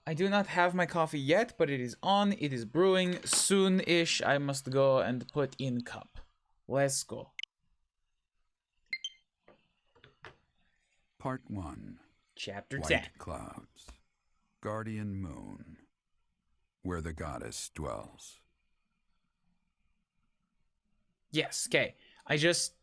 I do not have my coffee yet, but it is on. It is brewing. Soon-ish, I must go and put in cup. Let's go. Part 1. Chapter White 10. Clouds. Guardian Moon. Where the goddess dwells. Yes, okay. I just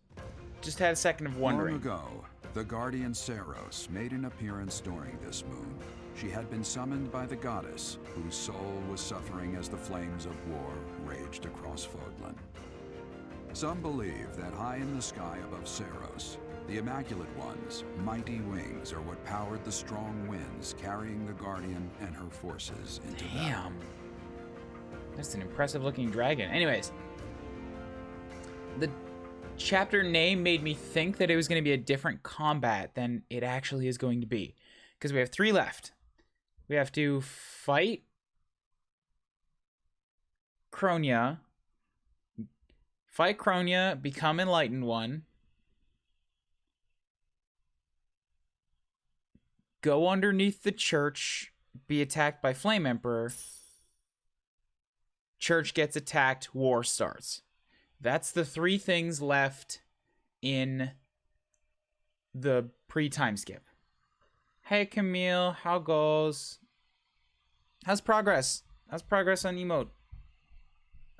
had a second of wondering. Long ago, the guardian Saros made an appearance during this moon. She had been summoned by the goddess, whose soul was suffering as the flames of war raged across Fodlan. Some believe that high in the sky above Saros, the Immaculate One's mighty wings are what powered the strong winds carrying the Guardian and her forces into battle. Damn. That's an impressive looking dragon. Anyways, the chapter name made me think that it was going to be a different combat than it actually is going to be. Because we have 3 left. We have to fight Kronia, become Enlightened One, go underneath the church, be attacked by Flame Emperor, church gets attacked, war starts. That's the 3 things left in the pre-time skip. Hey Camille, how goes? How's progress? How's progress on emote?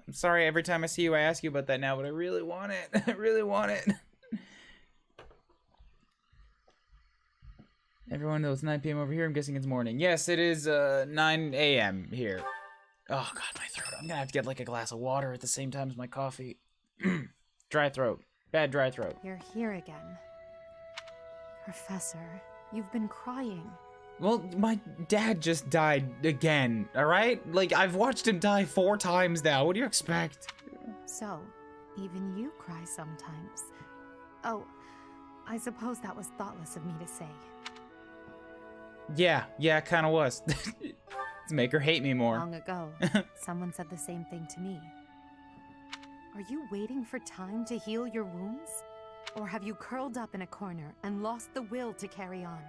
I'm sorry, every time I see you I ask you about that now, but I really want it. I really want it. Everyone knows 9 p.m. over here. I'm guessing it's morning. Yes, it is 9 a.m. here. Oh god, my throat. I'm gonna have to get like a glass of water at the same time as my coffee. Dry throat. Bad dry throat. You're here again. Professor, you've been crying. Well, my dad just died again, alright? Like, I've watched him die 4 times now. What do you expect? So, even you cry sometimes. Oh, I suppose that was thoughtless of me to say. Yeah, it kinda was. Let's make her hate me more. Long ago, someone said the same thing to me. Are you waiting for time to heal your wounds? Or have you curled up in a corner and lost the will to carry on?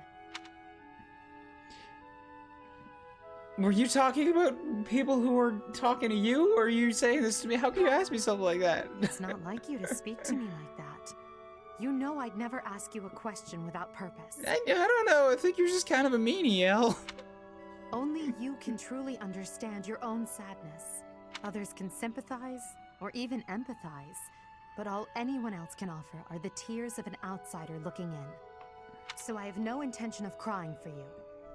Were you talking about people who were talking to you, or are you saying this to me? How can you ask me something like that? It's not like you to speak to me like that. You know I'd never ask you a question without purpose. I don't know. I think you're just kind of a meanie, El. Only you can truly understand your own sadness. Others can sympathize, or even empathize, but all anyone else can offer are the tears of an outsider looking in. So I have no intention of crying for you,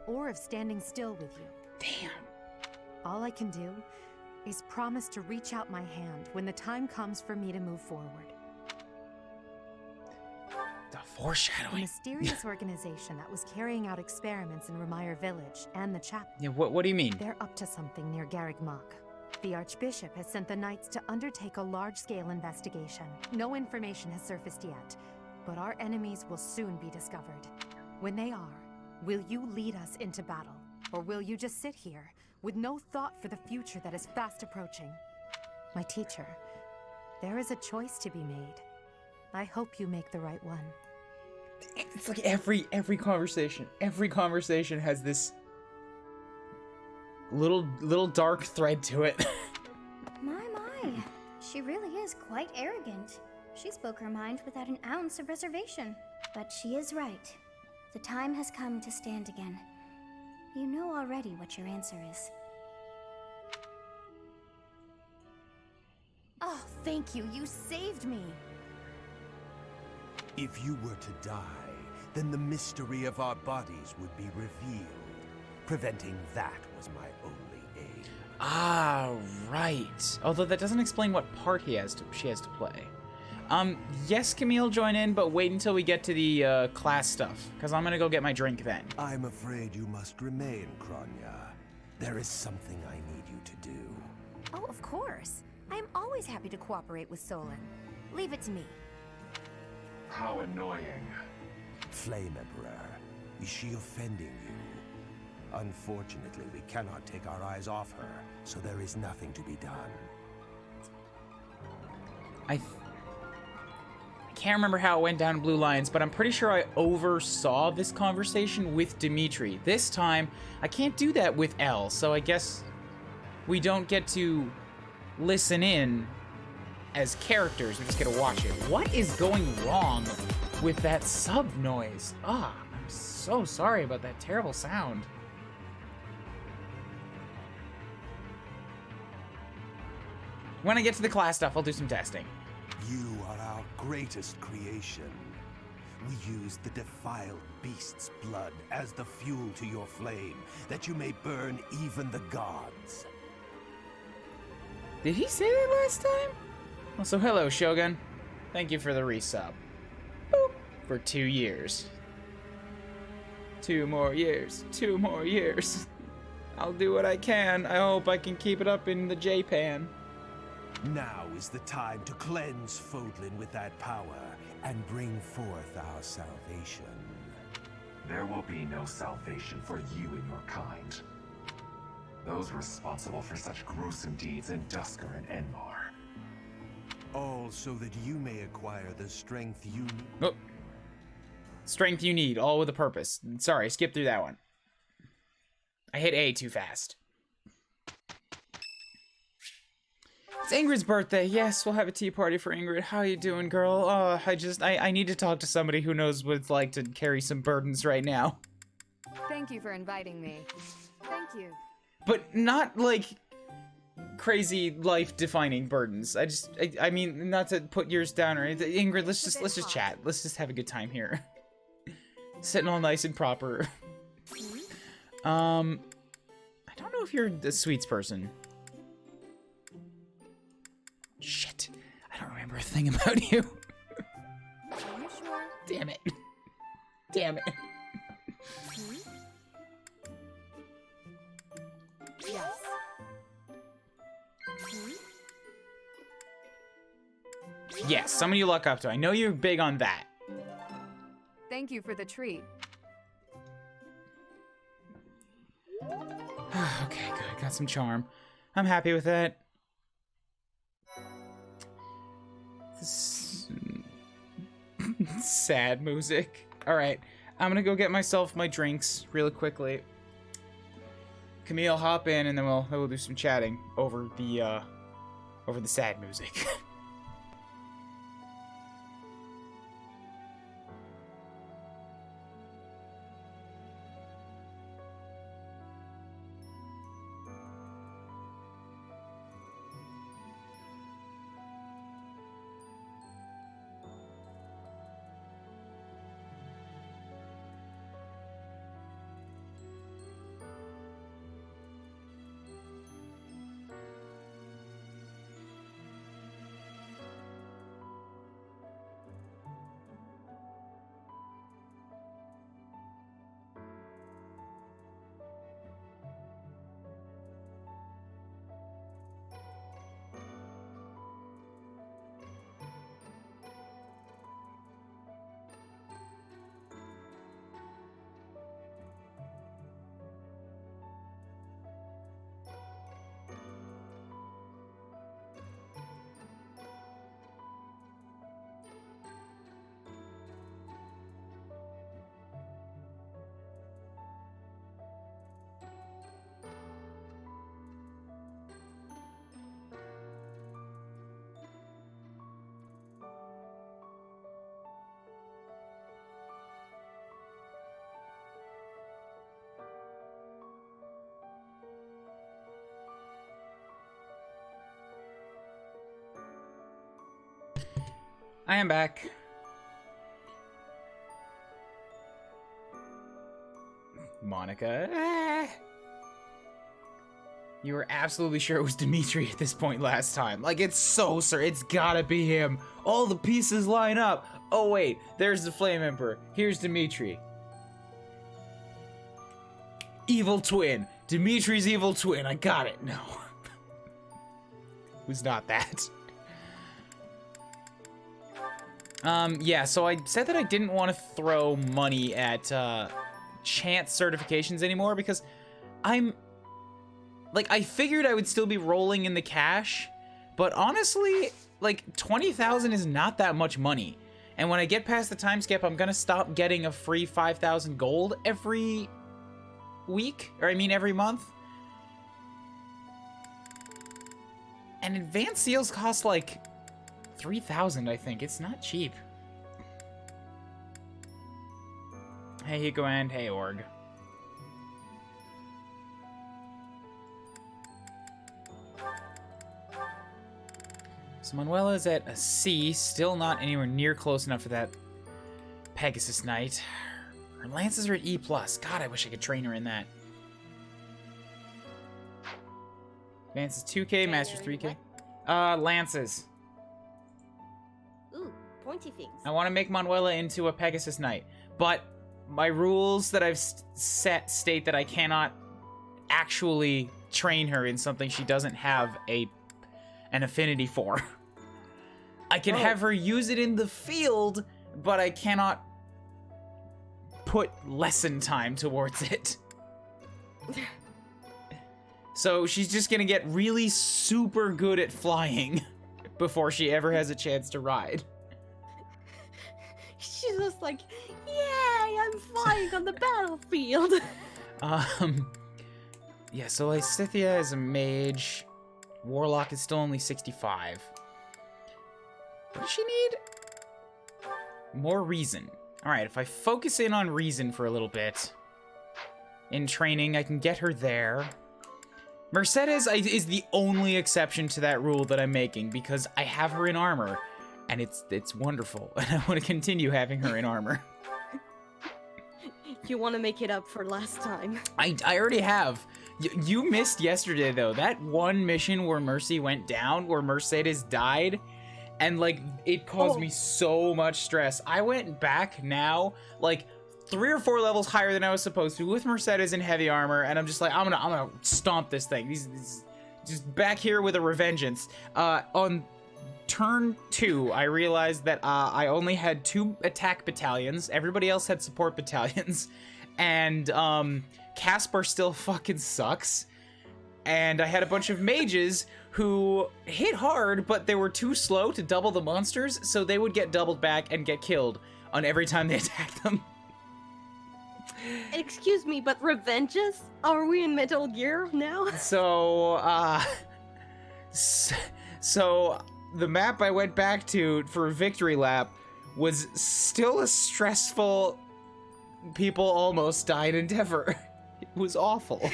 or of standing still with you. Damn. All I can do is promise to reach out my hand when the time comes for me to move forward. The The foreshadowing. mysterious organization that was carrying out experiments in Remire Village and the chapel. Yeah, what do you mean? They're up to something near Garreg Mach. The Archbishop has sent the Knights to undertake a large-scale investigation. No information has surfaced yet, but our enemies will soon be discovered. When they are, will you lead us into battle? Or will you just sit here, with no thought for the future that is fast approaching? My teacher, there is a choice to be made. I hope you make the right one. It's like every conversation has this little dark thread to it. My. She really is quite arrogant. She spoke her mind without an ounce of reservation. But she is right. The time has come to stand again. You know already what your answer is. Oh, thank you. You saved me. If you were to die, then the mystery of our bodies would be revealed. Preventing that was my only aim. Ah, right. Although that doesn't explain what part she has to play. Yes, Camille, join in, but wait until we get to the class stuff, because I'm gonna go get my drink then. I'm afraid you must remain, Kronia. There is something I need you to do. Oh, of course. I am always happy to cooperate with Solon. Leave it to me. How annoying. Flame Emperor, is she offending you? Unfortunately, we cannot take our eyes off her, so there is nothing to be done. can't remember how it went down in Blue Lions, but I'm pretty sure I oversaw this conversation with Dimitri. This time, I can't do that with Elle, so I guess we don't get to listen in as characters. We just get to watch it. What is going wrong with that sub noise? Ah, I'm so sorry about that terrible sound. When I get to the class stuff, I'll do some testing. You are our greatest creation. We use the defiled beast's blood as the fuel to your flame, that you may burn even the gods. Did he say that last time? Well, so hello, Shogun. Thank you for the resub. Boop. For 2 years. 2 more years. 2 more years. I'll do what I can. I hope I can keep it up in the J-Pan. Now is the time to cleanse Fodlan with that power and bring forth our salvation. There will be no salvation for you and your kind. Those responsible for such gruesome deeds in Dusker and Enmar. All so that you may acquire the strength you need. Oh. Strength you need, all with a purpose. Sorry, skip through that one. I hit A too fast. It's Ingrid's birthday. Yes, we'll have a tea party for Ingrid. How you doing, girl? I need to talk to somebody who knows what it's like to carry some burdens right now. Thank you for inviting me. Thank you. But not, like, crazy life-defining burdens. I mean, not to put yours down or anything. Ingrid, let's just chat. Let's just have a good time here. Sitting all nice and proper. I don't know if you're the sweets person. Shit. I don't remember a thing about you. Are you sure? Damn it. Damn it. Yes. Yes, someone you look up to. I know you're big on that. Thank you for the treat. Okay, good. Got some charm. I'm happy with that. Sad music. Alright, I'm gonna go get myself my drinks really quickly. Camille, hop in and then we'll do some chatting over the sad music. I am back. Monica. You were absolutely sure it was Dimitri at this point last time. Like, it's so sir, it's gotta be him. All the pieces line up. Oh wait, there's the Flame Emperor. Here's Dimitri. Evil twin. Dimitri's evil twin. I got it. No. Who's not that? Yeah, so I said that I didn't want to throw money at, chance certifications anymore because I figured I would still be rolling in the cash, but honestly, like, 20,000 is not that much money. And when I get past the time skip, I'm gonna stop getting a free 5,000 gold every week, or I mean every month. And advanced seals cost like 3,000, I think. It's not cheap. Hey, Hiko and hey, Org. So Manuela's at a C, still not anywhere near close enough for that Pegasus Knight. Her lances are at E+. God, I wish I could train her in that. Lances 2k, Masters 3k. Lances. Ooh, pointy things. I want to make Manuela into a Pegasus Knight, but my rules that I've set state that I cannot actually train her in something she doesn't have an affinity for. I can have her use it in the field, but I cannot put lesson time towards it. So she's just gonna get really super good at flying before she ever has a chance to ride. She's just like, yay, I'm flying on the battlefield. Yeah, so Lysithia is a mage. Warlock is still only 65. What does she need? More reason. Alright, if I focus in on reason for a little bit, in training, I can get her there. Mercedes is the only exception to that rule that I'm making, because I have her in armor, and it's wonderful, and I want to continue having her in armor. You want to make it up for last time. I already have. You missed yesterday, though. That one mission where Mercy went down, where Mercedes died, and, like, it caused me so much stress. I went back now, like, 3 or 4 levels higher than I was supposed to with Mercedes in heavy armor, and I'm just like, I'm gonna stomp this thing. These just back here with a revengeance. On turn 2, I realized that I only had 2 attack battalions. Everybody else had support battalions, and Caspar still fucking sucks. And I had a bunch of mages who hit hard, but they were too slow to double the monsters, so they would get doubled back and get killed on every time they attacked them. Excuse me, but revenges? Are we in Metal Gear now? So the map I went back to for Victory Lap was still a stressful, people almost died endeavor. It was awful.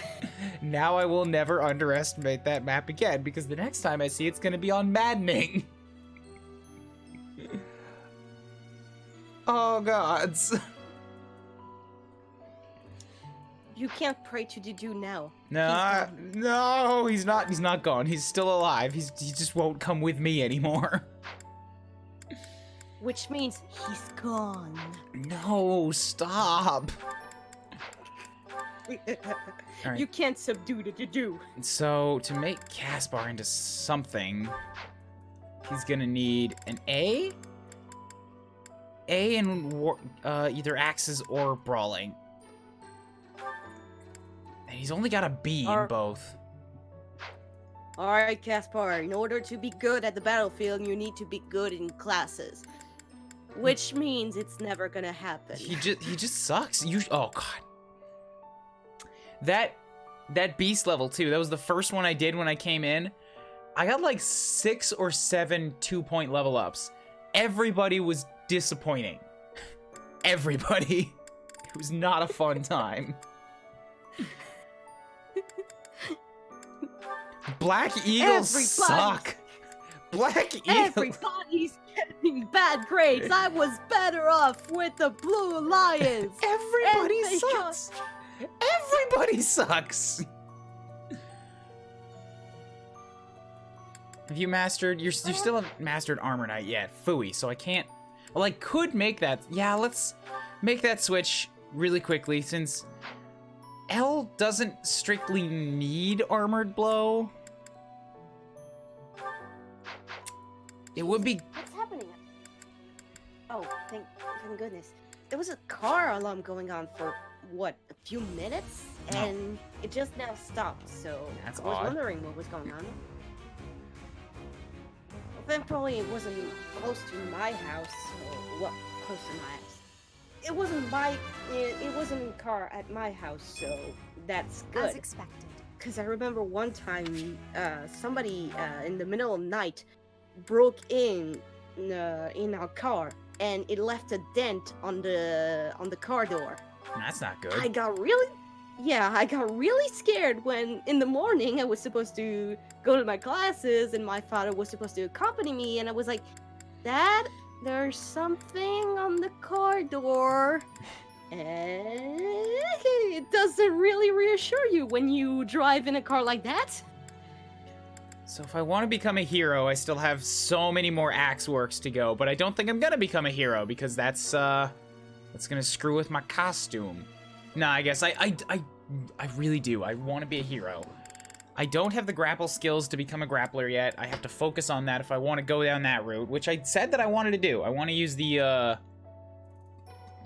Now I will never underestimate that map again, because the next time I see it's gonna be on Maddening. Oh gods. You can't pray to Dudu now. No, he's not gone. He's still alive. He just won't come with me anymore. Which means he's gone. No, stop. Right. You can't subdue the Dudu. So, to make Caspar into something, he's gonna need an A? A in either axes or brawling. And he's only got a B in both. Alright, Caspar, in order to be good at the battlefield, you need to be good in classes. Which means it's never gonna happen. He just sucks. Oh god. That beast level too, that was the first one I did when I came in. I got like 6 or 7 2-point level ups. Everybody was disappointing. Everybody. It was not a fun time. Black Eagles suck. Black Eagles. Everybody's getting bad grades. I was better off with the Blue Lions. Everybody sucks. Everybody sucks. Have you mastered? You still haven't mastered Armor Knight yet. Phooey. So I can't. Well, I could make that. Yeah, let's make that switch really quickly, since L doesn't strictly need Armored Blow. It would be. What's happening? Oh, thank goodness. There was a car alarm going on for what, a few minutes, and it just now stopped. So that's I was odd. wondering what was going on. Well, thankfully, it wasn't close to my house. So well, close to my house. It wasn't a car at my house, so that's good. As expected. Because I remember one time, somebody in the middle of the night broke in our car, and it left a dent on the car door. That's not good. I got really scared when in the morning I was supposed to go to my classes, and my father was supposed to accompany me, and I was like, Dad, there's something on the car door. And it doesn't really reassure you when you drive in a car like that. So if I want to become a hero, I still have so many more axe works to go, but I don't think I'm gonna become a hero because that's gonna screw with my costume. Nah, I guess I really do. I want to be a hero. I don't have the grapple skills to become a grappler yet. I have to focus on that if I want to go down that route, which I said that I wanted to do. I want to use the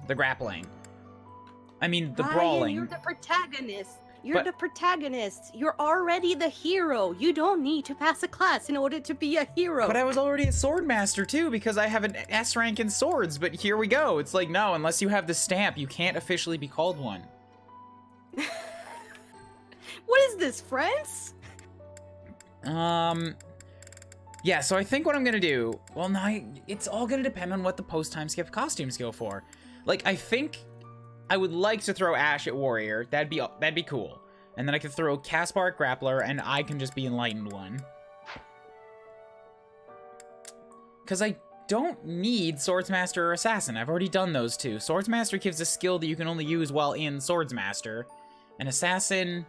grappling. I mean, the brawling. You're the protagonist. The protagonist. You're already the hero. You don't need to pass a class in order to be a hero. But I was already a sword master too because I have an S rank in swords. But here we go. It's like, no, unless you have the stamp, you can't officially be called one. What is this, friends? Yeah, so I think what I'm gonna do, well, no, it's all gonna depend on what the post-time skip costumes go for. Like, I think I would like to throw Ash at Warrior. That'd be cool. And then I could throw Caspar at Grappler, and I can just be Enlightened One. Because I don't need Swordsmaster or Assassin. I've already done those two. Swordsmaster gives a skill that you can only use while in Swordsmaster. And Assassin,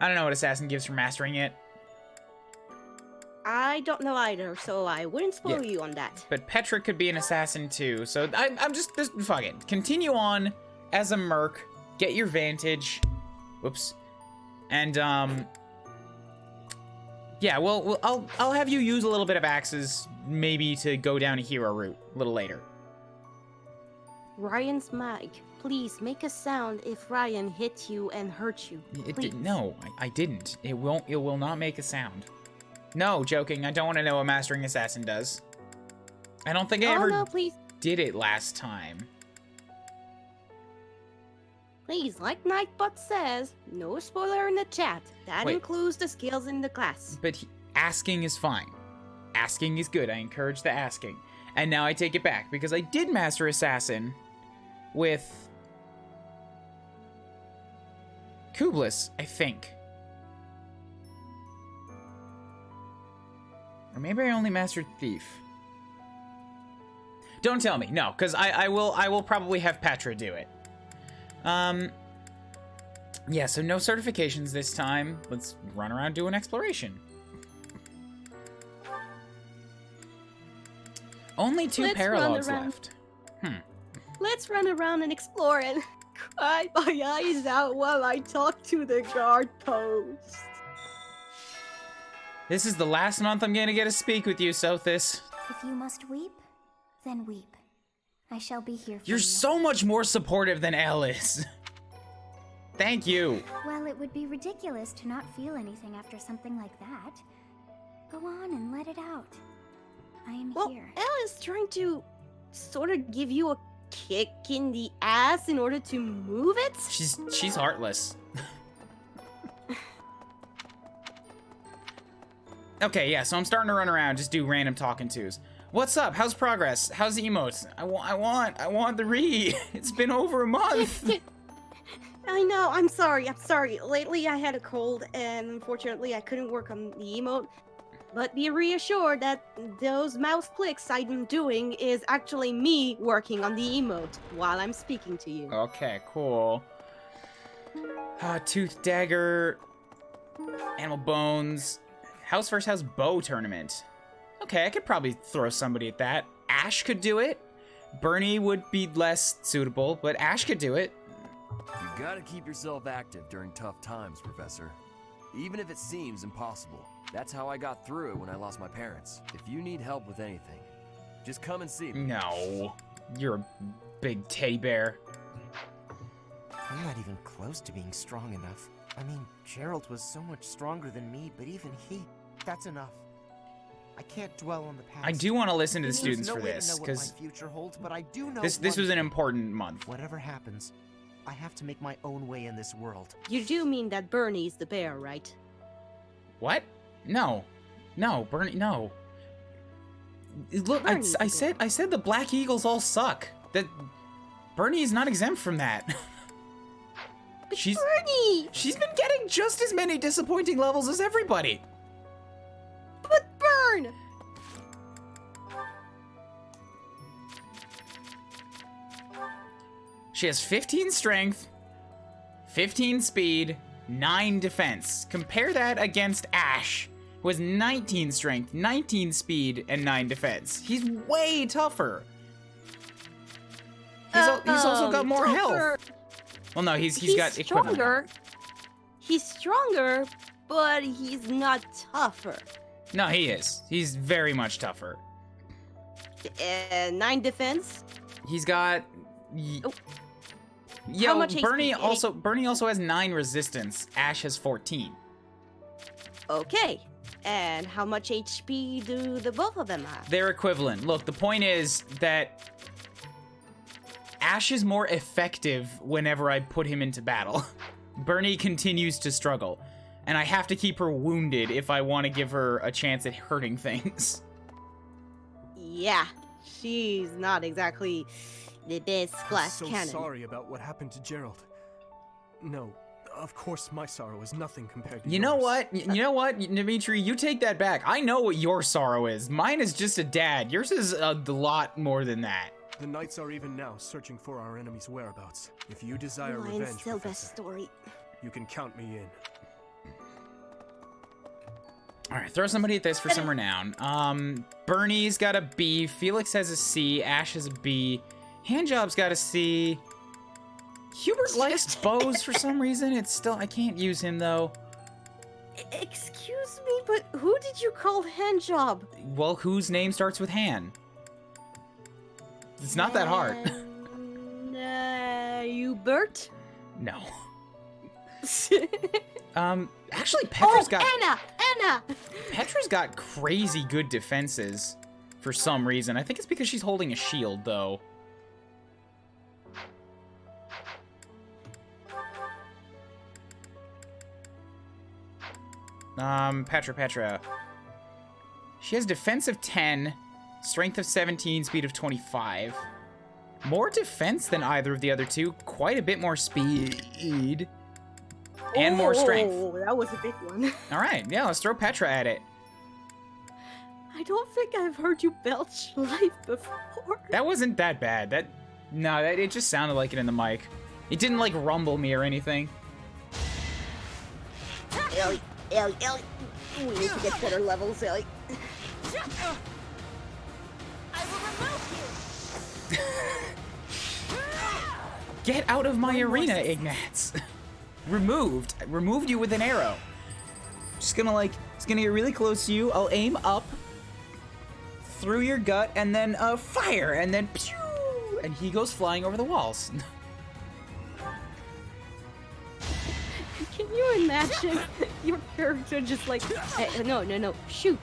I don't know what Assassin gives for mastering it. I don't know either, so I wouldn't spoil you on that. But Petra could be an Assassin too, so I'm just fuck it. Continue on as a merc, get your vantage. Whoops. And, yeah, well, I'll have you use a little bit of axes, maybe to go down a hero route a little later. Ryan's mic. Please make a sound if Ryan hit you and hurt you. No, I didn't. It will not make a sound. No, joking. I don't want to know what Mastering Assassin does. I don't think I ever did it last time. Please, like Nightbot says, no spoiler in the chat. That includes the skills in the class. But asking is fine. Asking is good. I encourage the asking. And now I take it back, because I did Master Assassin with Kublis, I think. Or maybe I only mastered Thief. Don't tell me. No, because I will probably have Petra do it. Yeah, so no certifications this time. Let's run around doing exploration. Only two paralogs left. Let's run around and explore and cry my eyes out while I talk to the guard post. This is the last month I'm gonna get to speak with you, Sothis. If you must weep, then weep. I shall be here for you. You're so much more supportive than Elle is. Thank you. Well, it would be ridiculous to not feel anything after something like that. Go on and let it out. I am here. Elle is trying to sort of give you a kick in the ass in order to move it? She's heartless. Okay, yeah, so I'm starting to run around, just do random talking tos. What's up? How's progress? How's the emotes? I want the Rhea. It's been over a month. I know, I'm sorry. Lately I had a cold, and unfortunately I couldn't work on the emote. But be reassured that those mouse clicks I'm doing is actually me working on the emote while I'm speaking to you. Okay, cool. Tooth dagger, animal bones, house versus house bow tournament. Okay, I could probably throw somebody at that. Ash could do it. Bernie would be less suitable, but Ash could do it. You gotta keep yourself active during tough times, Professor. Even if it seems impossible. That's how I got through it when I lost my parents. If you need help with anything, just come and see me. No, you're a big teddy bear. I'm not even close to being strong enough. I mean, Gerald was so much stronger than me, but even that's enough. I can't dwell on the past. I do want to listen to the There's students no for way to this, know what because my future holds, but I do know this one was an thing. important month. Whatever happens, I have to make my own way in this world. You do mean that Bernie's the bear, right? What? No. No, Bernie, no. Look, I said the Black Eagles all suck. That Bernie is not exempt from that. Bernie! She's been getting just as many disappointing levels as everybody. But Burn! She has 15 strength, 15 speed, 9 defense. Compare that against Ash, who has 19 strength, 19 speed, and 9 defense. He's way tougher. He's also got more health. Well, no, he's got equivalent. Stronger. He's stronger, but he's not tougher. No, he is. He's very much tougher. 9 defense. He's got. Oh. Yo, How much Bernie HP? Bernie also has 9 resistance. Ash has 14. Okay. And how much HP do the both of them have? They're equivalent. Look, the point is that Ash is more effective whenever I put him into battle. Bernie continues to struggle, and I have to keep her wounded if I want to give her a chance at hurting things. Yeah, she's not exactly the best glass I'm so cannon. sorry about what happened to Gerald. No, of course my sorrow is nothing compared to You know what? You know what, Dimitri? You take that back. I know what your sorrow is. Mine is just a dad. Yours is a lot more than that. The Knights are even now searching for our enemy's whereabouts. If you desire Mine's revenge, still Professor, best story. you can count me in. Alright, throw somebody at this for some renown. Bernie's got a B, Felix has a C, Ash has a B, Handjob's got a C. Hubert likes bows for some reason. It's still, I can't use him though. Excuse me, but who did you call Handjob? Well, whose name starts with Han? It's not that hard. Hubert? No. Actually, Petra's got... Anna! Petra's got crazy good defenses for some reason. I think it's because she's holding a shield, though. Petra. She has defense of 10, strength of 17, speed of 25. More defense than either of the other two. Quite a bit more speed. And more strength. Oh, that was a big one. Alright, yeah, let's throw Petra at it. I don't think I've heard you belch life before. That wasn't that bad. It just sounded like it in the mic. It didn't, like, rumble me or anything. Ellie. We need to get better levels, Ellie. I will remove you. Get out of my arena, Ignatz. Removed you with an arrow. Just gonna it's gonna get really close to you. I'll aim up through your gut and then fire and then pew, and he goes flying over the walls. Can you imagine your character just like, no, shoot,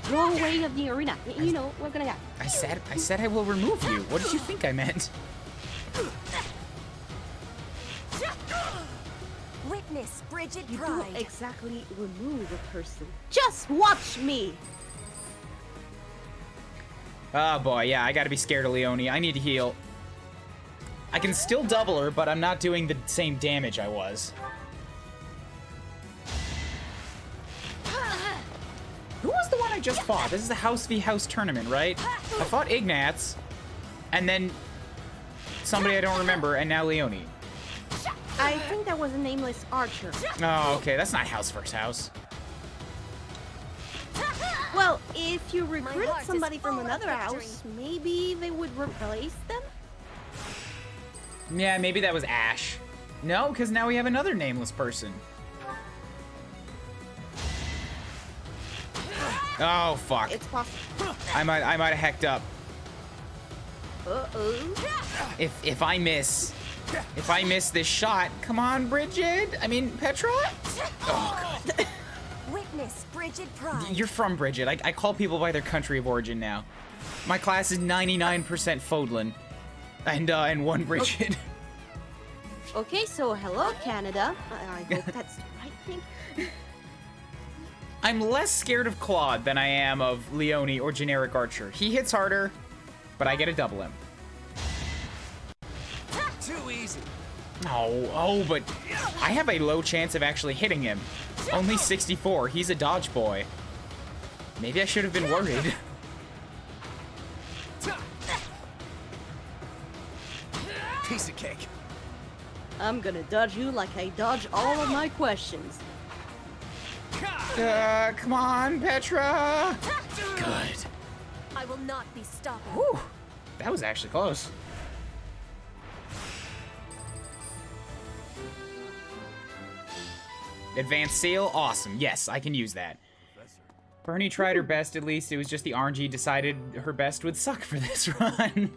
go away of the arena. You know, we're gonna go. I said I will remove you. What did you think I meant? Witness Bridget You Pride. don't exactly remove a person. Just watch me. Oh boy, yeah, I gotta be scared of Leonie. I need to heal. I can still double her, but I'm not doing the same damage I was. Who was the one I just fought? This is the House v House tournament, right? I fought Ignatz, and then somebody I don't remember, and now Leonie. I think that was a nameless archer. Oh, okay, that's not House vs House. Well, if you recruited heart is somebody from full of another victory. house, maybe they would replace them? Yeah, maybe that was Ash. No, because now we have another nameless person. Oh, fuck. It's possible. I might have hecked up. Uh-oh. If I miss this shot, come on, Bridget. I mean, Petra. Oh, God. Witness Frigid pride. You're from Bridget. I call people by their country of origin now. My class is 99% Fodlan. And 1 Bridget. Okay, so hello, Canada. I hope that's the right thing. I'm less scared of Claude than I am of Leone or generic Archer. He hits harder, but I get to double him. Too easy. Oh, but I have a low chance of actually hitting him. Only 64. He's a dodge boy. Maybe I should have been worried. Piece of cake. I'm gonna dodge you like I dodge all of my questions. Come on, Petra. Good. I will not be stopped. Whew. That was actually close. Advanced sail, awesome. Yes, I can use that. Bernie tried her best, at least. It was just the RNG decided her best would suck for this run.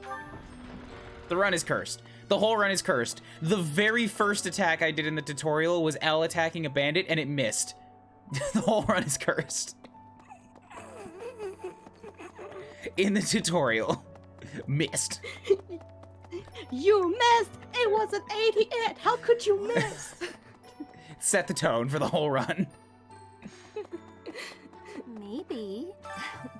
The run is cursed. The whole run is cursed. The very first attack I did in the tutorial was L attacking a bandit, and it missed. The whole run is cursed. In the tutorial. Missed. You missed! It was an 88! How could you miss? Set the tone for the whole run. Maybe.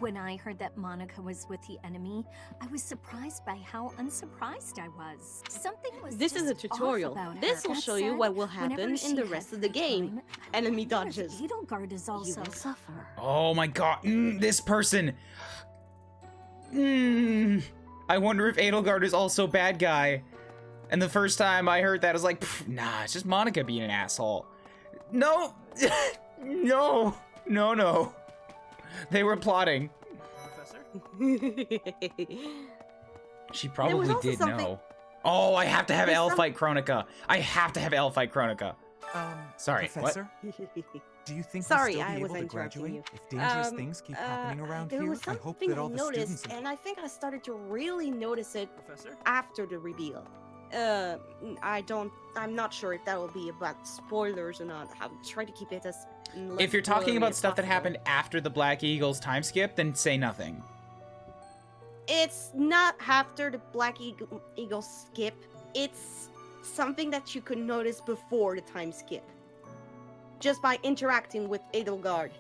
When I heard that Monica was with the enemy, I was surprised by how unsurprised I was. Something was This is a just off tutorial. about her. This will That show you said, what will whenever happen she in the has rest of the free game. time, Enemy I wonder if dodges. Edelgard is You also will suffer. Oh my god, this person. I wonder if Edelgard is also bad guy. And the first time I heard that, I was like, nah, it's just Monica being an asshole. No, no. They were plotting. Professor? She probably did something... know. Oh, I have to have L fight Chronica. I have to have L fight Chronica. Sorry, Professor? Do you think Sorry, we'll still I be was able to interrupting graduate you. if dangerous things keep happening around there here? was I hope something that all the noticed, students... and I think I started to really notice it Professor? after the reveal. I'm not sure if that will be about spoilers or not. I'll try to keep it as less If you're talking spoilery about as stuff that possible. happened after the Black Eagles time skip, then say nothing. It's not after the Black Eagle skip. It's something that you could notice before the time skip. Just by interacting with Edelgard.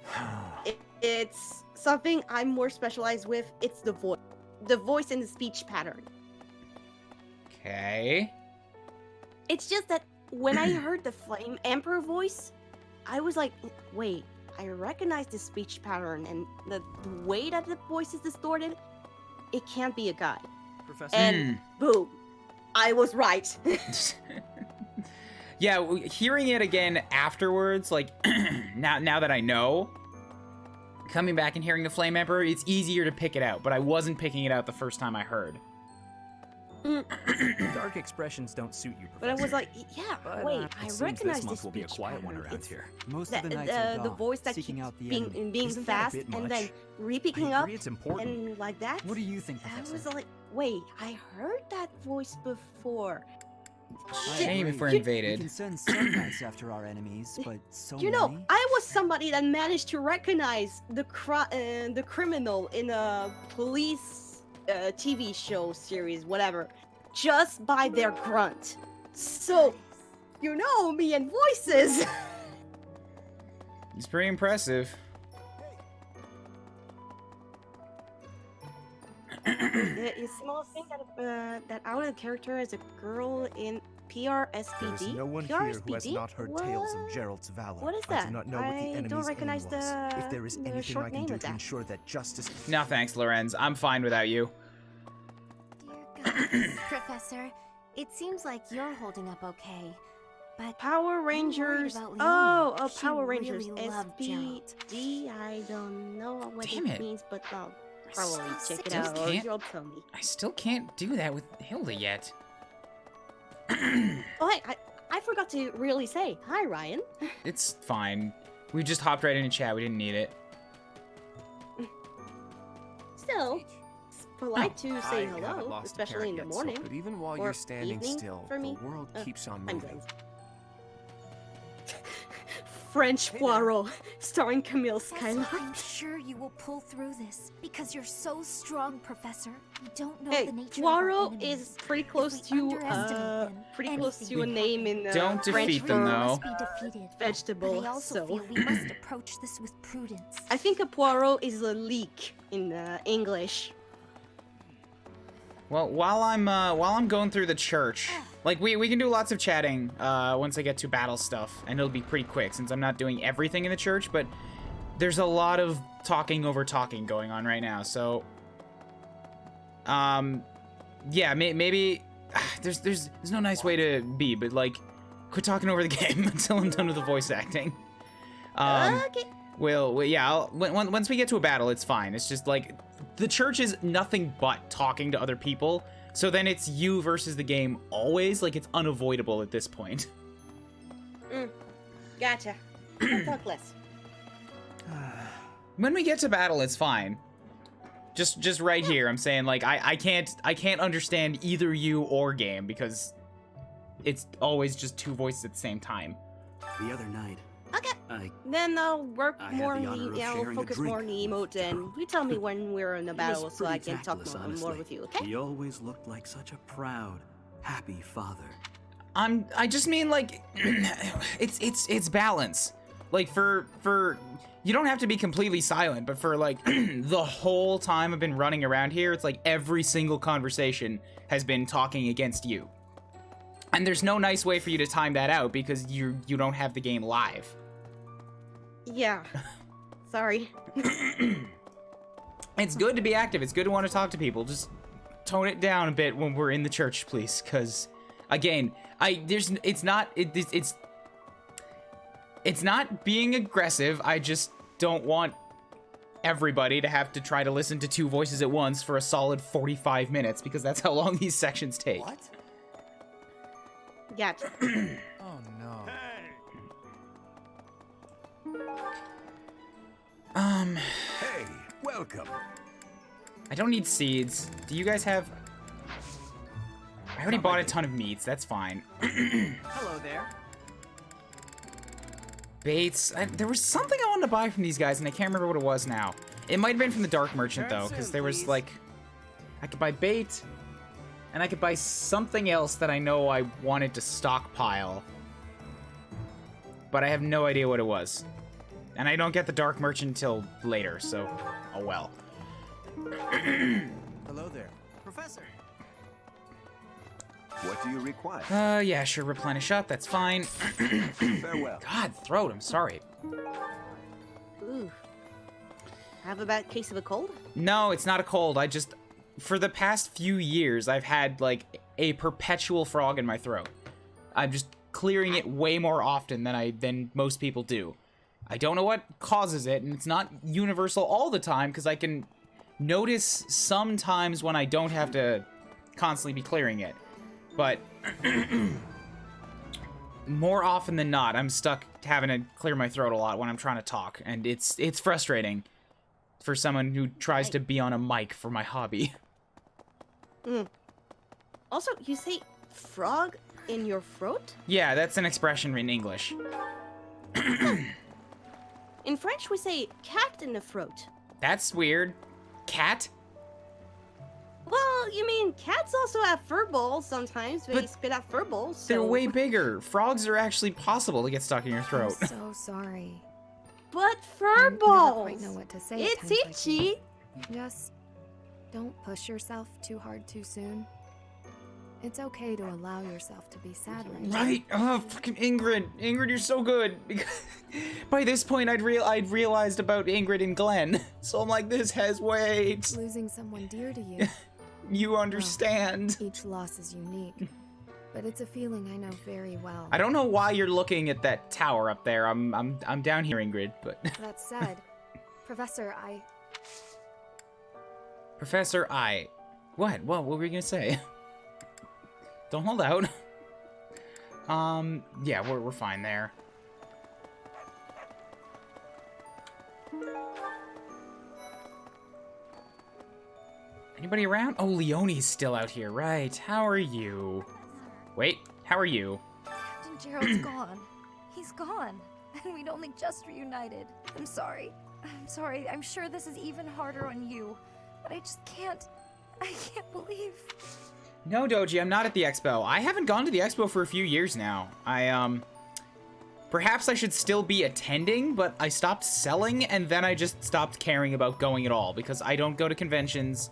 It's something I'm more specialized with. It's the voice. The voice and the speech pattern. Okay. It's just that when I heard the Flame Emperor voice, I was like, wait, I recognize the speech pattern and the way that the voice is distorted. It can't be a guy. Professor? And boom, I was right. Yeah, hearing it again afterwards, like, now that I know, coming back and hearing the Flame Emperor, it's easier to pick it out, but I wasn't picking it out the first time I heard. Dark expressions don't suit you, Professor. But I was like, yeah, But, wait, it I seems recognize this month this will be a speech quiet one pattern. around It's here. Most of the nights are the gone, voice that seeking keeps out the being enemy. being fast bit and much? then re-picking I up agree it's important. and like that. What do you think, I Professor? was like, wait, I heard that voice before. Shame if we're We invaded. can send some knights after our enemies, but so You know, many? I was somebody that managed to recognize the criminal in a police TV show series, whatever, just by their grunt. So, you know me and voices. He's pretty impressive. The small thing that out of the character is a girl in PRSPD. There is no one here who has not heard tales of Gerald's valor. What is I that? do not know what the I enemy's don't recognize aim was. the- If there is the anything short I can name do of to that. ensure that justice... No thanks, Lorenz. I'm fine without you. Professor, it seems like you're holding up okay. But Power I'm worried Rangers. about Leone. Oh, She Power Rangers. really loved Gerald. SPD. I don't know what Damn it it. means, but I'll probably check it still out, or can't- you'll tell me. I still can't do that with Hilda yet. Oh, hey, I forgot to really say hi, Ryan. It's fine. We just hopped right into chat. We didn't need it. Still, it's polite to say I haven't hello, lost a especially in the parent yet, morning. but even while or you're standing evening still, for me. the world keeps on I'm moving. good. French Poirot, starring Camille Professor, Skylark. I'm sure you will pull through this because you're so strong, Professor. You don't know Hey, the nature of our Poirot enemies. is pretty If close we to underestimate them, a name in Don't French defeat them, for though. must be defeated. vegetable. But I also So feel we must approach this with prudence. I think a Poirot is a leak in English. Well, while I'm going through the church, like we can do lots of chatting once I get to battle stuff, and it'll be pretty quick since I'm not doing everything in the church, but there's a lot of talking over talking going on right now. So yeah, maybe there's no nice way to be, but like quit talking over the game until I'm done with the voice acting. Okay. Well, yeah, once we get to a battle, it's fine. It's just like the church is nothing but talking to other people. So then it's you versus the game always. Like it's unavoidable at this point. Gotcha. I'll talk less. When we get to battle, it's fine. Just right here, I'm saying like I can't understand either you or game because it's always just two voices at the same time. The other night. Okay. Then I'll work I had more the on honor of the, I'll sharing a focus drink more on the emotes, and you tell me when we're in a He battle was so I pretty can talk tactless, more honestly. with you, okay? He always looked like such a proud, happy father. I just mean like it's balance. Like for you don't have to be completely silent, but for like the whole time I've been running around here, it's like every single conversation has been talking against you. And there's no nice way for you to time that out because you don't have the game live. Yeah. Sorry. It's good to be active. It's good to want to talk to people. Just tone it down a bit when we're in the church, please, because again, it's not being aggressive. I just don't want everybody to have to try to listen to two voices at once for a solid 45 minutes because that's how long these sections take. What? Gotcha. Oh no. Hey, welcome. I don't need seeds. Do you guys have... I already bought a ton of meats. That's fine. Hello there. Baits. There was something I wanted to buy from these guys, and I can't remember what it was now. It might have been from the Dark Merchant, though, because there was, like... I could buy bait, and I could buy something else that I know I wanted to stockpile. But I have no idea what it was. And I don't get the Dark Merchant until later, so... Oh well. Hello there. Professor. What do you require? Yeah, sure, replenish up, that's fine. Farewell. God, throat, I'm sorry. Ooh. Have a bad case of a cold? No, it's not a cold, I just... For the past few years, I've had, like, a perpetual frog in my throat. I'm just clearing it way more often than most people do. I don't know what causes it, and it's not universal all the time, because I can notice sometimes when I don't have to constantly be clearing it. But more often than not, I'm stuck having to clear my throat a lot when I'm trying to talk, and it's frustrating for someone who tries to be on a mic for my hobby. Also, you say frog in your throat? Yeah, that's an expression in English. In French, we say cat in the throat. That's weird. Cat? Well, you mean cats also have fur balls sometimes. They But spit out fur balls. So... They're way bigger. Frogs are actually possible to get stuck in your throat. I'm so sorry. But fur I balls! never quite know what to say. at It's times like itchy! this. Just don't push yourself too hard too soon. It's okay to allow yourself to be sad right now. Right? Oh, fucking Ingrid. Ingrid, you're so good. Because by this point, I'd realized about Ingrid and Glenn. So I'm like, this has weight. Losing someone dear to you. You understand. Well, each loss is unique. But it's a feeling I know very well. I don't know why you're looking at that tower up there. I'm down here, Ingrid, but... That said, Professor, Professor, What? What were you gonna say? Don't hold out. Yeah, we're fine there. Anybody around? Oh, Leonie's still out here, right. How are you? Wait, how are you? Captain Gerald's gone. He's gone. and we'd only just reunited. I'm sorry. I'm sorry. I'm sure this is even harder on you. But I just can't. I can't believe. No, Doji, I'm not at the expo. I haven't gone to the expo for a few years now. Perhaps I should still be attending, but I stopped selling, and then I just stopped caring about going at all, because I don't go to conventions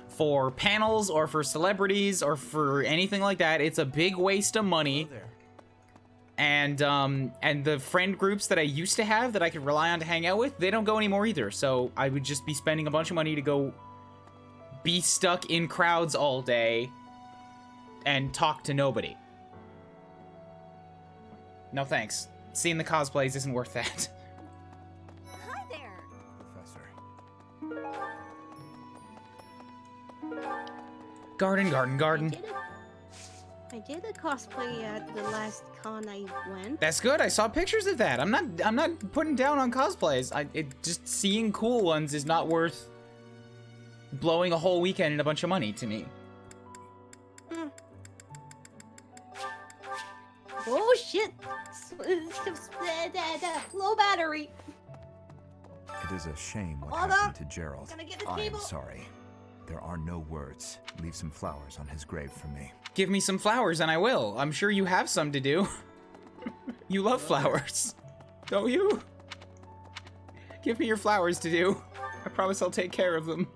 for panels or for celebrities or for anything like that. It's a big waste of money. And the friend groups that I used to have that I could rely on to hang out with, they don't go anymore either. So I would just be spending a bunch of money to go be stuck in crowds all day and talk to nobody. No thanks. Seeing the cosplays isn't worth that. Hi there. Professor. Garden. I did a cosplay at the last con I went. That's good. I saw pictures of that. I'm not putting down on cosplays. Just seeing cool ones is not worth blowing a whole weekend and a bunch of money to me. Oh shit! Low battery. It is a shame what Hold happened up. to Gerald. Gonna get the I am cable. sorry. There are no words. Leave some flowers on his grave for me. Give me some flowers and I will. I'm sure you have some to do. You love flowers, don't you? Give me your flowers to do. I promise I'll take care of them.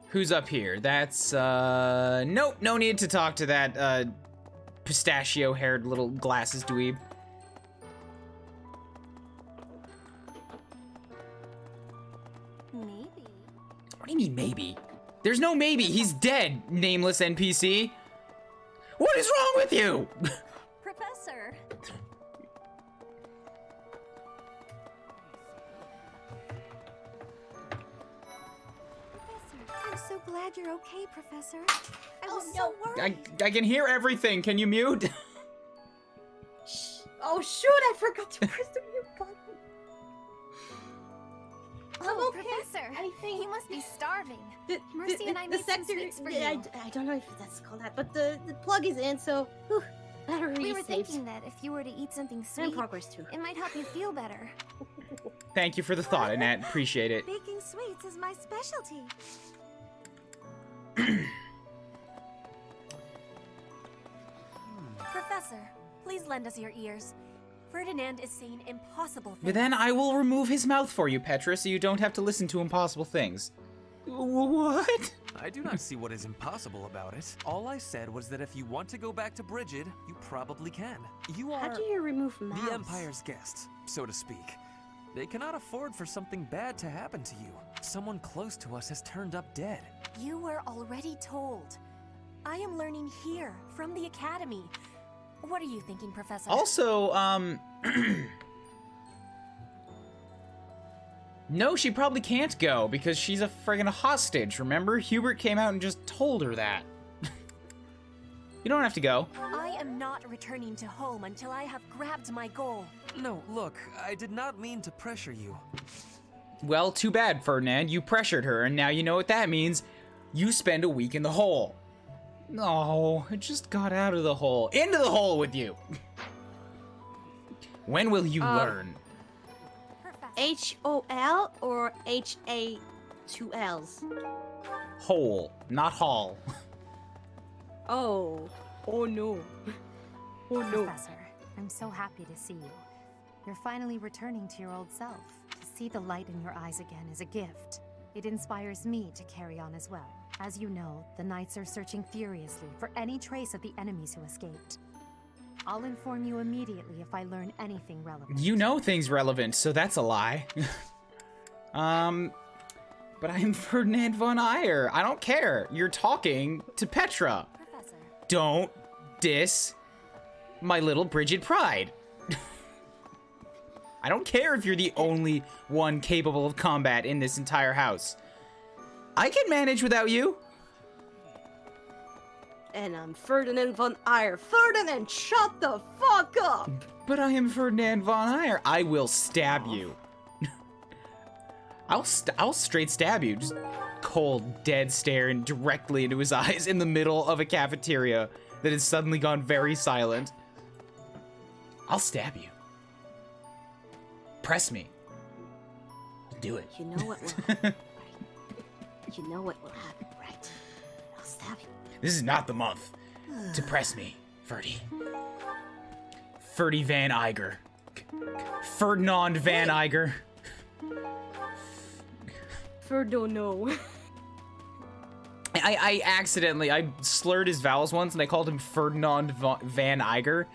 Who's up here? That's, nope, no need to talk to that, pistachio-haired little glasses dweeb. Maybe. What do you mean, maybe? There's no maybe. He's dead, nameless NPC. What is wrong with you? Professor. I'm so glad you're okay, Professor. I was so worried. I can hear everything. Can you mute? Oh shoot! I forgot to press the mute button. Oh, okay. Professor, he must be starving. Mercy The and I made some sweets for yeah, you. I don't know if that's called that, but the plug is in, so battery We were saved. thinking that if you were to eat something sweet, And progress too. it might help you feel better. Thank you for the thought, Annette. Appreciate it. Baking sweets is my specialty. Professor, please lend us your ears. Ferdinand is saying impossible things. But then I will remove his mouth for you, Petra, so you don't have to listen to impossible things. What? I do not see what is impossible about it. All I said was that if you want to go back to Brigid, you probably can. You are How do you remove mouths? the Empire's guest, so to speak. They cannot afford for something bad to happen to you. Someone close to us has turned up dead. You were already told. I am learning here, from the Academy. What are you thinking, Professor? Also, no, she probably can't go because she's a friggin' hostage, remember? Hubert came out and just told her that. You don't have to go. I am not returning to home until I have grabbed my goal. No, look, I did not mean to pressure you. Well, too bad, Ferdinand. You pressured her, and now you know what that means. You spend a week in the hole. No, I just got out of the hole. Into the hole with you! When will you learn? H-O-L or H-A two L's? Hole, not hall. Oh. Oh no. Oh no. Professor, I'm so happy to see you. You're finally returning to your old self. To see the light in your eyes again is a gift. It inspires me to carry on as well. As you know, the Knights are searching furiously for any trace of the enemies who escaped. I'll inform you immediately if I learn anything relevant. You know things relevant, so that's a lie. But I'm Ferdinand von Eyre. I don't care. You're talking to Petra. Professor. Don't diss my little Brigid pride. I don't care if you're the only one capable of combat in this entire house. I can manage without you. And I'm Ferdinand von Eyre. Ferdinand, shut the fuck up! But I am Ferdinand von Eyre. I will stab you. I'll straight stab you. Just cold, dead stare directly into his eyes in the middle of a cafeteria that has suddenly gone very silent. I'll stab you. Press me. Do it. You know what will happen, right? You know what will happen, right? I'll stab you. This is not the month to press me, Ferdy. Ferdy Van Iger. Ferdinand Van Iger. Ferdo, no. I accidentally, I slurred his vowels once and I called him Ferdinand Van Iger.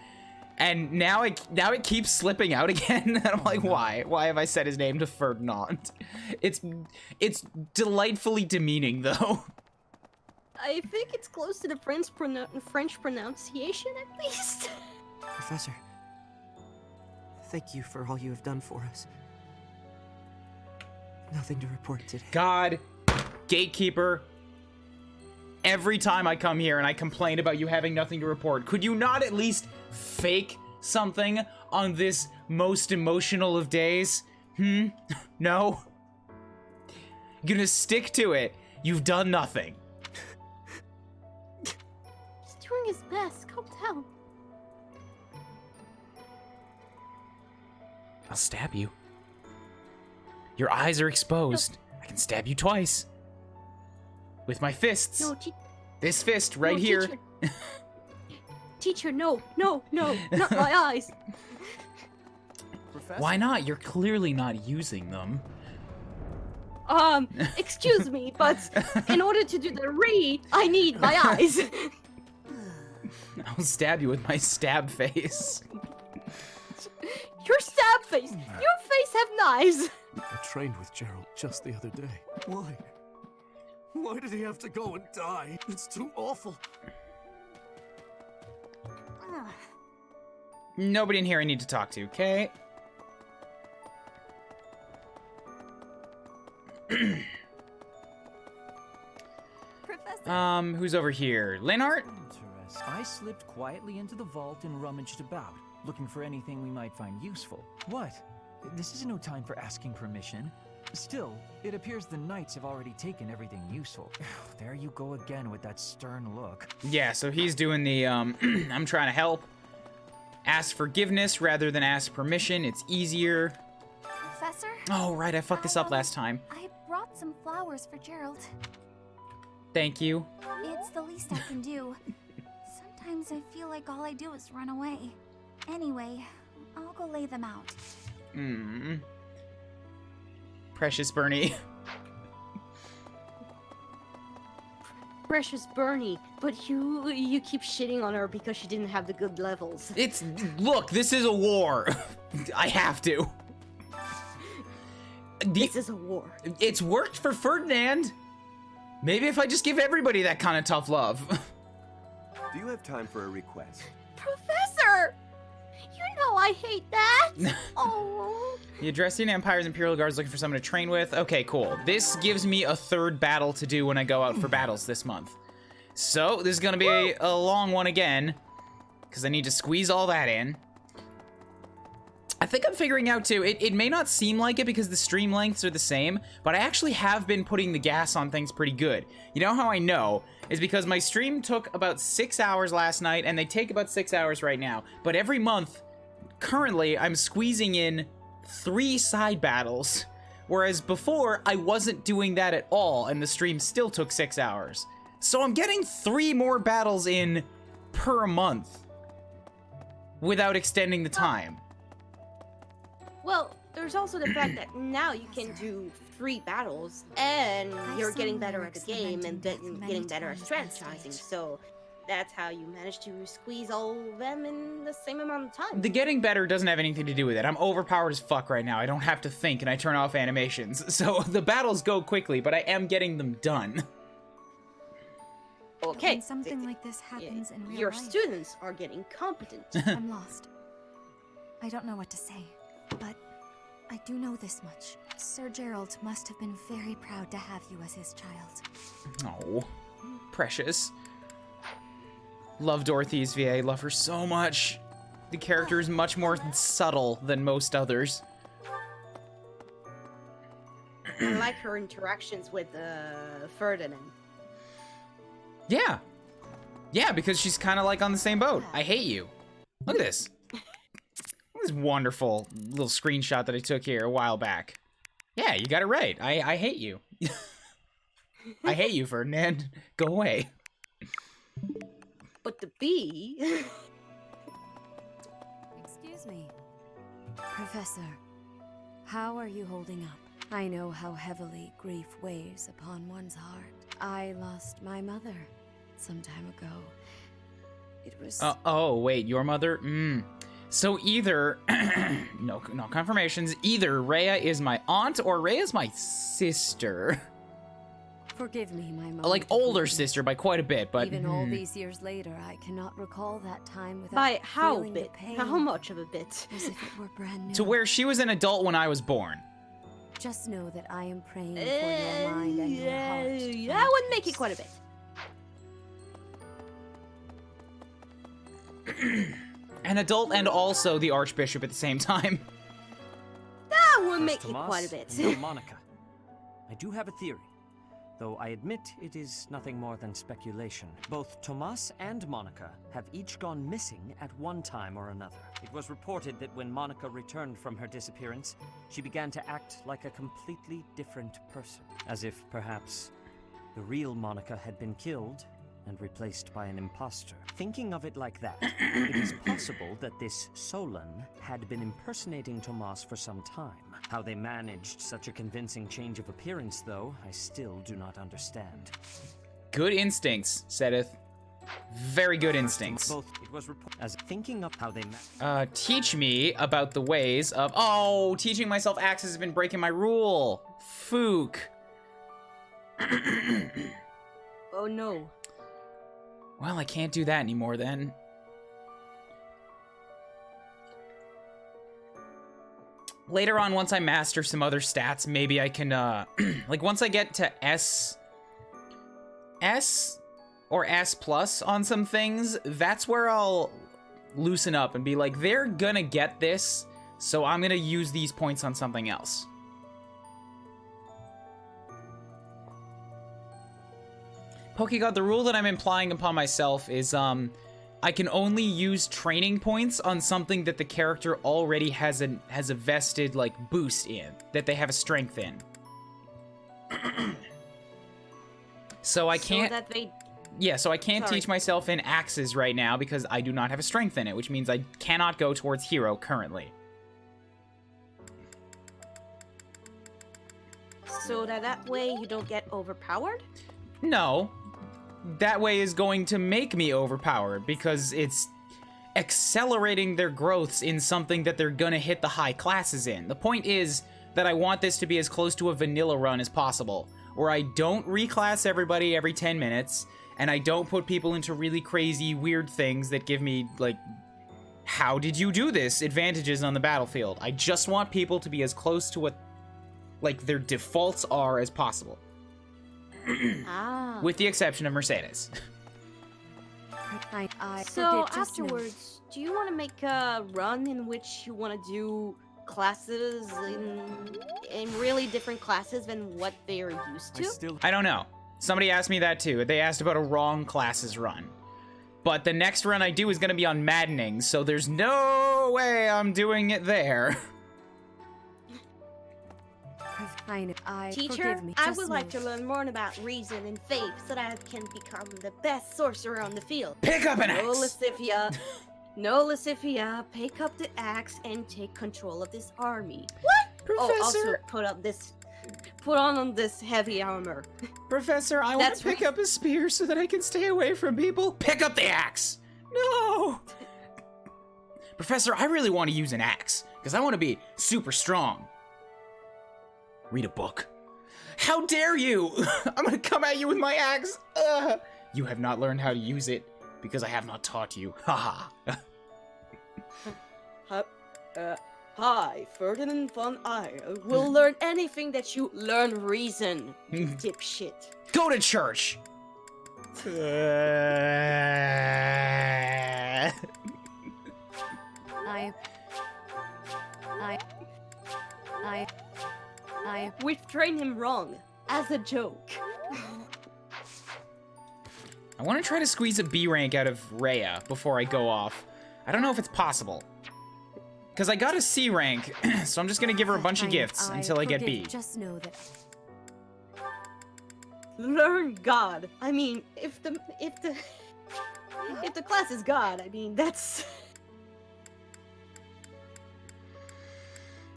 And now it keeps slipping out again. And I'm like, why? Why have I set his name to Ferdinand? It's delightfully demeaning, though. I think it's close to the French pronunciation, at least. Professor, thank you for all you have done for us. Nothing to report today. God, gatekeeper. Every time I come here and I complain about you having nothing to report, could you not at least fake something on this most emotional of days? No? You're gonna stick to it. You've done nothing. He's doing his best. Calm down. I'll stab you. Your eyes are exposed. No. I can stab you twice. With my fists. No, this fist right here. Teacher, no, not my eyes. Professor? Why not? You're clearly not using them. Excuse me, but in order to do the Ree, I need my eyes. I'll stab you with my stab face. Your stab face. Your face have knives. I trained with Gerald just the other day. Why? Why did he have to go and die? It's too awful. Nobody in here I need to talk to, okay? Professor. Who's over here? Leonard? I slipped quietly into the vault and rummaged about, looking for anything we might find useful. What? This is no time for asking permission. Still, it appears the knights have already taken everything useful. There you go again with that stern look. Yeah, so he's doing the, I'm trying to help. Ask forgiveness rather than ask permission. It's easier. Professor? Oh, right, I fucked this up last time. I brought some flowers for Gerald. Thank you. It's the least I can do. Sometimes I feel like all I do is run away. Anyway, I'll go lay them out. Precious Bernie. Precious Bernie, but you keep shitting on her because she didn't have the good levels. Look, this is a war. I have to. This is a war. It's worked for Ferdinand. Maybe if I just give everybody that kind of tough love. Do you have time for a request? Professor! You know I hate that! Oh. The Adressian Empire's Imperial Guard's looking for someone to train with. Okay, cool. This gives me a third battle to do when I go out for battles this month. So, this is going to be a long one again, because I need to squeeze all that in. I think I'm figuring out, too, it may not seem like it because the stream lengths are the same, but I actually have been putting the gas on things pretty good. You know how I know? Is because my stream took about 6 hours last night, and they take about 6 hours right now. But every month, currently, I'm squeezing in 3 side battles, whereas before, I wasn't doing that at all, and the stream still took 6 hours. So I'm getting 3 more battles in per month without extending the time. Well, there's also the fact that now you can do 3 battles, and you're getting better at the game and getting better at strategizing, so that's how you manage to squeeze all of them in the same amount of time. The getting better doesn't have anything to do with it. I'm overpowered as fuck right now. I don't have to think, and I turn off animations. So the battles go quickly, but I am getting them done. Okay. When something like this happens in real your life, students are getting competent. I'm lost. I don't know what to say, but I do know this much. Sir Gerald must have been very proud to have you as his child. Oh, precious. Love Dorothy's VA. Love her so much. The character is much more subtle than most others. I like her interactions with Ferdinand. Yeah. Yeah, because she's kind of like on the same boat. I hate you. Look at this. this wonderful little screenshot that I took here a while back. Yeah, you got it right. I hate you. I hate you, Ferdinand. Go away. But the bee... Excuse me. Professor, how are you holding up? I know how heavily grief weighs upon one's heart. I lost my mother some time ago. It was... oh, wait, your mother? So either... no confirmations. Either Rhea is my aunt or Rhea is my sister. Forgive me, my mother. Like, older sister by quite a bit, but... Even all these years later, I cannot recall that time without By how feeling the bit? pain. How much of a bit? As if it were brand new. To where she was an adult when I was born. Just know that I am praying for your mind and your heart. Yeah, I would make it quite a bit. An adult and also the Archbishop at the same time. That would make it Tomas quite a bit. and Monica. I do have a theory, though I admit it is nothing more than speculation. Both Tomas and Monica have each gone missing at one time or another. It was reported that when Monica returned from her disappearance, she began to act like a completely different person, as if perhaps the real Monica had been killed and replaced by an imposter. Thinking of it like that, it is possible that this Solon had been impersonating Tomas for some time. How they managed such a convincing change of appearance, though, I still do not understand. Good instincts, Sedith. Very good instincts. Both, it was reported as thinking of how they teach me about the ways of... Oh, teaching myself axes has been breaking my rule. Fook. Oh no. Well, I can't do that anymore then. Later on, once I master some other stats, maybe I can, like, once I get to S or S plus on some things, that's where I'll loosen up and be like, they're gonna get this, so I'm gonna use these points on something else. Pokegod, the rule that I'm implying upon myself is, I can only use training points on something that the character already has a vested, like, boost in, that they have a strength in. So I can't... So that they... Yeah, so I can't Sorry. teach myself in axes right now because I do not have a strength in it, which means I cannot go towards hero currently. So that way you don't get overpowered? No. That way is going to make me overpowered because it's accelerating their growths in something that they're gonna hit the high classes in. The point is that I want this to be as close to a vanilla run as possible, where I don't reclass everybody every 10 minutes, and I don't put people into really crazy, weird things that give me, like, how did you do this advantages on the battlefield. I just want people to be as close to what, like, their defaults are as possible. With the exception of Mercedes. So afterwards, do you want to make a run in which you want to do classes in really different classes than what they are used to? I don't know. Somebody asked me that too. They asked about a wrong classes run. But the next run I do is going to be on maddening, so there's no way I'm doing it there. Teacher, I would like to learn more about reason and faith so that I can become the best sorcerer on the field. Pick up an axe! No, Lasifia, pick up the axe and take control of this army. What? Professor? Oh, also put on this heavy armor. Professor, I want to pick up a spear so that I can stay away from people. Pick up the axe! No! Professor, I really want to use an axe, because I want to be super strong. Read a book. How dare you! I'm gonna come at you with my axe! You have not learned how to use it, because I have not taught you. Haha. Hi, Ferdinand von Eyre. Will learn anything that you learn reason, dipshit. Go to church! We've trained him wrong, as a joke. I want to try to squeeze a B rank out of Rhea before I go off. I don't know if it's possible. Because I got a C rank, so I'm just gonna give her a bunch of gifts until I get B. Just know that. Learn God. I mean, if the class is God, I mean that's.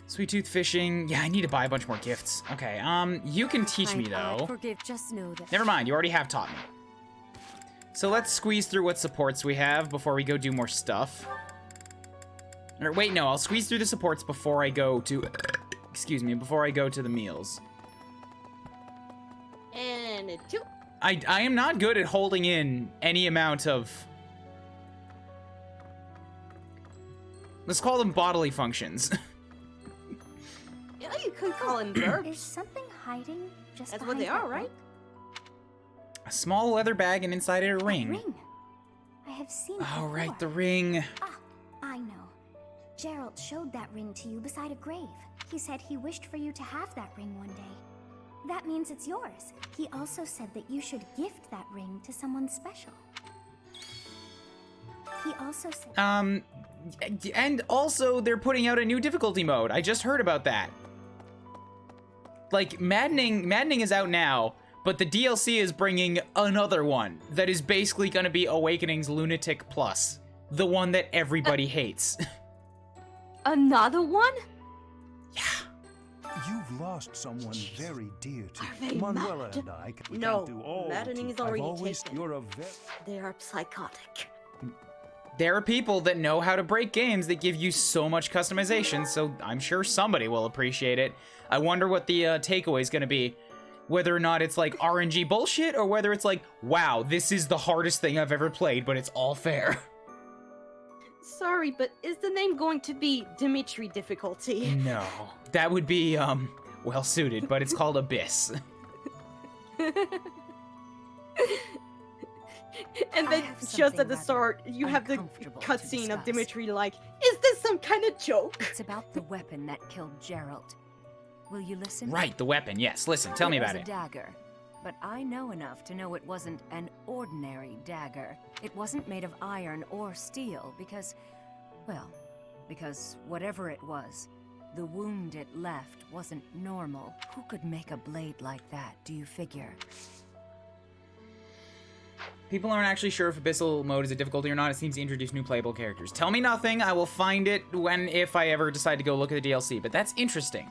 Sweet tooth fishing. Yeah, I need to buy a bunch more gifts. Okay, you can teach me though. Forgive. Just know that. Never mind, you already have taught me. So let's squeeze through what supports we have before we go do more stuff. Or wait, no, I'll squeeze through the supports before I go to, excuse me, before I go to the meals. And a 2. I am not good at holding in any amount of, let's call them bodily functions. Yeah, you could call them verbs. Is something hiding just That's what they are, right? A small leather bag and inside it a ring. Ring. I have seen it Oh, before. right, the ring. Ah, I know. Gerald showed that ring to you beside a grave. He said he wished for you to have that ring one day. That means it's yours. He also said that you should gift that ring to someone special. He also said... And also they're putting out a new difficulty mode. I just heard about that. Like, Maddening is out now, but the DLC is bringing another one that is basically gonna be Awakening's Lunatic Plus. The one that everybody hates. Another one? You've lost someone very dear to they you. Manuela mad? and I we No, can't do all maddening is I've already always, taken. You're a They are psychotic. There are people that know how to break games that give you so much customization, so I'm sure somebody will appreciate it. I wonder what the takeaway is going to be. Whether or not it's like RNG bullshit, or whether it's like, wow, this is the hardest thing I've ever played, but it's all fair. Sorry, but is the name going to be Dimitri Difficulty? No, that would be, well suited, but it's called Abyss. And then just at the start, you have the cutscene of Dimitri like, is this some kind of joke? It's about the weapon that killed Gerald. Will you listen? Right, the weapon, yes. Listen, tell me about It it. was a dagger, but I know enough to know it wasn't an ordinary dagger. It wasn't made of iron or steel because, well, because whatever it was, the wound it left wasn't normal. Who could make a blade like that, do you figure? People aren't actually sure if Abyssal mode is a difficulty or not. It seems to introduce new playable characters. Tell me nothing. I will find it if I ever decide to go look at the DLC. But that's interesting.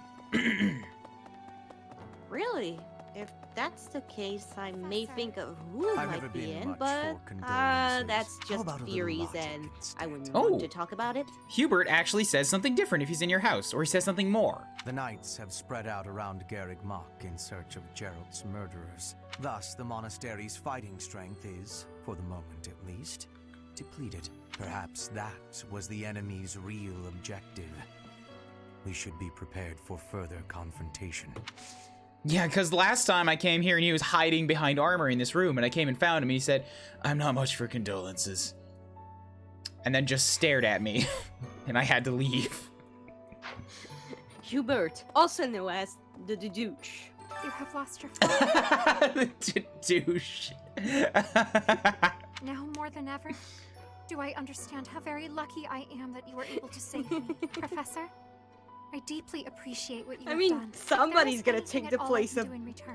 Really? If that's the case, I may think of who I've never might be been in, much but for condolences. that's How just about a little theories, logic and instead? I wouldn't Oh. want to talk about it. Hubert actually says something different if he's in your house, or he says something more. The knights have spread out around Garreg Mach in search of Gerald's murderers. Thus, the monastery's fighting strength is, for the moment at least, depleted. Perhaps that was the enemy's real objective. We should be prepared for further confrontation. Yeah, because last time I came here and he was hiding behind armor in this room, and I came and found him, and he said, I'm not much for condolences. And then just stared at me, and I had to leave. Hubert, also known as the douche. You have lost your father. Douche. Now more than ever, do I understand how very lucky I am that you were able to save me, Professor? I deeply appreciate what you have done. Somebody's gonna take the place of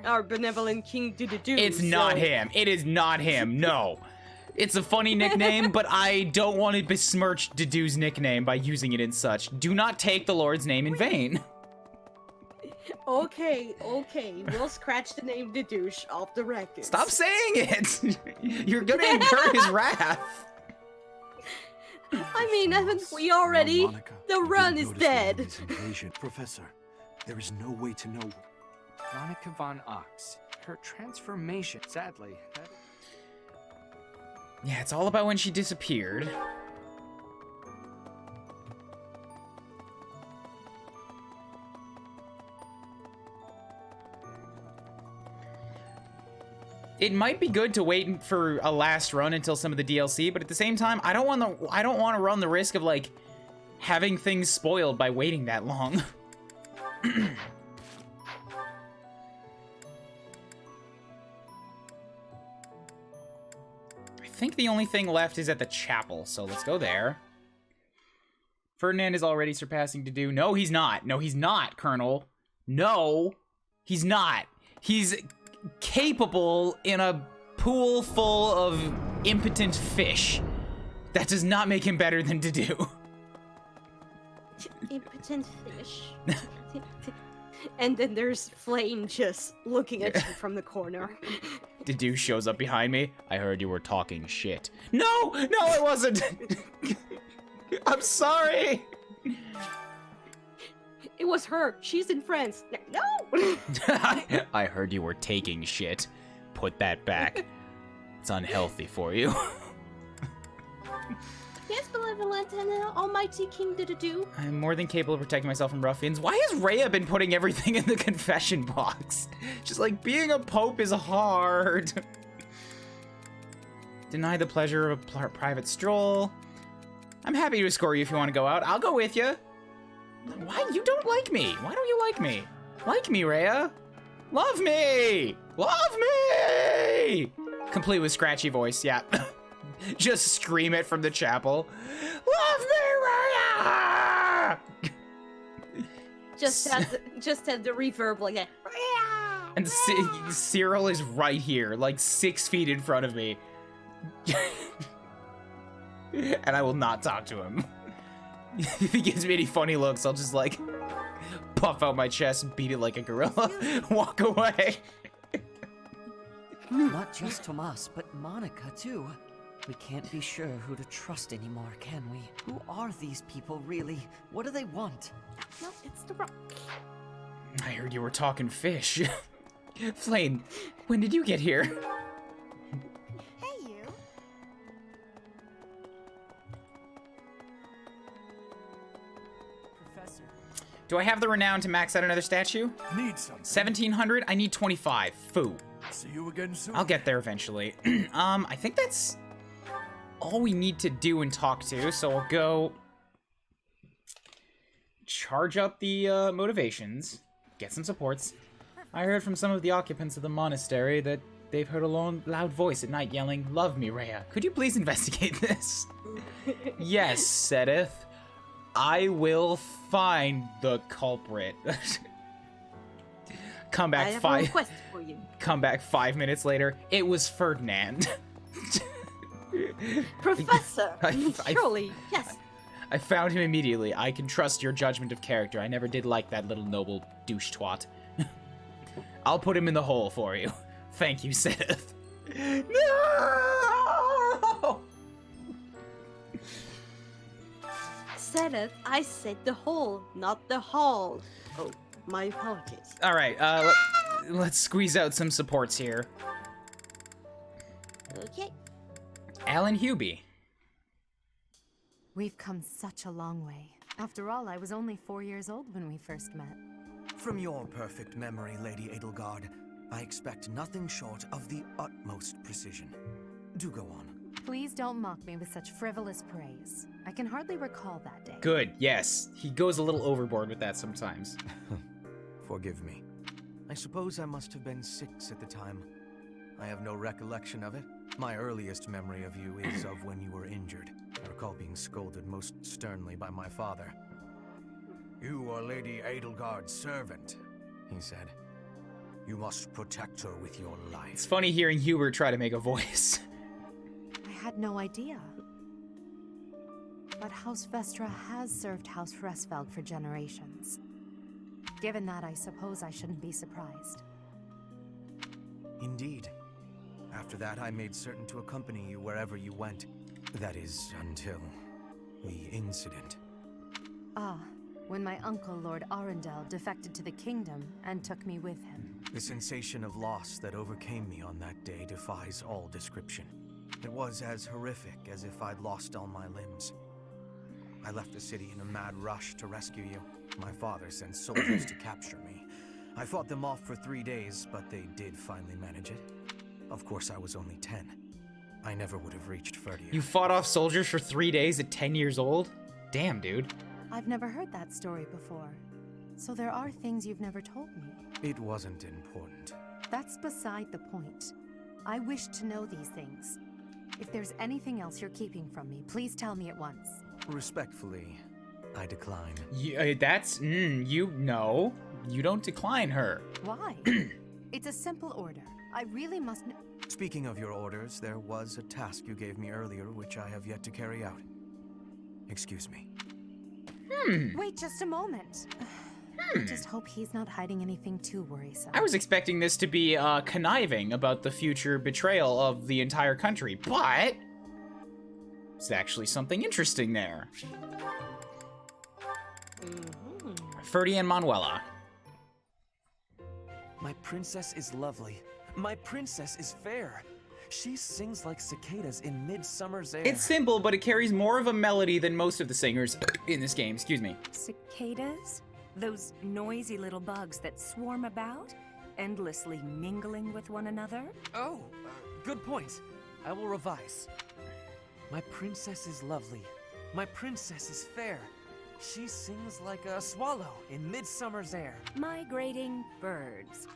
our benevolent King Dudu. It's not him. It is not him. No. It's a funny nickname, but I don't want to besmirch Dedu's nickname by using it in such. Do not take the Lord's name in vain. Okay, we'll scratch the name Dedouche off the record. Stop saying it! You're gonna incur his wrath. I mean, haven't we already? The run is dead. Professor, there is no way to know. Monica von Ox. Her transformation, sadly. Yeah, it's all about when she disappeared. It might be good to wait for a last run until some of the DLC, but at the same time, I don't want to run the risk of like having things spoiled by waiting that long. I think the only thing left is at the chapel, so let's go there. Ferdinand is already surpassing Dedue. No, he's not. No, he's not, Colonel. No, he's not. He's capable in a pool full of impotent fish. That does not make him better than Dedue. Impotent fish. And then there's Flame just looking at you from the corner. Dedue shows up behind me. I heard you were talking shit. No, I wasn't. I'm sorry. It was her. She's in France. No. I heard you were taking shit. Put that back. It's unhealthy for you. Yes, benevolent and almighty King Dedue. I'm more than capable of protecting myself from ruffians. Why has Rhea been putting everything in the confession box? Just like, being a pope is hard. Deny the pleasure of a private stroll. I'm happy to escort you if you want to go out. I'll go with you. Why? You don't like me. Why don't you like me? Like me, Rhea. Love me. Love me. Complete with scratchy voice, yeah. Just scream it from the chapel. Love me, Rhea! Just had the reverb like that. And Cyril is right here, like 6 feet in front of me. And I will not talk to him. If he gives me any funny looks, I'll just like puff out my chest and beat it like a gorilla. Walk away. Not just Tomas, but Monica too. We can't be sure who to trust anymore, can we? Who are these people, really? What do they want? No, it's the rock. I heard you were talking fish. Flame, when did you get here? Hey, you. Professor. Do I have the renown to max out another statue? Need something. 1700? I need 25. Foo. See you again soon. I'll get there eventually. I think that's all we need to do and talk to, so I'll go charge up the motivations, get some supports. I heard from some of the occupants of the monastery that they've heard a loud voice at night yelling, "Love me, Rhea. Could you please investigate this?" Yes, Sedith. I will find the culprit. Come back I have a request for you. Come back 5 minutes later. It was Ferdinand. Professor, surely, yes. I found him immediately. I can trust your judgment of character. I never did like that little noble douche twat. I'll put him in the hole for you. Thank you, Sedith. No! Sedith, I said the hole, not the hall. Oh, my apologies. All right, let's squeeze out some supports here. Okay. Alan Hubie. We've come such a long way. After all, I was only 4 years old when we first met. From your perfect memory, Lady Edelgard, I expect nothing short of the utmost precision. Do go on. Please don't mock me with such frivolous praise. I can hardly recall that day. Good, yes. He goes a little overboard with that sometimes. Forgive me. I suppose I must have been 6 at the time. I have no recollection of it. My earliest memory of you is of when you were injured. I recall being scolded most sternly by my father. "You are Lady Edelgard's servant," he said. "You must protect her with your life." It's funny hearing Hubert try to make a voice. I had no idea. But House Vestra has served House Fresfelg for generations. Given that, I suppose I shouldn't be surprised. Indeed. After that, I made certain to accompany you wherever you went. That is, until the incident. Ah, when my uncle, Lord Arundel, defected to the kingdom and took me with him. The sensation of loss that overcame me on that day defies all description. It was as horrific as if I'd lost all my limbs. I left the city in a mad rush to rescue you. My father sent soldiers to capture me. I fought them off for 3 days, but they did finally manage it. Of course, I was only 10. I never would have reached Ferdia. You fought off soldiers for 3 days at 10 years old? Damn, dude. I've never heard that story before. So there are things you've never told me. It wasn't important. That's beside the point. I wish to know these things. If there's anything else you're keeping from me, please tell me at once. Respectfully, I decline. No. You don't decline her. Why? It's a simple order. I really must know. Speaking of your orders, there was a task you gave me earlier which I have yet to carry out. Excuse me. Wait just a moment. I just hope he's not hiding anything too worrisome. I was expecting this to be conniving about the future betrayal of the entire country, but it's actually something interesting there. Ferdy and Manuela. My princess is lovely. My princess is fair. She sings like cicadas in midsummer's air. It's simple, but it carries more of a melody than most of the singers in this game. Excuse me. Cicadas? Those noisy little bugs that swarm about, endlessly mingling with one another? Oh, good point. I will revise. My princess is lovely. My princess is fair. She sings like a swallow in midsummer's air. Migrating birds.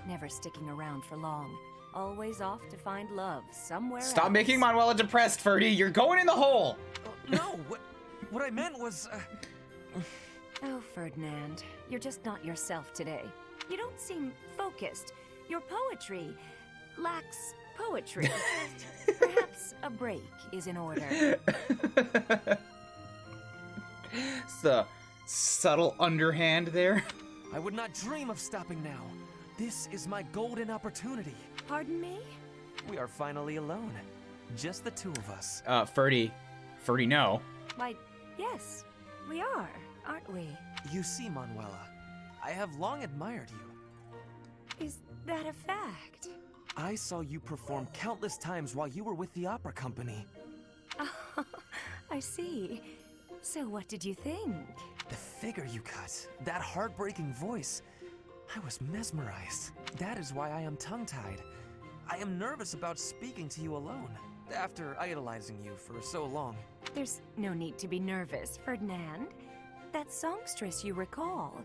Never sticking around for long. Always off to find love somewhere Stop else. making Manuela depressed, Ferdy. You're going in the hole. No, what I meant was... Oh, Ferdinand, you're just not yourself today. You don't seem focused. Your poetry lacks poetry. Perhaps a break is in order. It's the subtle underhand there. I would not dream of stopping now. This is my golden opportunity. Pardon me? We are finally alone. Just the two of us. Ferdy, no. Why, yes, we are, aren't we? You see, Manuela, I have long admired you. Is that a fact? I saw you perform countless times while you were with the opera company. Oh, I see. So what did you think? The figure you cut, that heartbreaking voice. I was mesmerized. That is why I am tongue-tied. I am nervous about speaking to you alone, after idolizing you for so long. There's no need to be nervous, Ferdinand. That songstress you recall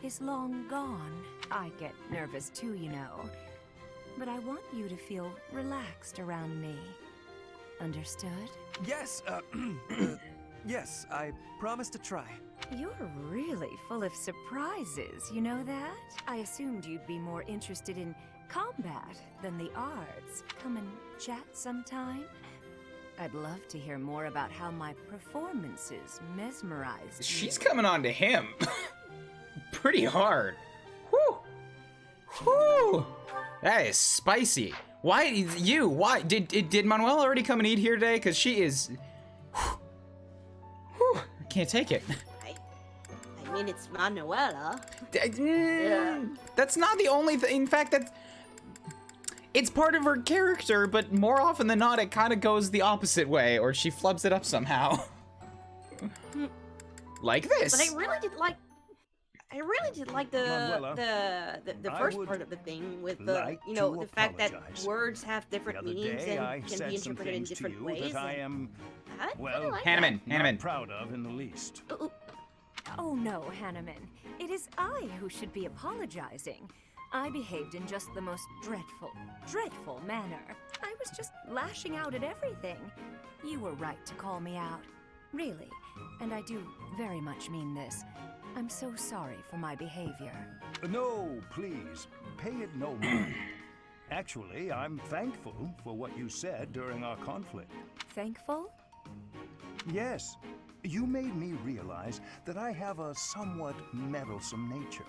is long gone. I get nervous too, you know. But I want you to feel relaxed around me. Understood? Yes, yes, I promise to try. You're really full of surprises, you know that? I assumed you'd be more interested in combat than the arts. Come and chat sometime? I'd love to hear more about how my performances mesmerized you. She's coming on to him. Pretty hard. Whew. Whew. That is spicy. Why you? Why did Manuel already come and eat here today? Because she is. Whew. I can't take it. I mean, it's Manuela. That's not the only thing. In fact, it's part of her character, but more often than not, it kind of goes the opposite way, or she flubs it up somehow. Like this. But I really did like the first part of the thing with the the fact that words have different meanings and can be interpreted in different ways. I am Hanneman. not proud of in the least. Oh no, Hanneman. It is I who should be apologizing. I behaved in just the most dreadful manner. I was just lashing out at everything. You were right to call me out. Really. And I do very much mean this. I'm so sorry for my behavior. No, please, pay it no mind. Actually, I'm thankful for what you said during our conflict. Thankful? Yes. You made me realize that I have a somewhat meddlesome nature.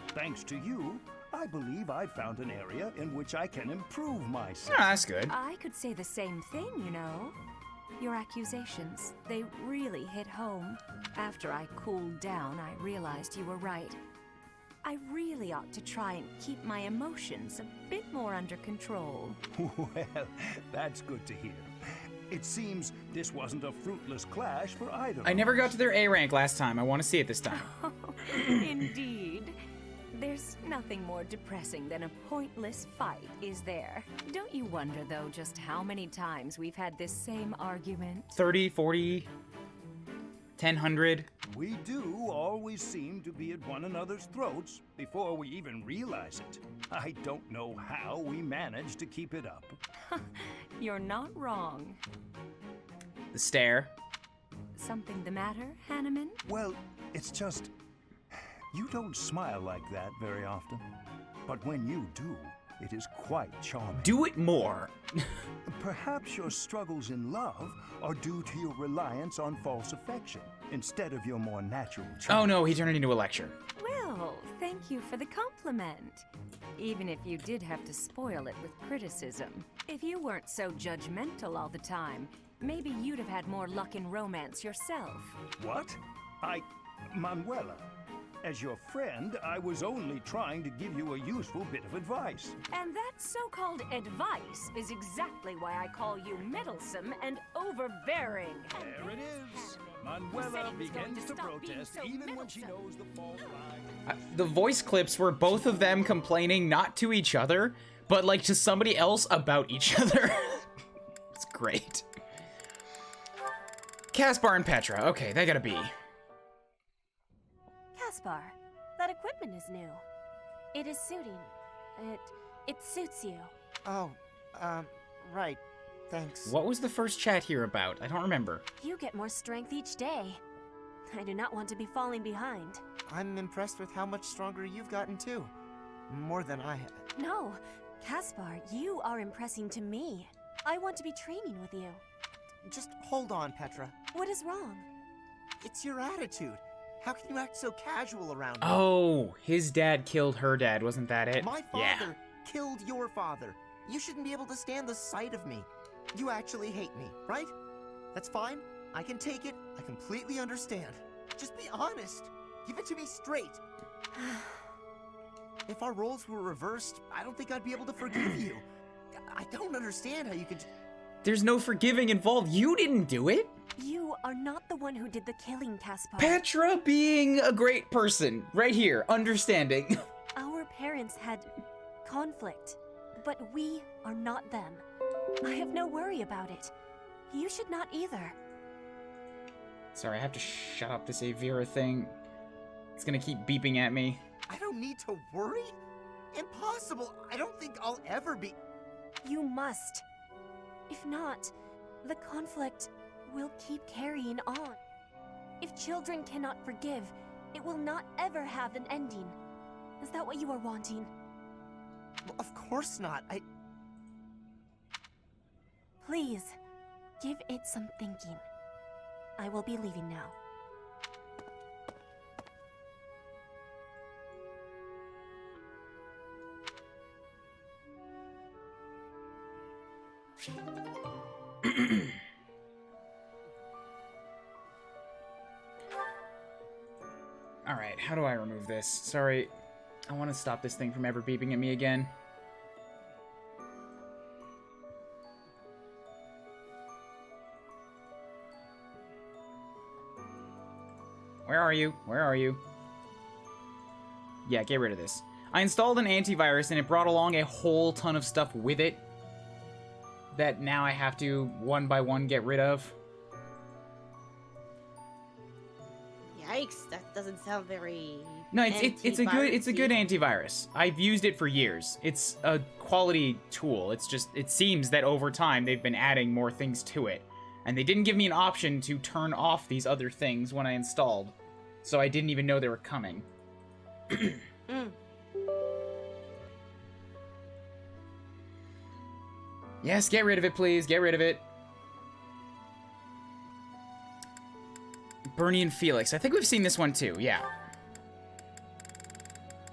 Thanks to you, I believe I've found an area in which I can improve myself. Oh, that's good. I could say the same thing, you know. Your accusations, they really hit home. After I cooled down, I realized you were right. I really ought to try and keep my emotions a bit more under control. Well, that's good to hear. It seems this wasn't a fruitless clash for either. I never got to their A rank last time. I want to see it this time. Indeed. There's nothing more depressing than a pointless fight, is there? Don't you wonder, though, just how many times we've had this same argument? 30, 40, 1,000. We do always seem to be at one another's throats before we even realize it. I don't know how we manage to keep it up. You're not wrong. The stare. Something the matter, Hanneman? Well, it's just... You don't smile like that very often. But when you do, it is quite charming. Do it more. Perhaps your struggles in love are due to your reliance on false affection, instead of your more natural charm. Oh no, he turned it into a lecture. Well, thank you for the compliment. Even if you did have to spoil it with criticism. If you weren't so judgmental all the time, maybe you'd have had more luck in romance yourself. What? Manuela, as your friend, I was only trying to give you a useful bit of advice. And that so-called advice is exactly why I call you meddlesome and overbearing. There it is. Manuela begins to protest even when she knows the fault lies. The voice clips were both of them complaining not to each other, but like to somebody else about each other. It's great. Caspar and Petra. Okay, they gotta be. Caspar, that equipment is new. It is suiting. It suits you. Oh, right. Thanks. What was the first chat here about? I don't remember. You get more strength each day. I do not want to be falling behind. I'm impressed with how much stronger you've gotten too. More than I have. No, Caspar, you are impressing to me. I want to be training with you. Just hold on, Petra. What is wrong? It's your attitude. How can you act so casual around me? Oh, his dad killed her dad, wasn't that it? My father killed your father. You shouldn't be able to stand the sight of me. You actually hate me, right? That's fine. I can take it. I completely understand. Just be honest. Give it to me straight. If our roles were reversed, I don't think I'd be able to forgive you. I don't understand how you could... There's no forgiving involved. You didn't do it. You are not the one who did the killing, Caspar. Petra being a great person. Right here. Understanding. Our parents had conflict, but we are not them. I have no worry about it. You should not either. Sorry, I have to shut up this Avira thing. It's gonna keep beeping at me. I don't need to worry? Impossible. I don't think I'll ever be... You must. If not, the conflict will keep carrying on. If children cannot forgive, it will not ever have an ending. Is that what you are wanting? Well, of course not. Please, give it some thinking. I will be leaving now. Alright, how do I remove this? Sorry, I want to stop this thing from ever beeping at me again. Where are you? Where are you? Yeah, get rid of this. I installed an antivirus and it brought along a whole ton of stuff with it that now I have to one by one get rid of. Yikes, that doesn't sound very... No, it's a good antivirus. I've used it for years. It's a quality tool. It's just it seems that over time they've been adding more things to it. And they didn't give me an option to turn off these other things when I installed. So I didn't even know they were coming. Yes, get rid of it, please. Get rid of it. Bernie and Felix. I think we've seen this one too. Yeah.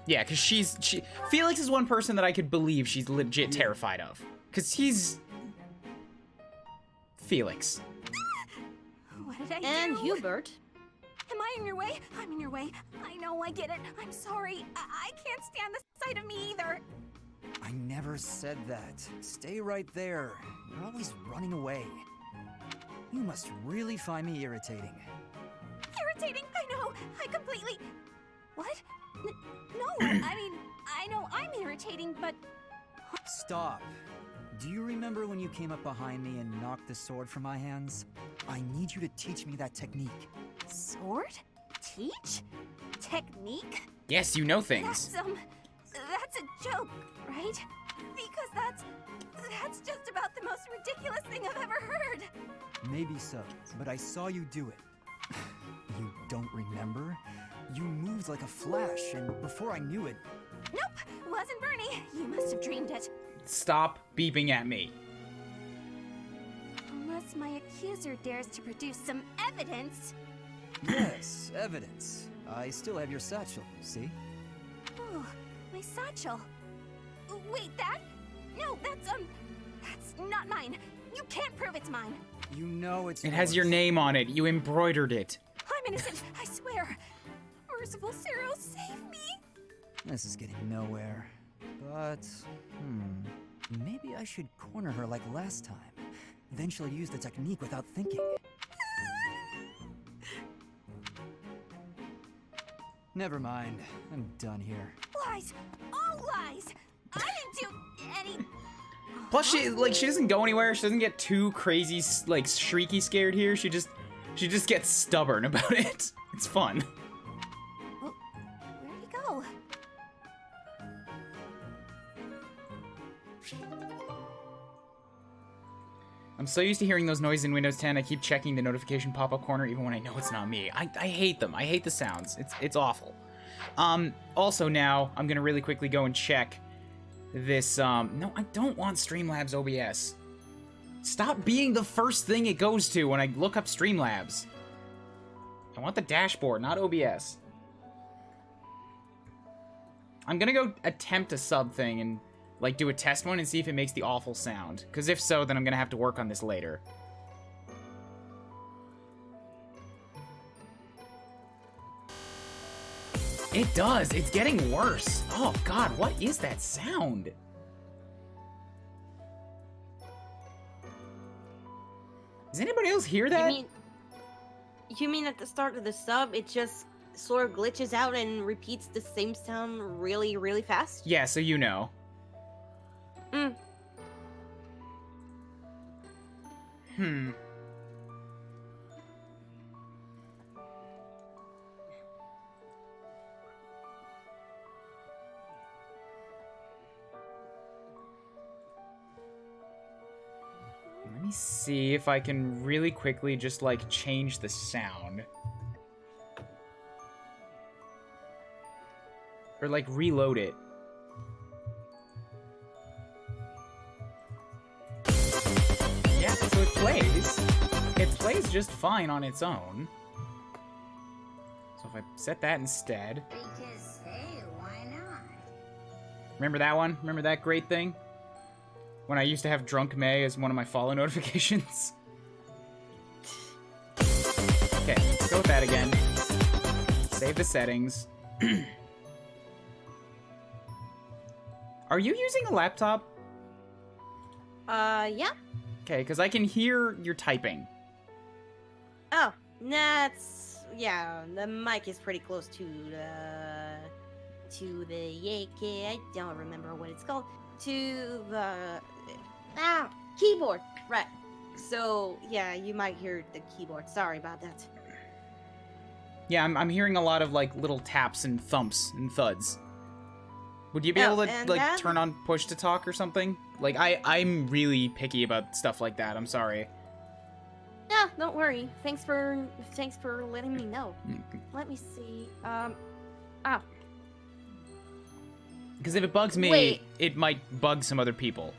Yeah, because Felix is one person that I could believe she's legit terrified of. Because he's... Felix. What did I do? And Hubert. Am I in your way? I'm in your way. I know, I get it. I'm sorry. I can't stand the sight of me either. I never said that. Stay right there. You're always running away. You must really find me irritating. Irritating? I know. I completely... What? No, I mean, I know I'm irritating, but... Stop. Do you remember when you came up behind me and knocked the sword from my hands? I need you to teach me that technique. Sword? Teach? Technique? Yes, you know things. That's a joke, right? Because that's just about the most ridiculous thing I've ever heard. Maybe so, but I saw you do it. You don't remember? You moved like a flash, and before I knew it... Nope, wasn't Bernie. You must have dreamed it. Stop beeping at me. Unless my accuser dares to produce some evidence. Yes, evidence. I still have your satchel, see? Oh, my satchel. Wait, that? No, that's not mine. You can't prove it's mine. You know it's It has your name on it. You embroidered it. I'm innocent, I swear. Merciful Cyril, save me. This is getting nowhere. But, maybe I should corner her like last time. Then she'll use the technique without thinking. Never mind. I'm done here. Lies! All lies! I didn't do any... Plus, she doesn't go anywhere. She doesn't get too crazy, like, shrieky scared here. She just gets stubborn about it. It's fun. Well, where'd he go? I'm so used to hearing those noises in Windows 10, I keep checking the notification pop-up corner even when I know it's not me. I hate them. I hate the sounds. It's awful. Also now, I'm gonna really quickly go and check this, no, I don't want Streamlabs OBS. Stop being the first thing it goes to when I look up Streamlabs. I want the dashboard, not OBS. I'm gonna go attempt a sub thing and like do a test one and see if it makes the awful sound. Because if so, then I'm gonna have to work on this later. It does. It's getting worse. Oh God, what is that sound? Does anybody else hear that? You mean at the start of the sub, it just sort of glitches out and repeats the same sound really, really fast? Yeah, so you know. Let me see if I can really quickly just, like, change the sound. Or, like, reload it. Yeah, so it plays. It plays just fine on its own. So if I set that instead. Because, hey, why not? Remember that one? Remember that great thing? When I used to have Drunk May as one of my follow notifications. Okay, let's go with that again. Save the settings. Are you using a laptop? Yeah. Okay, because I can hear your typing. Oh, that's... yeah, the mic is pretty close to the yake, I don't remember what it's called, to the... keyboard, right. So, yeah, you might hear the keyboard, sorry about that. Yeah, I'm hearing a lot of, like, little taps and thumps and thuds. Would you be able to, like, turn on push to talk or something? Like, I'm really picky about stuff like that, I'm sorry. Yeah, don't worry. Thanks for letting me know. Let me see. Because if it bugs me, it might bug some other people.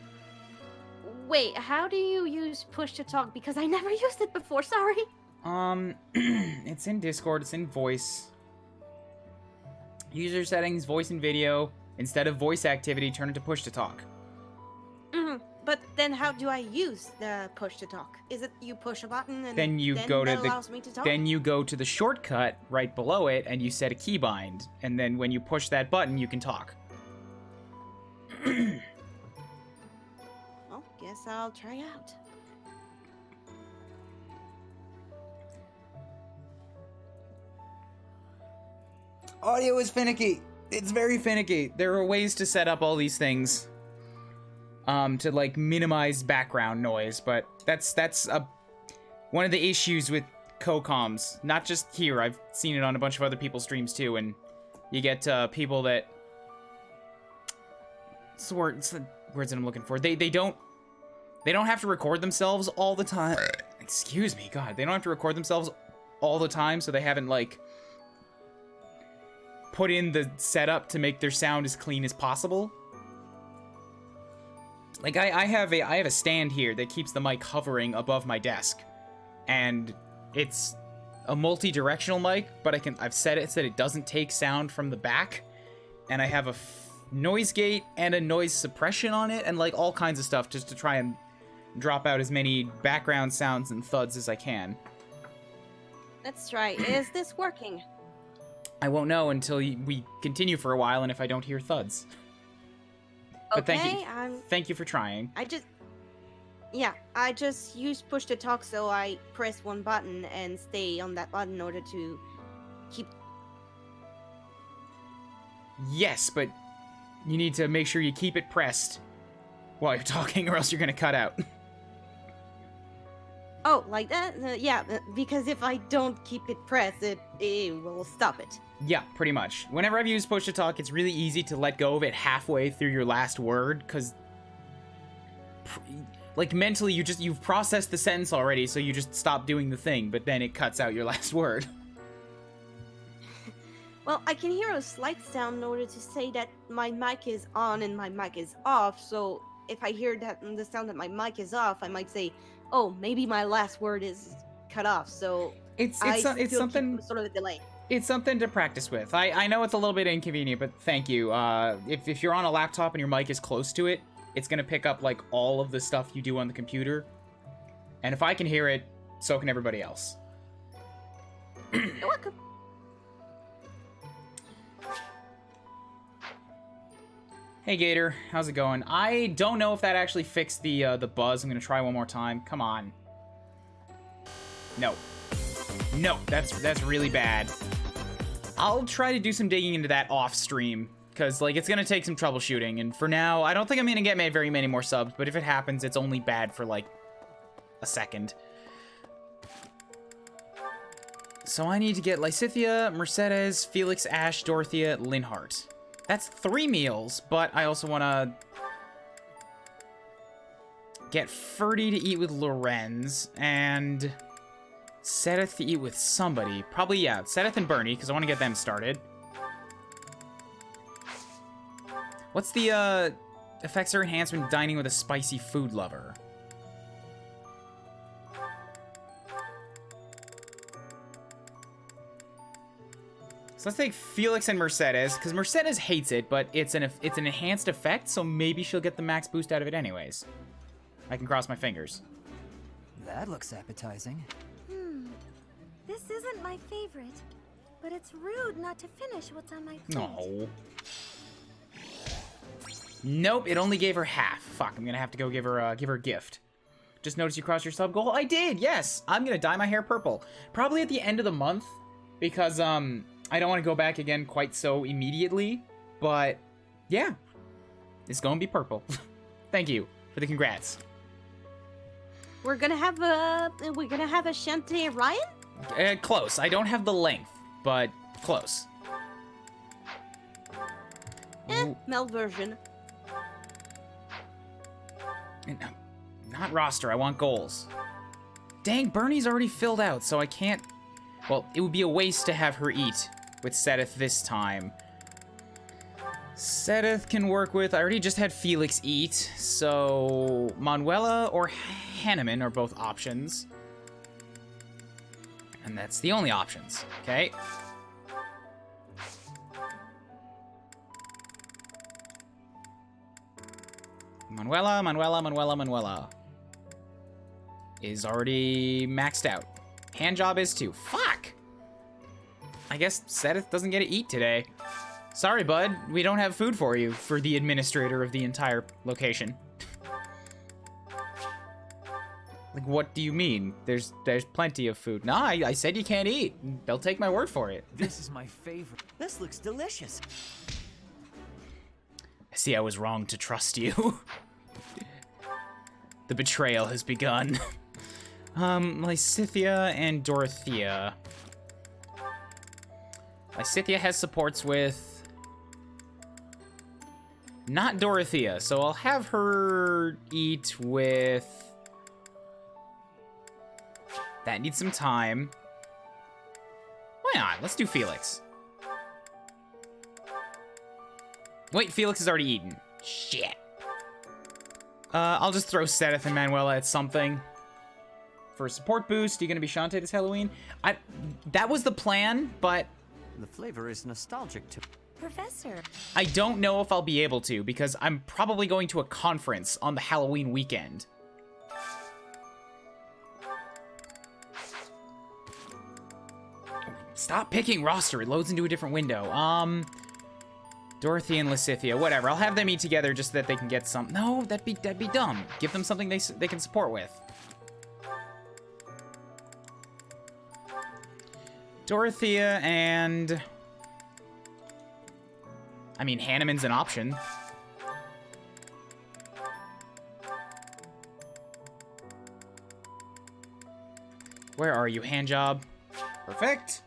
Wait, how do you use push to talk? Because I never used it before, sorry. It's in Discord, it's in voice. User settings, voice and video. Instead of voice activity, turn it to push to talk. But then how do I use the push to talk? Is it you push a button and then you go to allows me to talk? Then you go to the shortcut right below it and you set a keybind. And then when you push that button, you can talk. Well, guess I'll try out. Audio is finicky. It's very finicky. There are ways to set up all these things to like minimize background noise, but that's one of the issues with co-coms. Not just here, I've seen it on a bunch of other people's streams too, and you get people that it's the words that I'm looking for. They don't have to record themselves all the time. Excuse me, God, they don't have to record themselves all the time, so they haven't, like, put in the setup to make their sound as clean as possible. Like, I have a stand here that keeps the mic hovering above my desk, and it's a multi-directional mic, but I've set it so that it doesn't take sound from the back, and I have a noise gate and a noise suppression on it, and like all kinds of stuff just to try and drop out as many background sounds and thuds as I can. Let's try. Is this working? I won't know until we continue for a while, and if I don't hear thuds. But Okay, thank you for trying. I just use push to talk, so I press one button and stay on that button in order to keep. Yes, but you need to make sure you keep it pressed while you're talking, or else you're gonna cut out. Oh, like that? Yeah, because if I don't keep it pressed, it will stop it. Yeah, pretty much. Whenever I've used push to talk, it's really easy to let go of it halfway through your last word, because like mentally you've processed the sentence already, so you just stop doing the thing, but then it cuts out your last word. Well, I can hear a slight sound in order to say that my mic is on and my mic is off, so if I hear that the sound that my mic is off, I might say, oh, maybe my last word is cut off, so it's something sort of a delay. It's something to practice with. I know it's a little bit inconvenient, but thank you. If you're on a laptop and your mic is close to it, it's gonna pick up like all of the stuff you do on the computer. And if I can hear it, so can everybody else. You're welcome. Hey Gator, how's it going? I don't know if that actually fixed the buzz. I'm gonna try one more time. Come on. No. No, that's really bad. I'll try to do some digging into that off stream, because like it's gonna take some troubleshooting, and for now, I don't think I'm gonna get very many more subs, but if it happens, it's only bad for like a second. So I need to get Lysithia, Mercedes, Felix, Ash, Dorothea, Linhart. That's 3 meals, but I also want to get Ferdy to eat with Lorenz, and Sedith to eat with somebody. Probably, yeah, Sedith and Bernie, because I want to get them started. What's the effects or enhancement dining with a spicy food lover? So let's take Felix and Mercedes, because Mercedes hates it, but it's an enhanced effect, so maybe she'll get the max boost out of it anyways. I can cross my fingers. That looks appetizing. This isn't my favorite, but it's rude not to finish what's on my plate. No. Nope, it only gave her half. Fuck, I'm gonna have to go give her a gift. Just noticed you crossed your sub goal. I did, yes. I'm gonna dye my hair purple. Probably at the end of the month, because I don't want to go back again quite so immediately, but yeah, it's gonna be purple. Thank you for the congrats. We're gonna have a Shantae Ryan? Close. I don't have the length, but close. Mel version. Not roster, I want goals. Dang, Bernie's already filled out, so I can't... Well, it would be a waste to have her eat with Sedith this time. Sedith can work with... I already just had Felix eat, so... Manuela or Hanneman are both options. And that's the only options, okay? Manuela is already maxed out. Handjob is too. Fuck! I guess Sedith doesn't get to eat today. Sorry, bud. We don't have food for you, for the administrator of the entire location. Like, what do you mean? There's plenty of food. Nah, I said you can't eat. They'll take my word for it. This is my favorite. This looks delicious. I see I was wrong to trust you. The betrayal has begun. Lysithia and Dorothea. Lysithia has supports with... Not Dorothea, so I'll have her eat with... That needs some time. Why not? Let's do Felix. Wait, Felix has already eaten. Shit. I'll just throw Sedith and Manuela at something. For a support boost, you're gonna be Shantae this Halloween? That was the plan, but... The flavor is nostalgic to... Professor. I don't know if I'll be able to, because I'm probably going to a conference on the Halloween weekend. Stop picking roster. It loads into a different window. Dorothy and Lysithea, whatever. I'll have them eat together just so that they can get some... No, that'd be dumb. Give them something they can support with. Dorothea and... I mean, Hanneman's an option. Where are you, handjob? Perfect.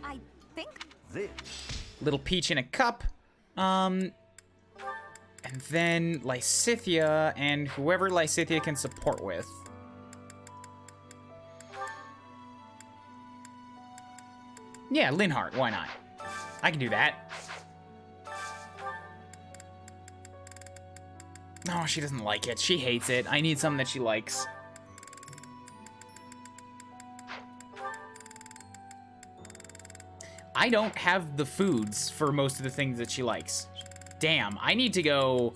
I think... This. Little peach in a cup. And then Lysithea and whoever Lysithea can support with. Yeah, Linhart, why not? I can do that. No, she doesn't like it. She hates it. I need something that she likes. I don't have the foods for most of the things that she likes. Damn, I need to go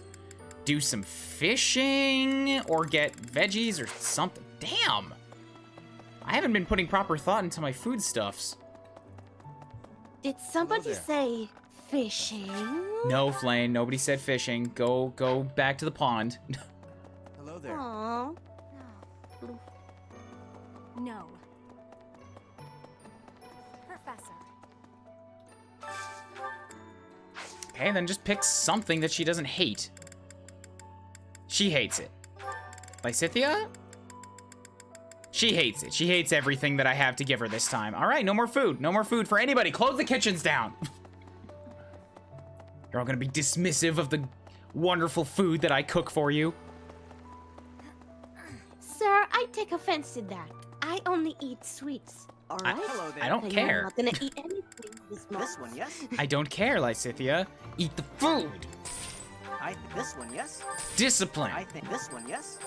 do some fishing or get veggies or something. Damn. I haven't been putting proper thought into my foodstuffs. Did somebody say fishing? No, Flane, nobody said fishing. Go back to the pond. Hello there. Aww. No. Professor. Okay, then just pick something that she doesn't hate. She hates it. Lysithea? She hates it. She hates everything that I have to give her this time. All right, no more food. No more food for anybody. Close the kitchens down. You're all gonna be dismissive of the wonderful food that I cook for you. Sir, I take offense to that. I only eat sweets. All right? I don't care. I'm not gonna eat anything this month. This one, yes? I don't care, Lysithea. Eat the food. This one, yes? Discipline. I think this one, yes?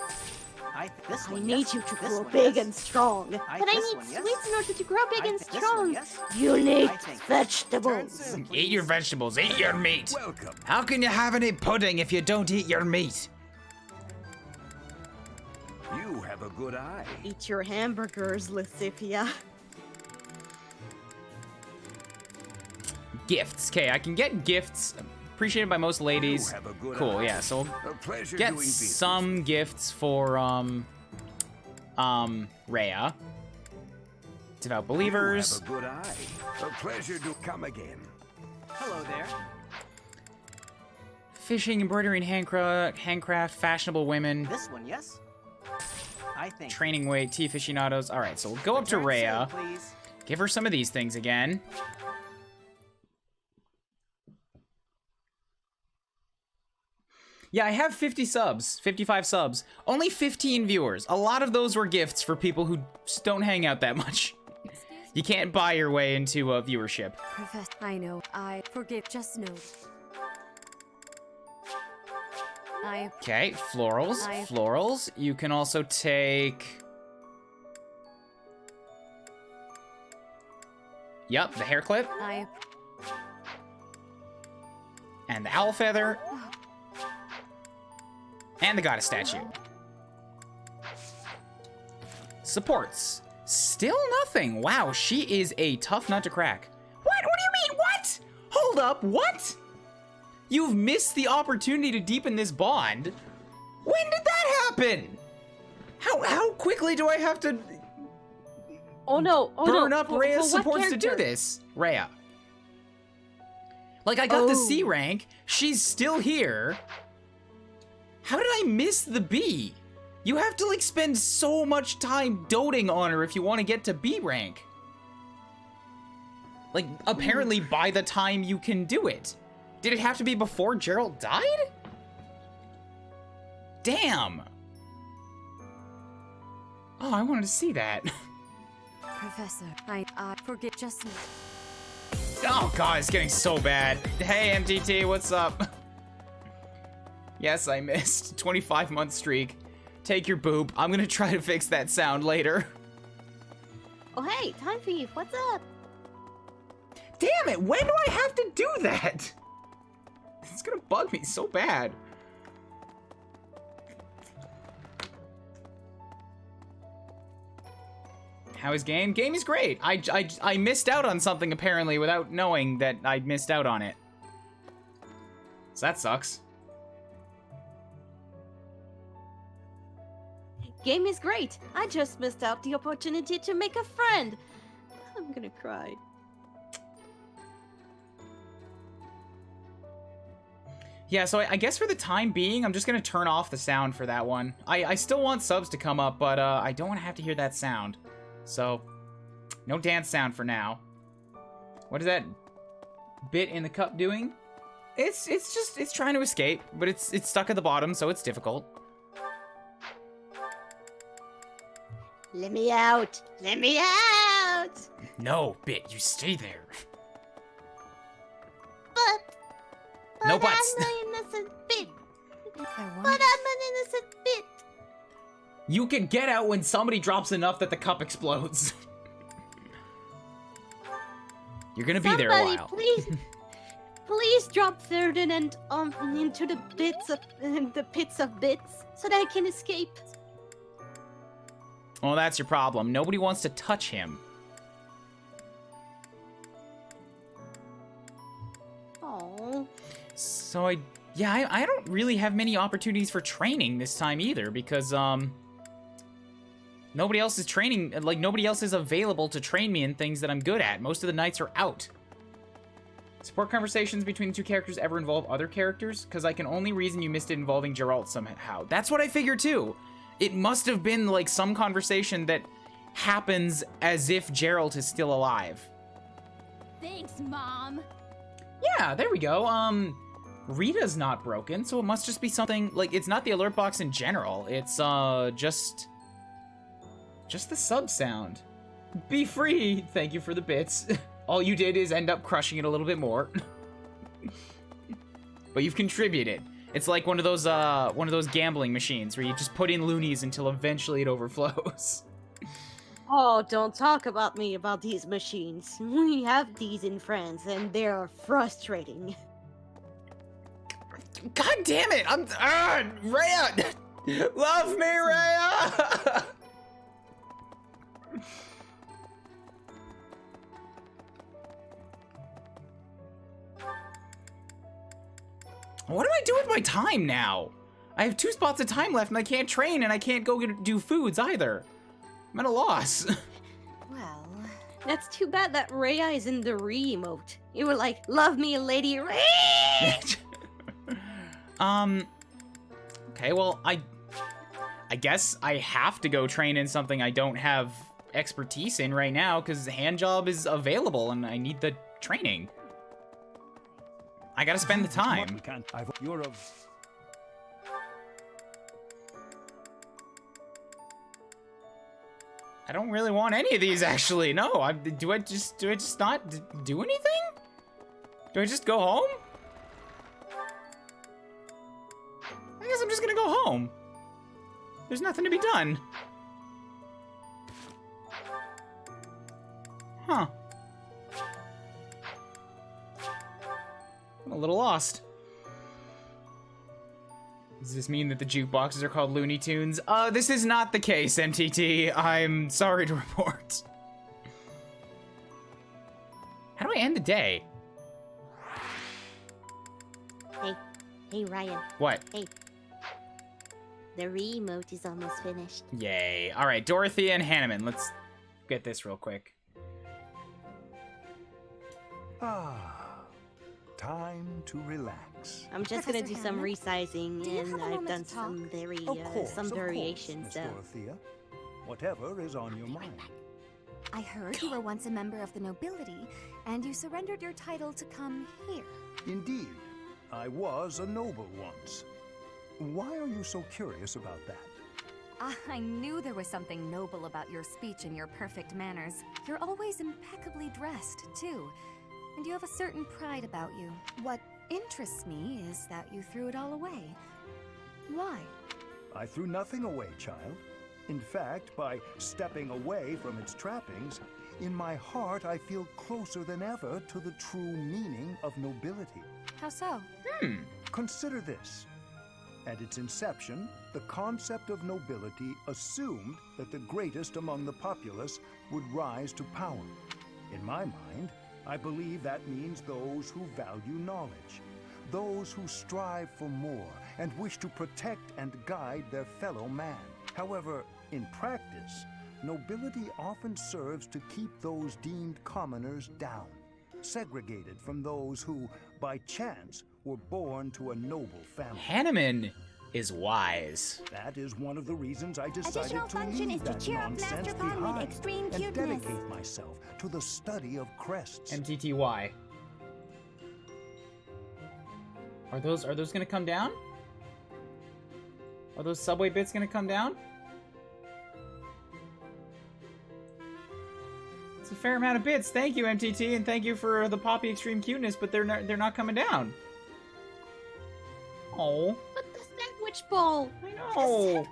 This I one, need yes? you to This grow one, big yes? and strong. But I this need one, yes? sweets in order to grow big and this one, strong. yes? You need think- vegetables. Eat your vegetables. Eat your meat. Welcome. How can you have any pudding if you don't eat your meat? You have a good eye. Eat your hamburgers, Lysithea. Gifts. Okay, I can get gifts appreciated by most ladies. You have a good Cool, eye. yeah. So A pleasure get doing business. some gifts for Rhea. Devout believers. You have a good eye. A pleasure to come again. Hello there. Fishing, embroidery, and handcraft, fashionable women. This one, yes? I think. Training weight, tea aficionados. All right, so we'll go up to Rhea. Please. Give her some of these things again. Yeah, I have 50 subs, 55 subs. Only 15 viewers. A lot of those were gifts for people who just don't hang out that much. You can't buy your way into viewership. Professor, I know. I forgive. Just know. Okay, florals. Florals. You can also take... Yep, the hair clip. And the owl feather. And the goddess statue. Supports. Still nothing. Wow, she is a tough nut to crack. What? What do you mean? What? Hold up, what? You've missed the opportunity to deepen this bond. When did that happen? How quickly do I have to burn up Rhea's supports to do this? Rhea. Like, I got the C rank. She's still here. How did I miss the B? You have to, like, spend so much time doting on her if you want to get to B rank. Like, apparently by the time you can do it. Did it have to be before Gerald died? Damn. Oh, I wanted to see that. Professor, I forget just now. Oh god, it's getting so bad. Hey MTT, what's up? Yes, I missed. 25-month streak. Take your boop. I'm gonna try to fix that sound later. Oh hey, Time Thief, what's up? Damn it, when do I have to do that? It's gonna bug me so bad. How is game? Game is great. I missed out on something apparently without knowing that I missed out on it. So that sucks. Game is great. I just missed out the opportunity to make a friend. I'm gonna cry. Yeah, so I guess for the time being, I'm just gonna turn off the sound for that one. I still want subs to come up, but I don't want to have to hear that sound. So, no dance sound for now. What is that bit in the cup doing? It's trying to escape, but it's stuck at the bottom, so it's difficult. Let me out! Let me out! No, Bit, you stay there. But No buts. I'm an innocent Bit. But I'm an innocent Bit. You can get out when somebody drops enough that the cup explodes. You're gonna be there a while. Please drop Ferdinand into the pits of bits so that I can escape. Well, that's your problem. Nobody wants to touch him. Oh. So I don't really have many opportunities for training this time either because nobody else is training, like nobody else is available to train me in things that I'm good at. Most of the nights are out. Support conversations between the two characters ever involve other characters? Because I can only reason you missed it involving Geralt somehow. That's what I figured too. It must have been like some conversation that happens as if Geralt is still alive. Thanks, Mom. Yeah, there we go. Rita's not broken, so it must just be something, like, it's not the alert box in general. It's, just the sub sound. Be free! Thank you for the bits. All you did is end up crushing it a little bit more. But you've contributed. It's like one of those gambling machines where you just put in loonies until eventually it overflows. Oh, don't talk about me about these machines. We have these in France, and they are frustrating. God damn it! Rhea! Love me, Rhea! What do I do with my time now? I have 2 spots of time left and I can't train and I can't go do foods either. I'm at a loss. Well, that's too bad that Rhea is in the Rhea emote. You were like, love me, Lady Rhea! Okay, well, I guess I have to go train in something I don't have expertise in right now because handjob is available and I need the training. I gotta spend the time. I don't really want any of these actually. No, do I just not do anything? Do I just go home? I guess I'm just gonna go home. There's nothing to be done. Huh. I'm a little lost. Does this mean that the jukeboxes are called Looney Tunes? This is not the case, MTT. I'm sorry to report. How do I end the day? Hey, Ryan. What? Hey. The re-emote is almost finished. Yay. All right, Dorothea and Hanneman. Let's get this real quick. Time to relax. I'm just gonna do some resizing, and I've done some variations. Miss Dorothea. Whatever is on your mind. I heard you were once a member of the nobility, and you surrendered your title to come here. Indeed, I was a noble once. Why are you so curious about that? I knew there was something noble about your speech and your perfect manners. You're always impeccably dressed, too. And you have a certain pride about you. What interests me is that you threw it all away. Why? I threw nothing away, child. In fact, by stepping away from its trappings, in my heart I feel closer than ever to the true meaning of nobility. How so? Consider this. At its inception, the concept of nobility assumed that the greatest among the populace would rise to power. In my mind, I believe that means those who value knowledge, those who strive for more and wish to protect and guide their fellow man. However, in practice, nobility often serves to keep those deemed commoners down, segregated from those who, by chance, were born to a noble family. Hanneman is wise. That is one of the reasons I decided Additional to function leave is to that cheer up nonsense Master Pawn with behind extreme and cuteness. dedicate myself to the study of crests. MTTY. Are those gonna come down? Are those subway bits gonna come down? It's a fair amount of bits. Thank you, MTT, and thank you for the Poppy Extreme Cuteness, but they're not coming down. Oh. But the sandwich bowl. I know.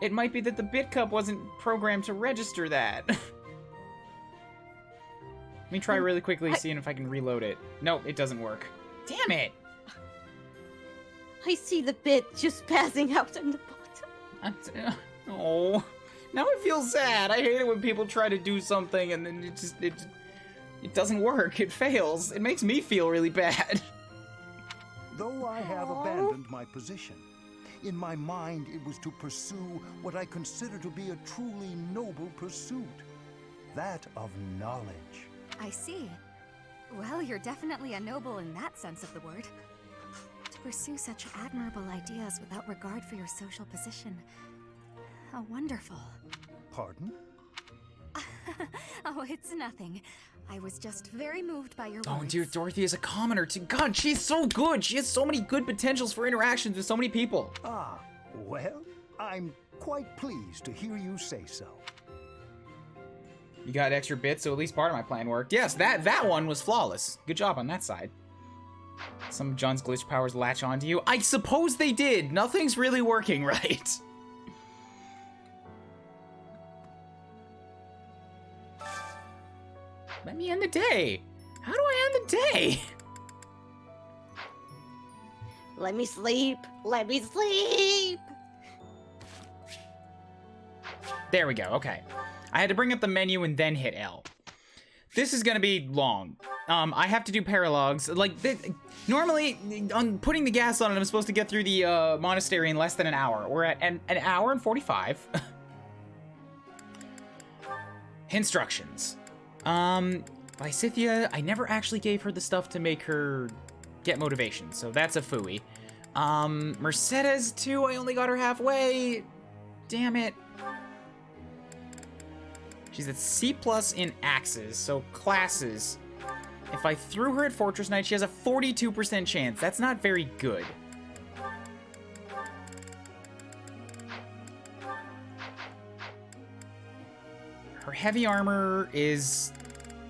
It might be that the bit cup wasn't programmed to register that. Let me try really quickly, seeing if I can reload it. Nope, it doesn't work. Damn it! I see the bit just passing out on the bottom. Oh, now I feel sad. I hate it when people try to do something and then it doesn't work. It fails. It makes me feel really bad. Though I have abandoned my position, in my mind it was to pursue what I consider to be a truly noble pursuit, that of knowledge. I see. Well, you're definitely a noble in that sense of the word. To pursue such admirable ideas without regard for your social position. How wonderful. Pardon? Oh, it's nothing. I was just very moved by your Oh, words. dear, Dorothy is a commoner too. God, she's so good. She has so many good potentials for interactions with so many people. Ah, well, I'm quite pleased to hear you say so. You got extra bits, so at least part of my plan worked. Yes, that one was flawless. Good job on that side. Some of John's glitch powers latch onto you. I suppose they did. Nothing's really working right. Let me end the day. How do I end the day? Let me sleep. Let me sleep. There we go. Okay. I had to bring up the menu and then hit L. This is gonna be long. I have to do paralogs. Like, normally, on putting the gas on it, I'm supposed to get through the monastery in less than an hour. We're at an hour and 45. Instructions. By Scythia, I never actually gave her the stuff to make her get motivation, so that's a phooey. Mercedes, too, I only got her halfway. Damn it. She's at C+ in axes, so classes. If I threw her at Fortress Knight, she has a 42% chance. That's not very good. Her heavy armor is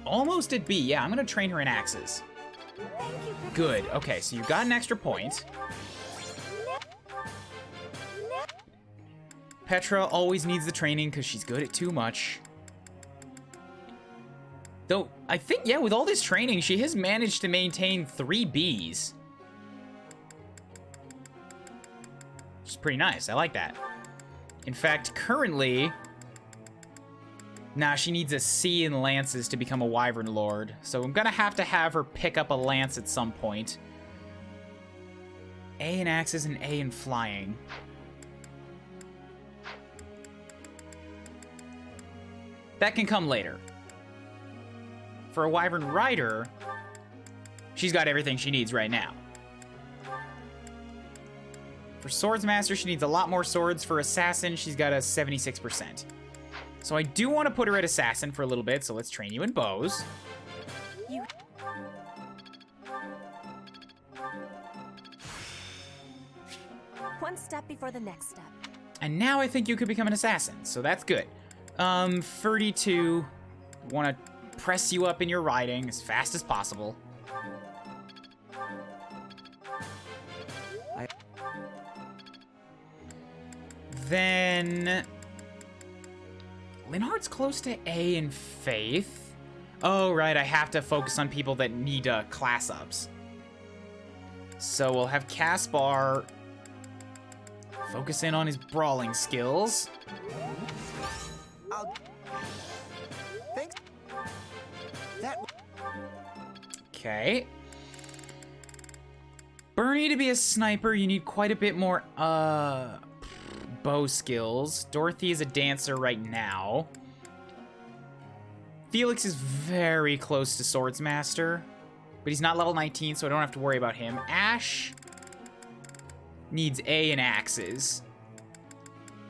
almost at B. Yeah, I'm gonna train her in axes. Good. Okay, so you got an extra point. Petra always needs the training because she's good at too much. Though, I think, yeah, with all this training, she has managed to maintain 3 Bs. Which is pretty nice. I like that. In fact, currently... Nah, she needs a C in lances to become a Wyvern Lord. So I'm gonna have her pick up a lance at some point. A in axes and A in flying. That can come later. For a Wyvern Rider, she's got everything she needs right now. For Swordsmaster, she needs a lot more swords. For Assassin, she's got a 76%. So I do want to put her at Assassin for a little bit, so let's train you in bows. One step before the next step. And now I think you could become an assassin, so that's good. 32, want to press you up in your riding as fast as possible. Then Linhardt's close to A in Faith. Oh, right, I have to focus on people that need class ups. So we'll have Caspar focus in on his brawling skills. Thanks. Okay. Bernie, to be a sniper, you need quite a bit more bow skills. Dorothy is a dancer right now. Felix is very close to Swordsmaster, but he's not level 19, so I don't have to worry about him. Ash needs A in axes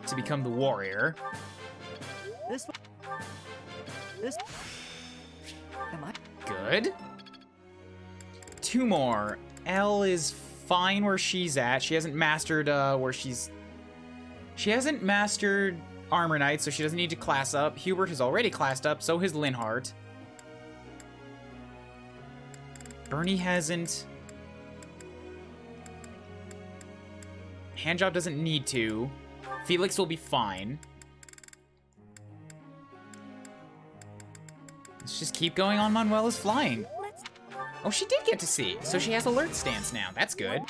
to become the warrior. This am I Good. 2 more. Elle is fine where she's at. She hasn't mastered She hasn't mastered Armor Knight, so she doesn't need to class up. Hubert has already classed up, so has Linhardt. Bernie hasn't. Handjob doesn't need to. Felix will be fine. Let's just keep going on. Manuela's flying. Oh, she did get to see, so she has alert stance now. That's good.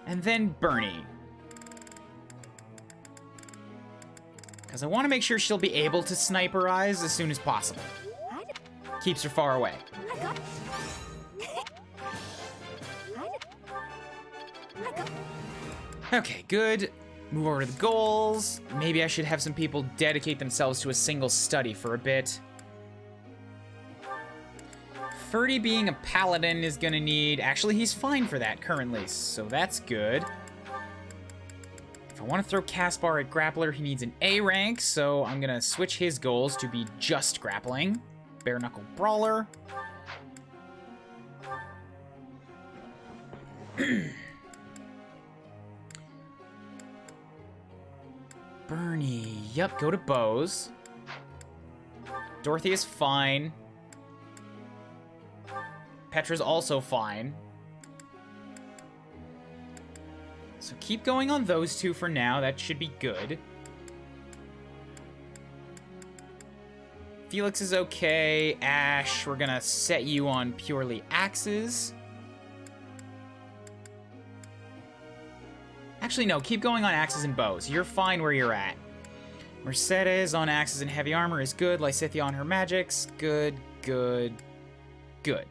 And then Bernie. Because I want to make sure she'll be able to sniperize as soon as possible. Keeps her far away. Okay, good. Move over to the goals. Maybe I should have some people dedicate themselves to a single study for a bit. Ferdy being a paladin is gonna need... Actually, he's fine for that currently, so that's good. If I want to throw Caspar at Grappler, he needs an A rank, so I'm gonna switch his goals to be just grappling. Bare Knuckle Brawler. Bernie. Yep, go to bows. Dorothy is fine. Petra's also fine. So keep going on those two for now. That should be good. Felix is okay. Ash, we're gonna set you on purely axes. Actually, no, keep going on axes and bows. You're fine where you're at. Mercedes on axes and heavy armor is good. Lysithia on her magics. Good, good, good.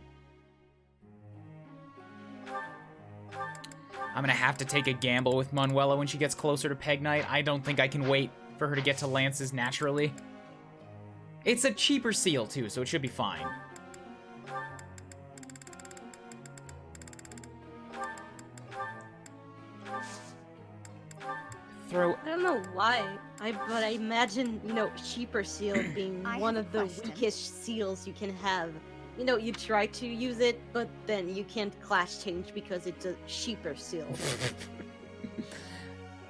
I'm gonna have to take a gamble with Manuela when she gets closer to Peg Knight. I don't think I can wait for her to get to lances naturally. It's a cheaper seal, too, so it should be fine. I don't know why, but I imagine, cheaper seal being one of the weakest seals you can have. You try to use it, but then you can't class change because it's a cheaper seal.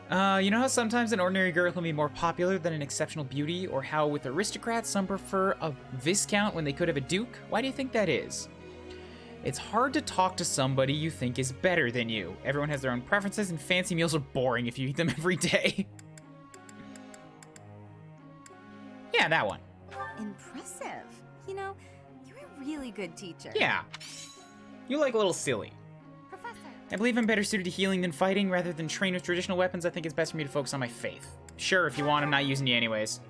You know how sometimes an ordinary girl can be more popular than an exceptional beauty, or how with aristocrats some prefer a viscount when they could have a duke? Why do you think that is? It's hard to talk to somebody you think is better than you. Everyone has their own preferences, and fancy meals are boring if you eat them every day. Yeah, that one. Impressive. You're a really good teacher. Yeah. You like a little silly. Professor. I believe I'm better suited to healing than fighting. Rather than train with traditional weapons, I think it's best for me to focus on my faith. Sure, if you want, I'm not using you anyways.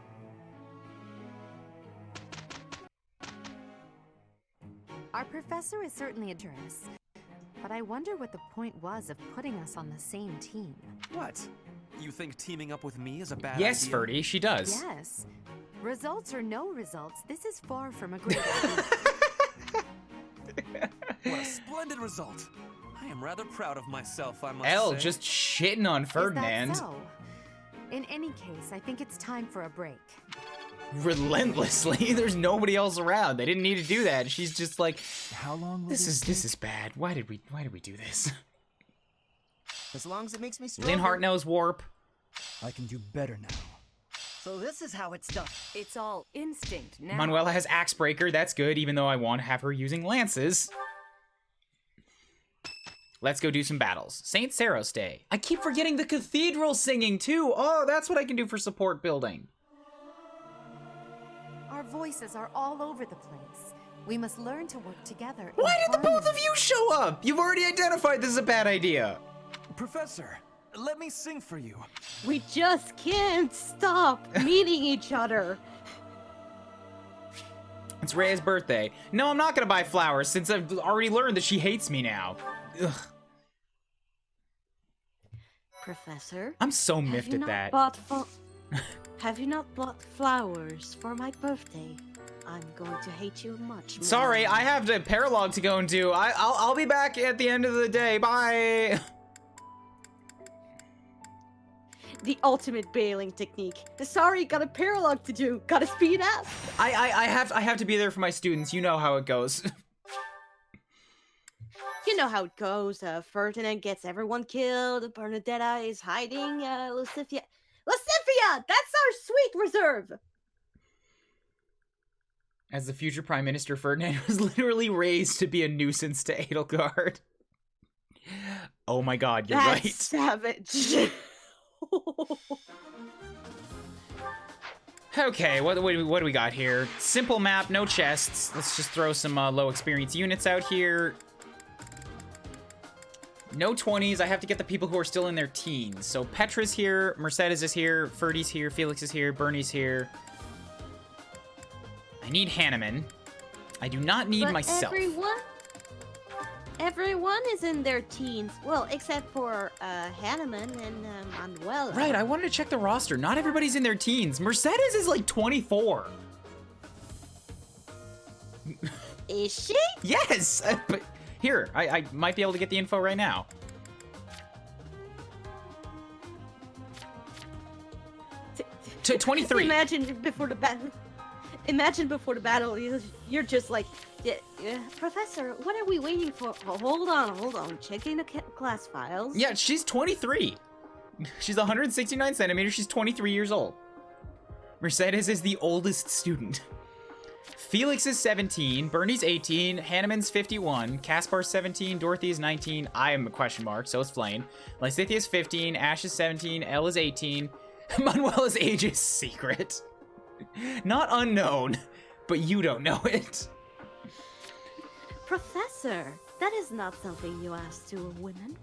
Our professor is certainly a tourist, but I wonder what the point was of putting us on the same team. What? You think teaming up with me is a bad idea? Yes, Ferdy, she does. Yes. Results or no results, this is far from a great idea. What a splendid result. I am rather proud of myself, I must Elle say. just shitting on Ferdinand. Is that so? In any case, I think it's time for a break. relentlessly. There's nobody else around. They didn't need to do that. She's just like, how long? This is bad. Why did we do this? As long as it makes me stronger. Linhardt knows warp. I can do better now. So this is how it's done. It's all instinct now. Manuela has Axe Breaker. That's good, even though I want to have her using lances. Let's go do some battles. St. Saros Day. I keep forgetting the cathedral singing too. Oh, that's what I can do for support building. Our voices are all over the place. We must learn to work together. Why did the both of you show up? You've already identified this is a bad idea. Professor, let me sing for you. We just can't stop meeting each other. It's Rhea's birthday. No, I'm not gonna buy flowers since I've already learned that she hates me now. Ugh. Professor? I'm so miffed at that. Have you not bought flowers for my birthday? I'm going to hate you much more. Sorry, I have a paralogue to go and do. I'll be back at the end of the day. Bye. The ultimate bailing technique. Sorry, got a paralogue to do. Gotta speed up. I have to be there for my students. You know how it goes. You know how it goes. Ferdinand gets everyone killed. Bernadetta is hiding. Lucifia. Lucifia! That's our sweet reserve! As the future Prime Minister, Ferdinand was literally raised to be a nuisance to Edelgard. Oh my god, you're That's right. savage. Okay, what do we got here? Simple map, no chests. Let's just throw some low experience units out here. No 20s. I have to get the people who are still in their teens. So Petra's here, Mercedes is here, Ferdy's here, Felix is here, Bernie's here. I need Hanneman. I do not need myself. Everyone is in their teens. Well, except for Hanneman and Manuela. Right, I wanted to check the roster. Not everybody's in their teens. Mercedes is like 24. Is she? Yes! But here, I might be able to get the info right now. To 23. Imagine before the battle, you're just like, Professor, what are we waiting for? Oh, hold on. Checking the class files. Yeah, she's 23. She's 169 centimeters. She's 23 years old. Mercedes is the oldest student. Felix is 17, Bernie's 18, Hanneman's 51, Caspar's 17, Dorothy is 19, I am a question mark, so is Flame. Lysithia is 15, Ash is 17, Elle is 18, Manuela's age is secret. Not unknown, but you don't know it. Professor, that is not something you ask to a woman.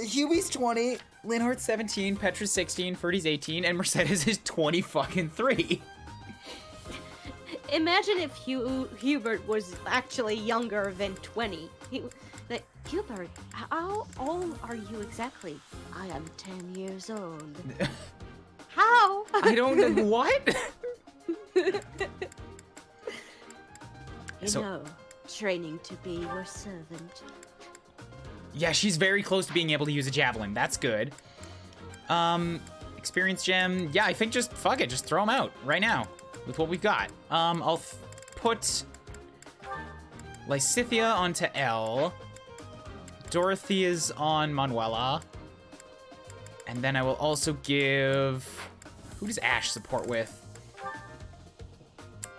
Huey's 20, Linhardt's 17, Petra's 16, Ferdy's 18, and Mercedes is 20 fucking 3. Imagine if Hubert was actually younger than 20. Hubert, how old are you exactly? I am 10 years old. How? I don't know. What? Training to be your servant. Yeah, she's very close to being able to use a javelin. That's good. Experience gem. Yeah, I think just fuck it. Just throw them out right now with what we've got. I'll put Lysithia onto Elle. Dorothy is on Manuela. And then I will also give... Who does Ash support with?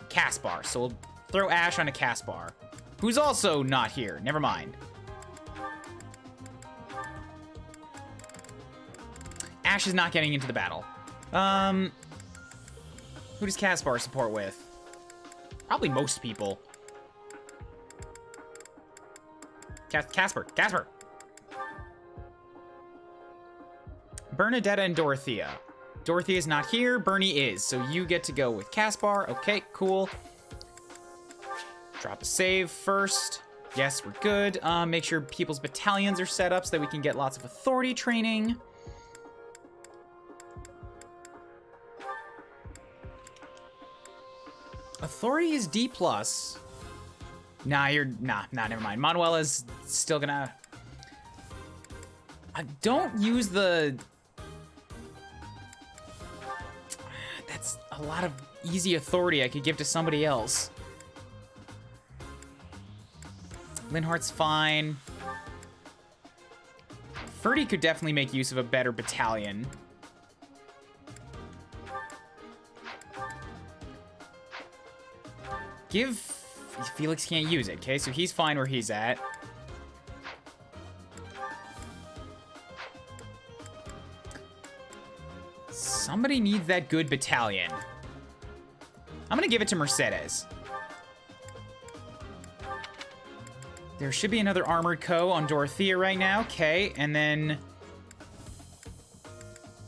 Caspar. So we'll throw Ash onto Caspar, who's also not here. Never mind. Ash is not getting into the battle. Who does Caspar support with? Probably most people. Casper. Bernadetta and Dorothea. Dorothea is not here. Bernie is. So you get to go with Caspar. Okay, cool. Drop a save first. Yes, we're good. Make sure people's battalions are set up so that we can get lots of authority training. Authority is D+. Nah, never mind. Manuela's still gonna... Don't use the That's a lot of easy authority I could give to somebody else. Linhart's fine. Ferdy could definitely make use of a better battalion. Felix can't use it, okay? So he's fine where he's at. Somebody needs that good battalion. I'm gonna give it to Mercedes. There should be another armored co on Dorothea right now. Okay, and then...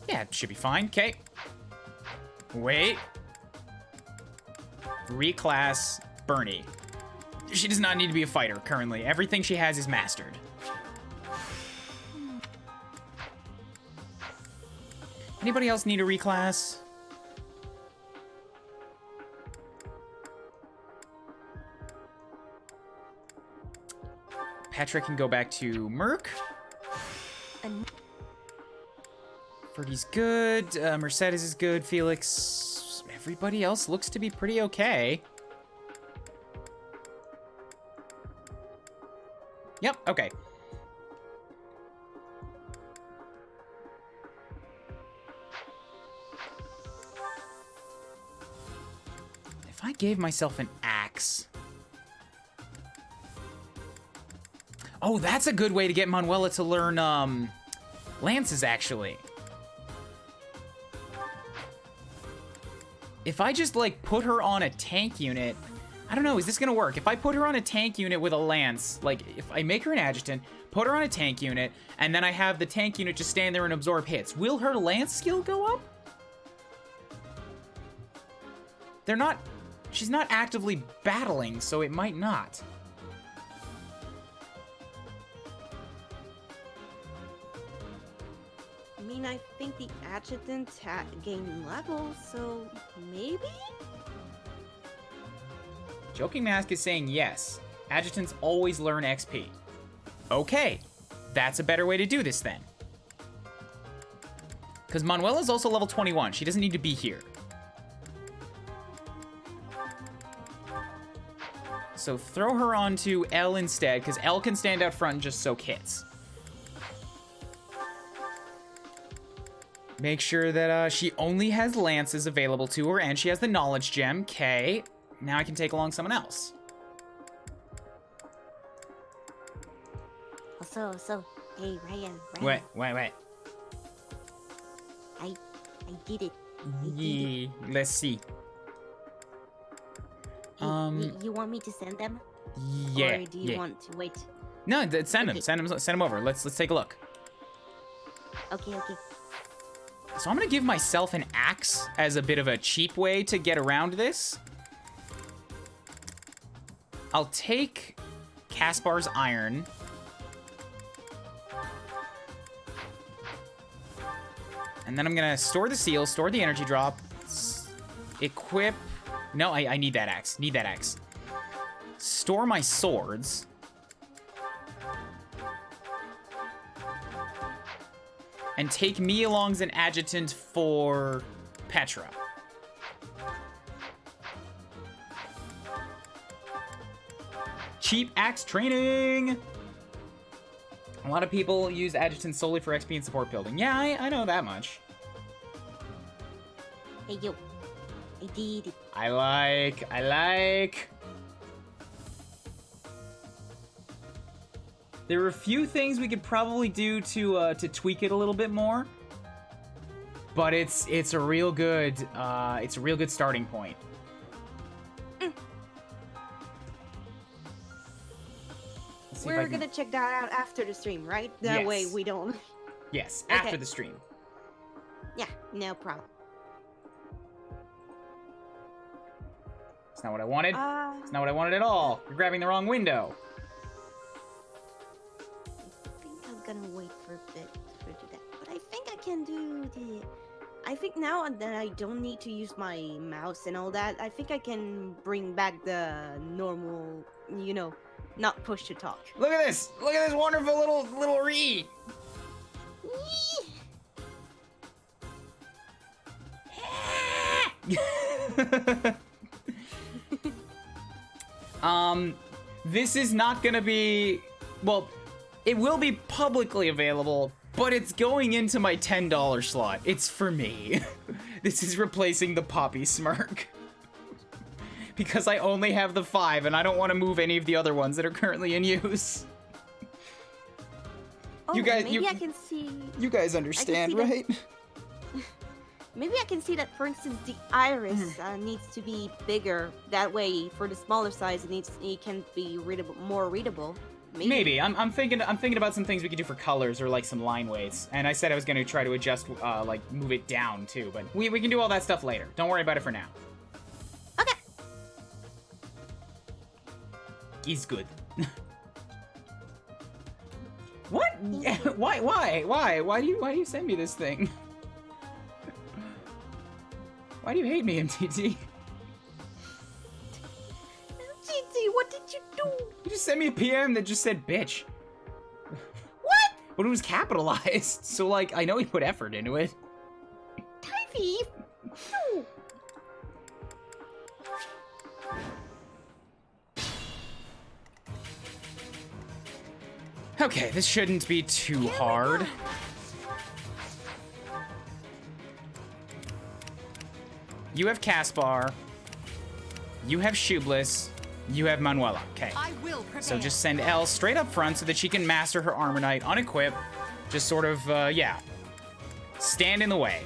yeah, it should be fine. Okay. Wait. Reclass Bernie. She does not need to be a fighter currently. Everything she has is mastered. Anybody else need a reclass? Petra can go back to Merc. Ferdy's good. Mercedes is good. Felix. Everybody else looks to be pretty okay. Yep, okay. If I gave myself an axe... oh, that's a good way to get Manuela to learn, lances, actually. If I just, like, put her on a tank unit... I don't know, is this gonna work? If I put her on a tank unit with a lance, like, if I make her an adjutant, put her on a tank unit, and then I have the tank unit just stand there and absorb hits, will her lance skill go up? They're not... she's not actively battling, so it might not. I mean, I think the adjutants gained levels, so maybe? Joking Mask is saying yes. Adjutants always learn XP. Okay, that's a better way to do this then. Because Manuela's also level 21. She doesn't need to be here. So throw her onto L instead, because L can stand out front and just soak hits. Make sure that she only has lances available to her, and she has the knowledge gem. Okay. Now I can take along someone else. So, hey, Ryan. Wait. I did it. Yeah, let's see. You want me to send them? Yeah. Or do you want to wait? No, send them over. Let's take a look. Okay. So I'm gonna give myself an axe as a bit of a cheap way to get around this. I'll take Caspar's iron. And then I'm gonna store the seal, store the energy drop, equip... no, I need that axe. Store my swords. And take me along as an adjutant for Petra. Cheap axe training! A lot of people use adjutants solely for XP and support building. Yeah, I know that much. Hey, yo. I did it. I like. There are a few things we could probably do to tweak it a little bit more. But it's a real good starting point. We're gonna check that out after the stream, right? That way we don't... yes, after the stream. Yeah, no problem. It's not what I wanted. It's not what I wanted at all. You're grabbing the wrong window. I think I'm gonna wait for a bit to do that. But I think I can do the... I think now that I don't need to use my mouse and all that, I think I can bring back the normal, you know, not push to talk. Look at this! Look at this wonderful little Rhea! This is not gonna be... Well, it will be publicly available, but it's going into my $10 slot. It's for me. This is replacing the Poppy Smirk. Because I only have the 5, and I don't want to move any of the other ones that are currently in use. Oh, You guys, maybe I can see. You guys understand, right? Maybe I can see that, for instance, the iris needs to be bigger. That way, for the smaller size, it can be readable, more readable. Maybe. I'm thinking about some things we could do for colors or like some line weights. And I said I was going to try to adjust, like move it down too. But we can do all that stuff later. Don't worry about it for now. Okay. He's good. What? Why do you send me this thing? Why do you hate me, MTT? MTT, what did you do? You just sent me a PM that just said bitch. What? But it was capitalized, so like I know he put effort into it. Typhy. No. Okay, this shouldn't be too hard. You have Caspar. You have Shoeless. You have Manuela. Okay. So just send Elle straight up front so that she can master her Armor Knight, unequip. Just sort of, yeah. Stand in the way.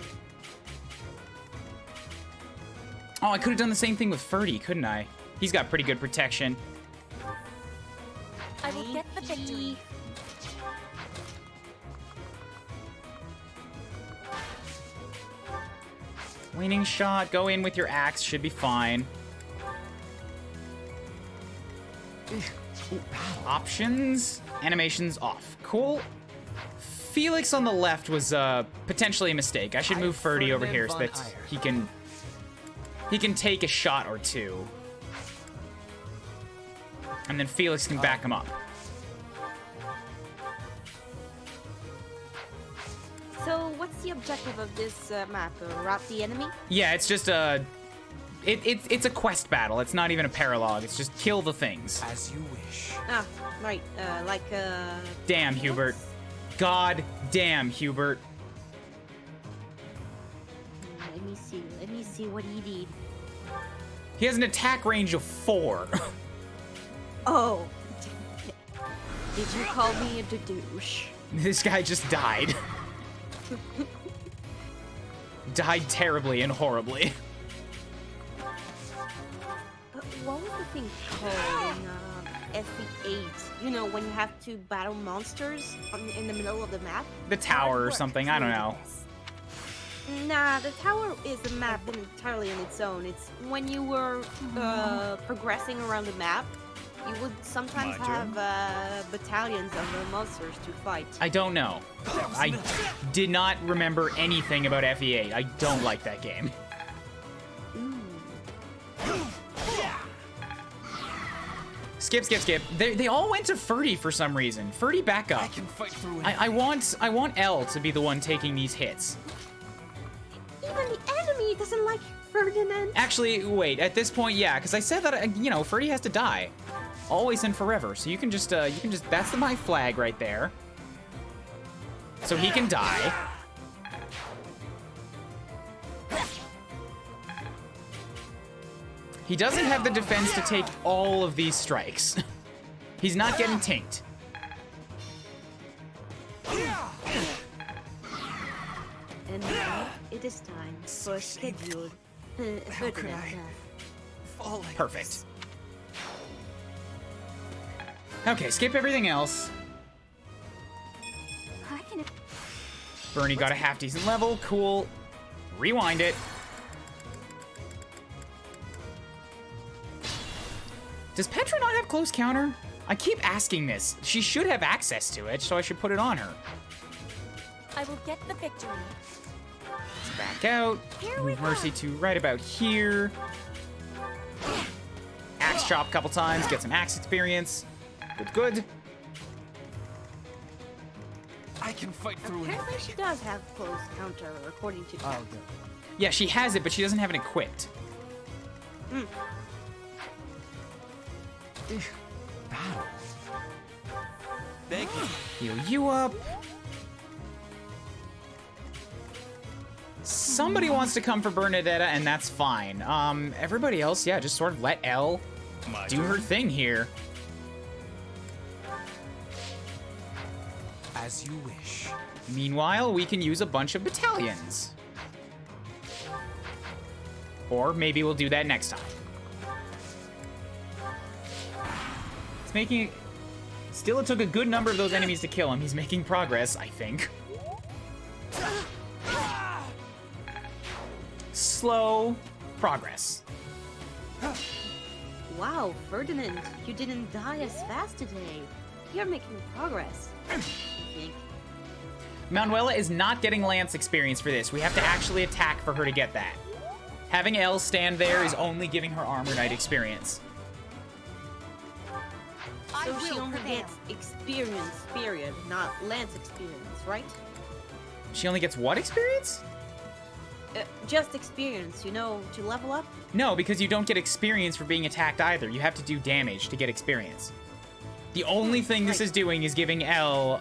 Oh, I could have done the same thing with Ferdy, couldn't I? He's got pretty good protection. I will get the victory. Waning shot, go in with your axe, should be fine. Options, animations off. Cool. Felix on the left was potentially a mistake. I should move Ferdy over here so that he can take a shot or two. And then Felix can back him up. So, what's the objective of this map? Rout the enemy? Yeah, it's just a... It's a quest battle. It's not even a paralogue. It's just kill the things. As you wish. Ah, right. Like, Damn, Hubert. God damn, Hubert. Let me see what he did. He has an attack range of 4. Oh. Did you call me a douche? This guy just died. Died terribly and horribly. What was the thing called in FE8? You know, when you have to battle monsters in the middle of the map? The tower or something, I don't know. Nah, the tower is a map entirely on its own. It's when you were progressing around the map, you would sometimes have battalions of monsters to fight. I don't know. I did not remember anything about FE8. I don't like that game. Skip. They all went to Ferdy for some reason. Ferdy, back up. I can fight through it. I want Elle to be the one taking these hits. Even the enemy doesn't like Ferdinand. Actually, wait. At this point, yeah, because I said that you know Ferdy has to die, always and forever. So you can just that's my flag right there. So he can die. He doesn't have the defense to take all of these strikes. He's not getting tanked. And now it is time for scheduled. How could I fall like Perfect. this? Okay, skip everything else. Bernie got a half decent level. Cool. Rewind it. Does Petra not have close counter? I keep asking this. She should have access to it, so I should put it on her. I will get the victory. Let's back out. Move Mercy to right about here. Axe chop a couple times, get some axe experience. Good. I can fight through it. Apparently she does have close counter, according to chat. Oh, good. Yeah, she has it, but she doesn't have it equipped. Battle. Thank you. Heal you up. Somebody wants to come for Bernadetta, and that's fine. Everybody else, yeah, just sort of let Elle do her thing here. As you wish. Meanwhile, we can use a bunch of battalions. Or maybe we'll do that next time. It's making... Still, it took a good number of those enemies to kill him. He's making progress, I think. Slow progress. Wow, Ferdinand, you didn't die as fast today. You're making progress, I think. Manuela is not getting Lance experience for this. We have to actually attack for her to get that. Having Elle stand there is only giving her Armor Knight experience. So she only gets experience, period, not Lance experience, right? She only gets what experience? Just experience, you know, to level up? No, because you don't get experience for being attacked either. You have to do damage to get experience. The only thing this is doing is giving Elle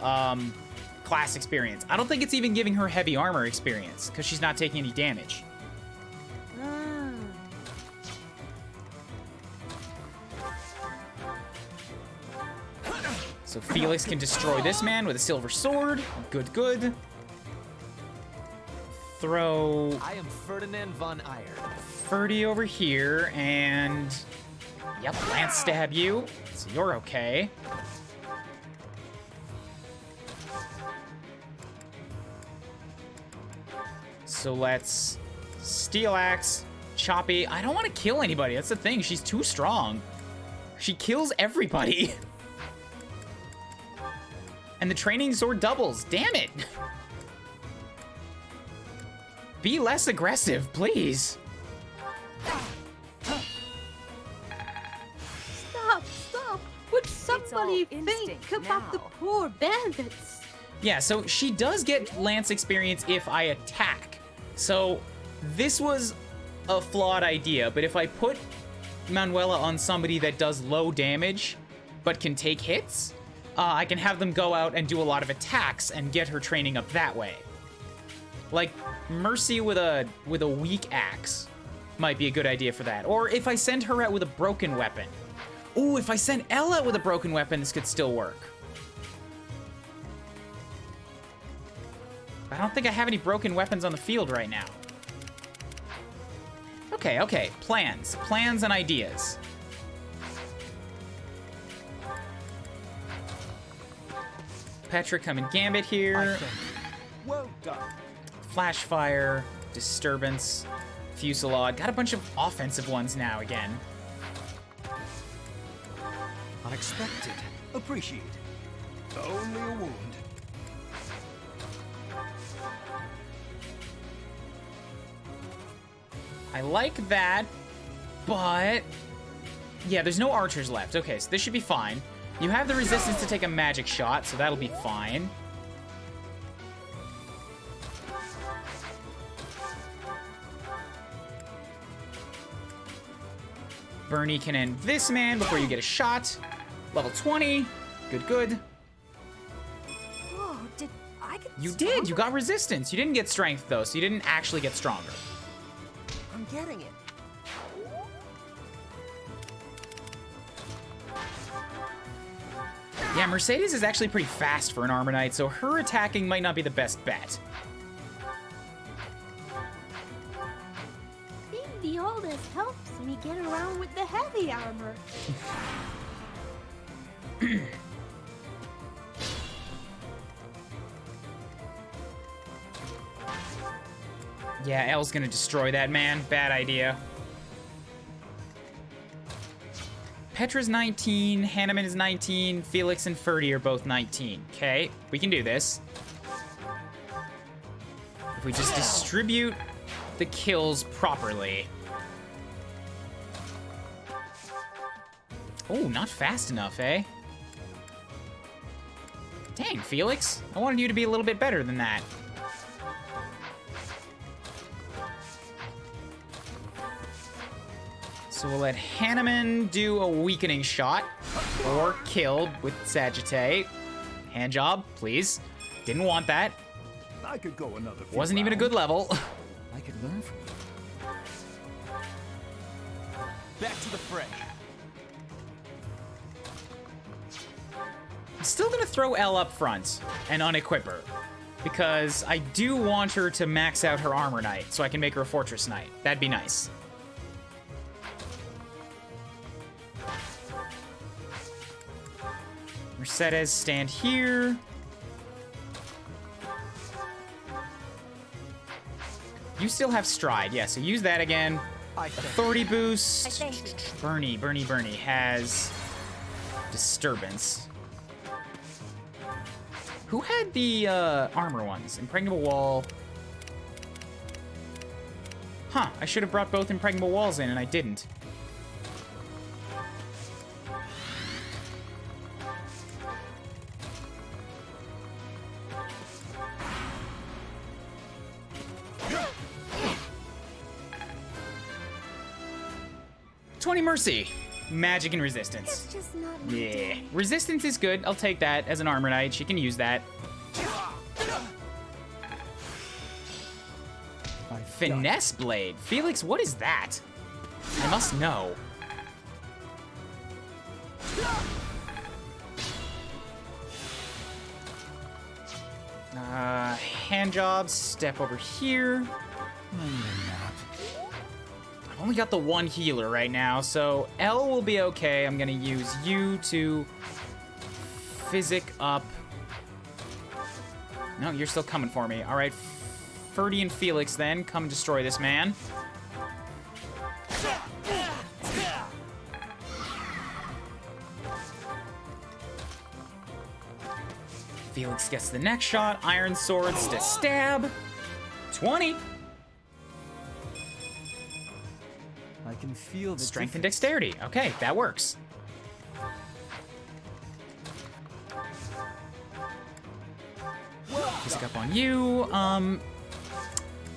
class experience. I don't think it's even giving her heavy armor experience, because she's not taking any damage. So Felix can destroy this man with a silver sword. Good, good. Throw... I am Ferdinand von Eyre. Ferdy over here, and... Yep, Lance stab you. So you're okay. So let's... Steel Axe, Choppy. I don't want to kill anybody. That's the thing. She's too strong. She kills everybody. And the training sword doubles. Damn it. Be less aggressive, please. Stop! Would somebody think about the poor bandits? Yeah, so she does get Lance experience if I attack. So this was a flawed idea, but if I put Manuela on somebody that does low damage but can take hits, I can have them go out and do a lot of attacks and get her training up that way. Like Mercy with a weak axe might be a good idea for that. Or if I send her out with a broken weapon. Ooh, if I send Elle out with a broken weapon, this could still work. I don't think I have any broken weapons on the field right now. Okay. Plans and ideas. Petra coming Gambit here. Well done. Flash Fire, Disturbance, Fusillade. Got a bunch of offensive ones now again. Unexpected. Appreciate. Only a wound. I like that, but... Yeah, there's no archers left. Okay, so this should be fine. You have the resistance to take a magic shot, so that'll be fine. Bernie can end this man before you get a shot. Level 20. Good. Whoa, did I get You stronger? did. You got resistance. You didn't get strength, though, so you didn't actually get stronger. I'm getting it. Yeah, Mercedes is actually pretty fast for an Armor Knight, so her attacking might not be the best bet. Being the oldest helps me get around with the heavy armor. Yeah, Elle's gonna destroy that man. Bad idea. Petra's 19, Hanneman is 19, Felix and Ferdy are both 19. Okay, we can do this. If we just distribute the kills properly. Oh, not fast enough, eh? Dang, Felix. I wanted you to be a little bit better than that. So we'll let Hanneman do a weakening shot. Or killed with Sagittae. Hand job, please. Didn't want that. I could go another few Wasn't even a good level. I could learn from you. Back to the fray. I'm still gonna throw Elle up front and unequip her. Because I do want her to max out her armor knight so I can make her a fortress knight. That'd be nice. Mercedes, stand here. You still have stride, yeah, so use that again. Authority boost. Bernie has disturbance. Who had the armor ones? Impregnable wall. Huh, I should have brought both impregnable walls in and I didn't. Mercy. Magic and resistance. It's just not yeah. Resistance is good. I'll take that as an armor knight. She can use that. Finesse blade. Felix, what is that? I must know. Hand job. Step over here. I've only got the one healer right now, so Elle will be okay. I'm gonna use you to physic up. No, you're still coming for me. All right, Ferdy and Felix then come destroy this man. Felix gets the next shot. Iron swords to stab. 20. I can feel the strength and dexterity. Okay, that works. Pick up on you.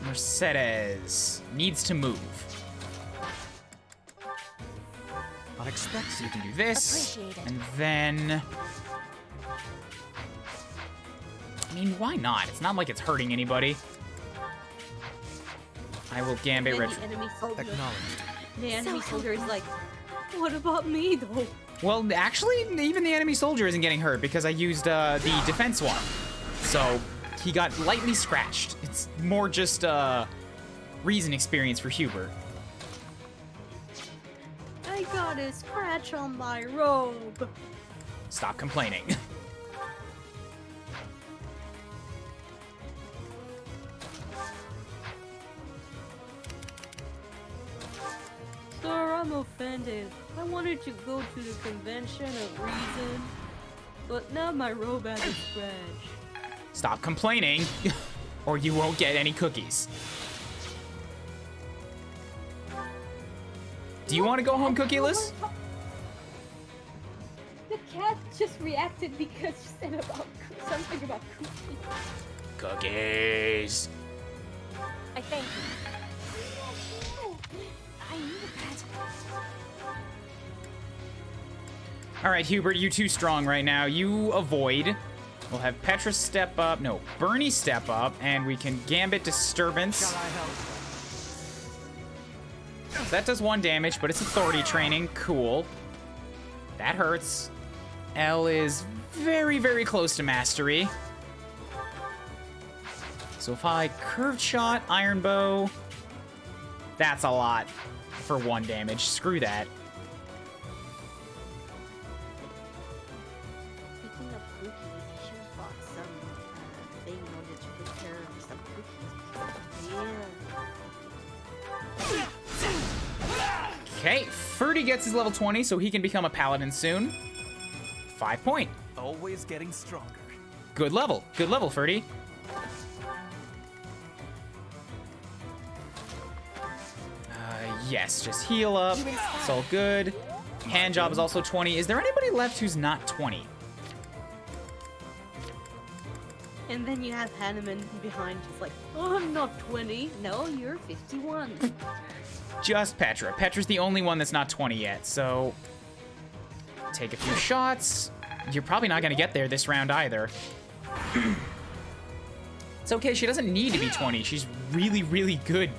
Mercedes needs to move. Unexpected. You can do this, and then. I mean, why not? It's not like it's hurting anybody. I will Gambit Then Retro. the enemy soldier. Acknowledged. The enemy soldier is like, what about me though? Well, actually, even the enemy soldier isn't getting hurt because I used the defense one. So he got lightly scratched. It's more just reason experience for Hubert. I got a scratch on my robe. Stop complaining. Sir, I'm offended. I wanted to go to the convention of reason, but now my robe has a scratch. Stop complaining, or you won't get any cookies. Do you want to go home cookieless? The cat just reacted because you said about something about cookies. Cookies. I thank you. I knew that. All right, Hubert, you too strong right now. You avoid. We'll have Petra step up. No, Bernie step up, and we can Gambit Disturbance. Shall I help? So that does 1 damage, but it's authority training. Cool. That hurts. Elle is very, very close to mastery. So if I curved shot, iron bow, that's a lot for 1 damage. Screw that. Speaking of cookies, you should have bought some thing in order to prepare some cookies. Yeah. Okay, Ferdy gets his level 20, so he can become a paladin soon. 5 point. Always getting stronger. Good level. Good level, Ferdy. Yes, just heal up. It's all good. Hand job is also 20. Is there anybody left who's not 20? And then you have Hanneman behind, just like, oh, I'm not 20. No, you're 51. Just Petra. Petra's the only one that's not 20 yet, so take a few shots. You're probably not going to get there this round either. It's okay, she doesn't need to be 20. She's really, really good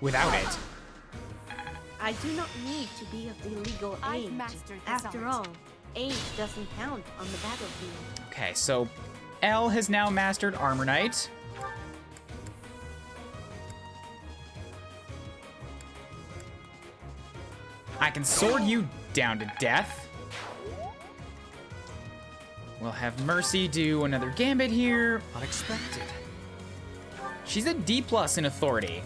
without it. I do not need to be of the legal age. After all, age doesn't count on the battlefield. Okay, so Elle has now mastered Armor Knight. I can sword you down to death. We'll have Mercy do another gambit here. Unexpected. She's a D+ in authority.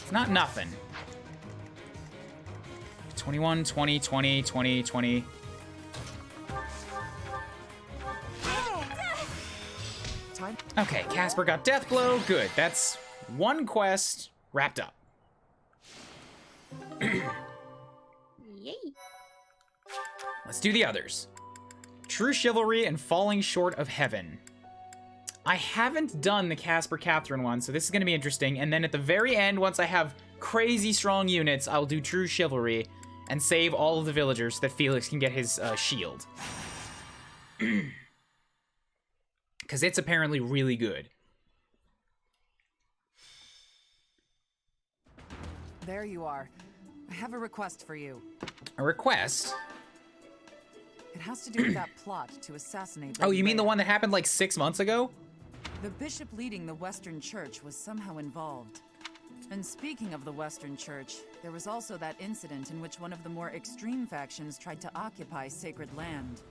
It's not nothing. 21, 20, 20, 20, 20. Okay, Casper got Death Blow. Good. That's one quest wrapped up. Yay. Let's do the others. True Chivalry and Falling Short of Heaven. I haven't done the Casper Catherine one, so this is going to be interesting. And then at the very end, once I have crazy strong units, I'll do True Chivalry and save all of the villagers so that Felix can get his shield. Because it's apparently really good. There you are. I have a request for you. A request? It has to do with that plot to assassinate... Oh, you mean the one that happened like 6 months ago? The bishop leading the Western Church was somehow involved. And speaking of the Western Church, there was also that incident in which one of the more extreme factions tried to occupy sacred land.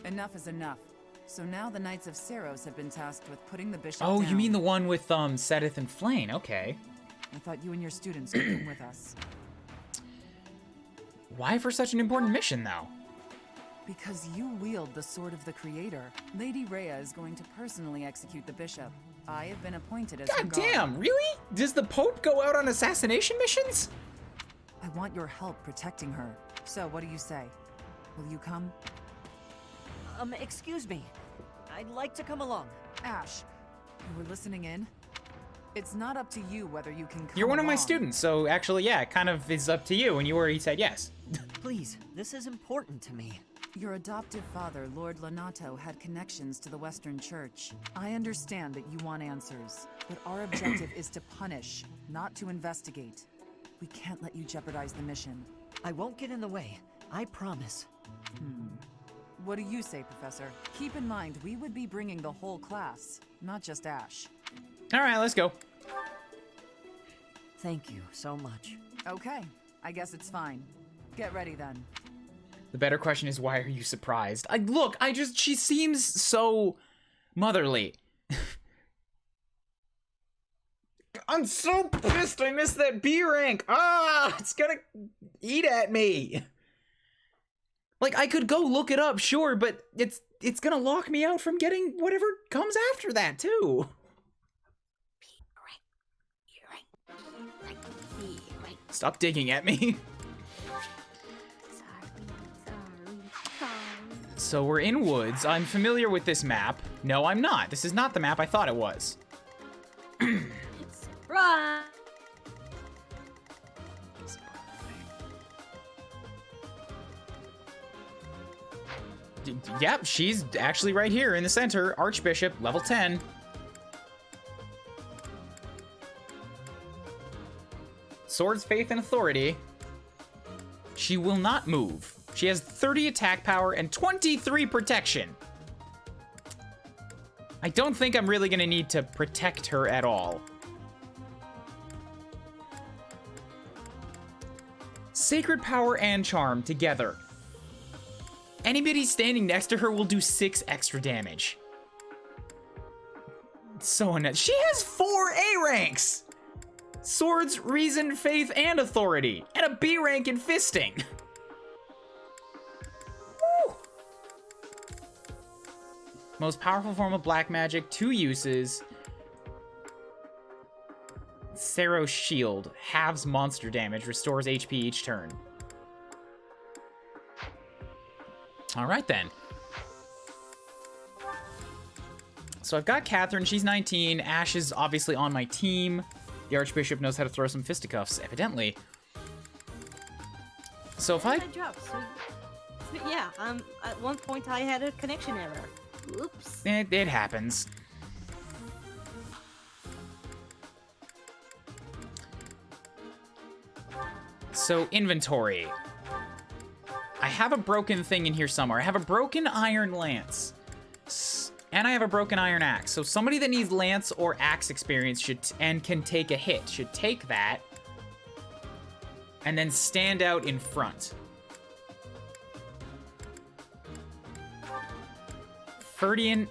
Enough is enough. So now the Knights of Seros have been tasked with putting the bishop down. You mean the one with Sedith and Flayn? Okay. I thought you and your students could come with us. Why for such an important mission, though? Because you wield the Sword of the Creator. Lady Rhea is going to personally execute the bishop. I have been appointed as her guard. God damn, really? Does the Pope go out on assassination missions? I want your help protecting her. So, what do you say? Will you come? Excuse me. I'd like to come along. Ash, you were listening in? It's not up to you whether you can come You're one of my along. students, so actually, yeah, it kind of is up to you, and you already said yes. Please, this is important to me. Your adoptive father, Lord Lonato, had connections to the Western Church. I understand that you want answers, but our objective is to punish, not to investigate. We can't let you jeopardize the mission. I won't get in the way. I promise. What do you say, Professor? Keep in mind, we would be bringing the whole class, not just Ash. All right, let's go. Thank you so much. Okay, I guess it's fine. Get ready then. The better question is, why are you surprised? She seems so motherly. I'm so pissed I missed that B rank. It's gonna eat at me. Like, I could go look it up, sure, but it's gonna lock me out from getting whatever comes after that, too. Stop digging at me. So we're in woods. I'm familiar with this map. No, I'm not. This is not the map I thought it was. Right. Yep, she's actually right here in the center. Archbishop, level 10. Swords, Faith, and Authority. She will not move. She has 30 attack power and 23 protection. I don't think I'm really gonna need to protect her at all. Sacred Power and Charm together. Anybody standing next to her will do 6 extra damage. So unnecessary. She has 4 A ranks! Swords, Reason, Faith, and Authority. And a B rank in Fisting. Woo! Most powerful form of black magic, 2 uses. Seros Shield. Halves monster damage, restores HP each turn. Alright then. So I've got Catherine, she's 19. Ash is obviously on my team. The Archbishop knows how to throw some fisticuffs, evidently. So if I dropped, so yeah, at one point I had a connection error. Oops. It happens. So, inventory. I have a broken thing in here somewhere. I have a broken iron lance. And I have a broken iron axe. So somebody that needs lance or axe experience and can take a hit should take that and then stand out in front. Ferdiel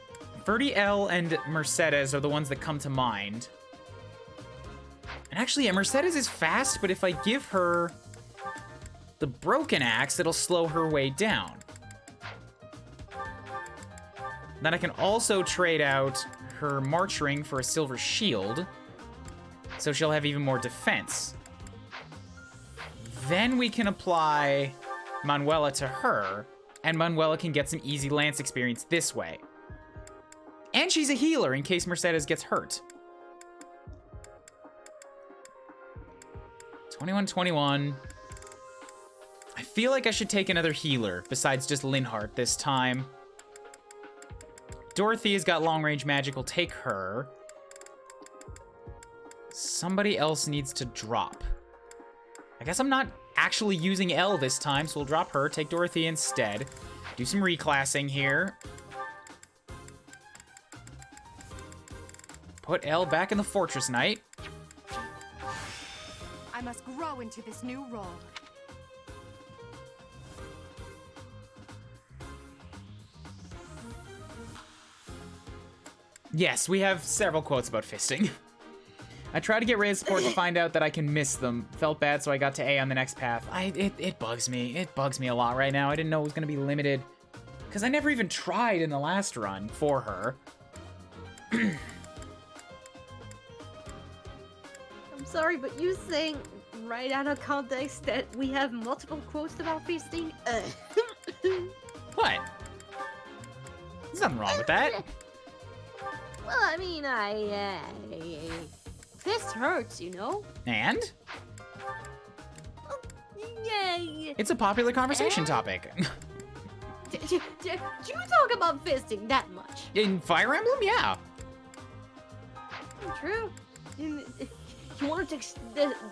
and Mercedes are the ones that come to mind. And actually, yeah, Mercedes is fast, but if I give her the broken axe, it'll slow her way down. Then I can also trade out her march ring for a silver shield, so she'll have even more defense. Then we can apply Manuela to her, and Manuela can get some easy lance experience this way. And she's a healer in case Mercedes gets hurt. 21-21. I feel like I should take another healer besides just Linhardt this time. Dorothea's got long-range magic. We'll take her. Somebody else needs to drop. I guess I'm not actually using L this time, so we'll drop her, take Dorothea instead. Do some reclassing here. Put L back in the Fortress Knight. I must grow into this new role. Yes, we have several quotes about fisting. I tried to get Rhea's support to find out that I can miss them. Felt bad, so I got to A on the next path. It bugs me. It bugs me a lot right now. I didn't know it was going to be limited. Because I never even tried in the last run for her. I'm sorry, but you saying right out of context that we have multiple quotes about feasting? What? There's nothing wrong with that. Well, I mean, fist hurts, you know? And? Yeah. It's a popular conversation topic. Do you talk about fisting that much? In Fire Emblem, yeah. True. You want to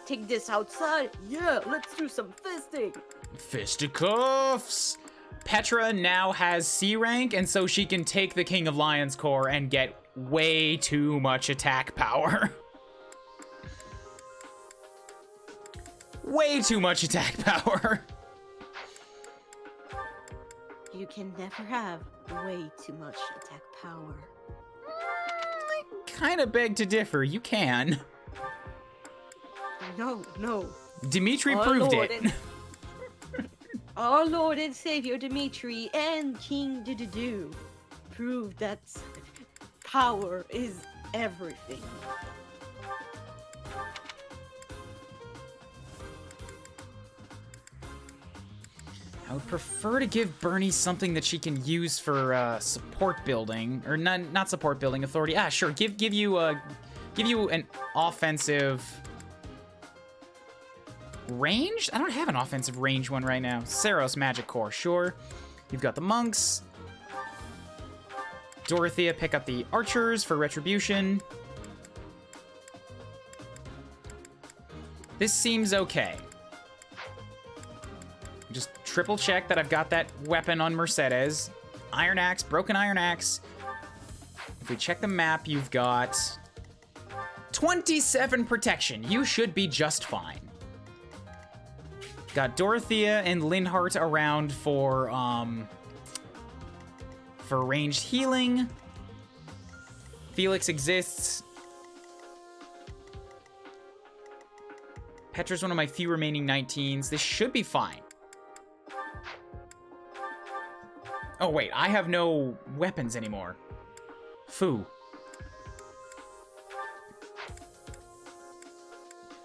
take this outside? Yeah, let's do some fisting. Fisticuffs! Petra now has C rank, and so she can take the King of Lions Core and get way too much attack power. Way too much attack power. You can never have way too much attack power. I kind of beg to differ. You can. No. Dimitri proved it. Our Lord and Savior Dimitri and King Dududu proved that power is everything. I would prefer to give Bernie something that she can use for support building, or not support building, authority. Ah, sure. Give you an offensive range. I don't have an offensive range one right now. Saros Magic Core, sure. You've got the monks. Dorothea, pick up the archers for retribution. This seems okay. Just triple check that I've got that weapon on Mercedes. Iron Axe, broken Iron Axe. If we check the map, you've got 27 protection. You should be just fine. Got Dorothea and Linhardt around for ranged healing. Felix exists. Petra's one of my few remaining 19s. This should be fine. Oh, wait, I have no weapons anymore. Foo.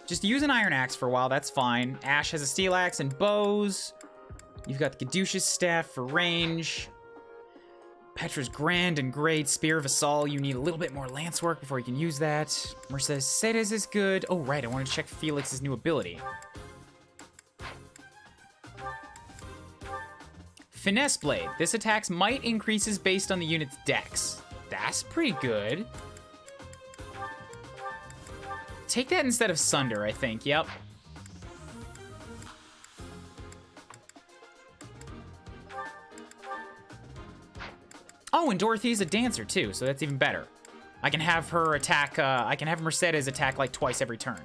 Just use an Iron Axe for a while, that's fine. Ash has a Steel Axe and bows. You've got the Caduceus Staff for range. Petra's grand and great. Spear of Assault, you need a little bit more lance work before you can use that. Mercedes is good. Oh, right, I wanted to check Felix's new ability. Finesse Blade. This attack's might increases based on the unit's dex. That's pretty good. Take that instead of Sunder, I think. Yep. Oh, and Dorothy's a dancer too, so that's even better. I can have her attack, I can have Mercedes attack like twice every turn.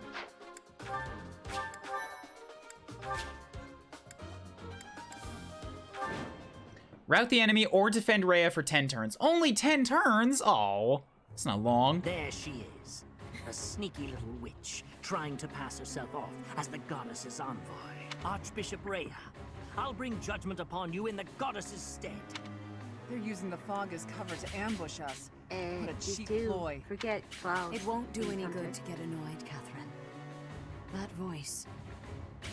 Rout the enemy or defend Rhea for 10 turns. Only 10 turns? Oh, it's not long. There she is, a sneaky little witch, trying to pass herself off as the goddess's envoy. Archbishop Rhea, I'll bring judgment upon you in the goddess's stead. They're using the fog as cover to ambush us. What a cheap ploy. Forget clouds. It won't do any good to get annoyed, Catherine. That voice.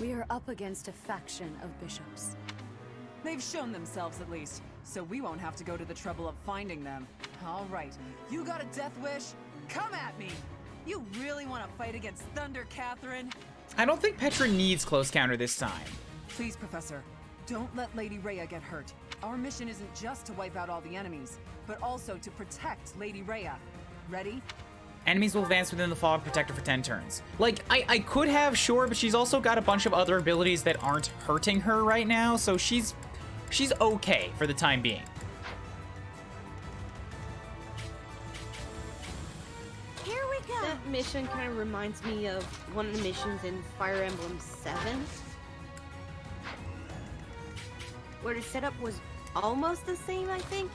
We are up against a faction of bishops. They've shown themselves at least, so we won't have to go to the trouble of finding them. All right, you got a death wish? Come at me! You really want to fight against Thunder, Catherine? I don't think Petra needs close counter this time. Please, Professor, don't let Lady Rhea get hurt. Our mission isn't just to wipe out all the enemies, but also to protect Lady Rhea. Ready? Enemies will advance within the fog protector for 10 turns. Like, I could have, sure, but she's also got a bunch of other abilities that aren't hurting her right now, so she's okay for the time being. Here we go. That mission kind of reminds me of one of the missions in Fire Emblem 7. Where the setup was almost the same, I think.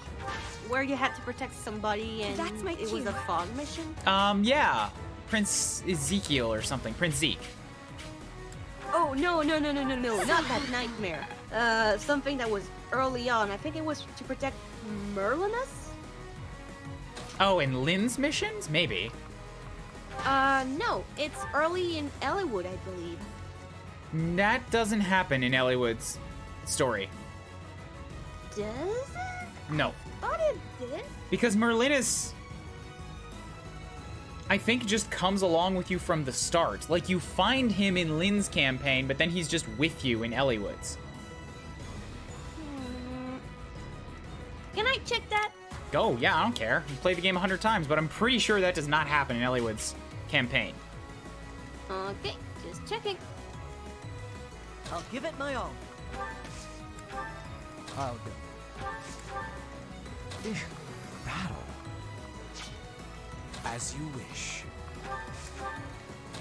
Where you had to protect somebody and That's my it was cue. a fog mission. Yeah. Prince Ezekiel or something. Prince Zeke. Oh, no, not that nightmare. Something that was early on. I think it was to protect Merlinus? Oh, in Lynn's missions? Maybe. No. It's early in Ellwood, I believe. That doesn't happen in Ellwood's story. Does it? No. Thought it did. Because Merlinus, I think, just comes along with you from the start. Like, you find him in Lynn's campaign, but then he's just with you in Ellwood's. Can I check that? Go, yeah, I don't care. You played the game 100 times, but I'm pretty sure that does not happen in Ellwood's campaign. Okay, just checking. I'll give it my all. I'll go. Battle. As you wish.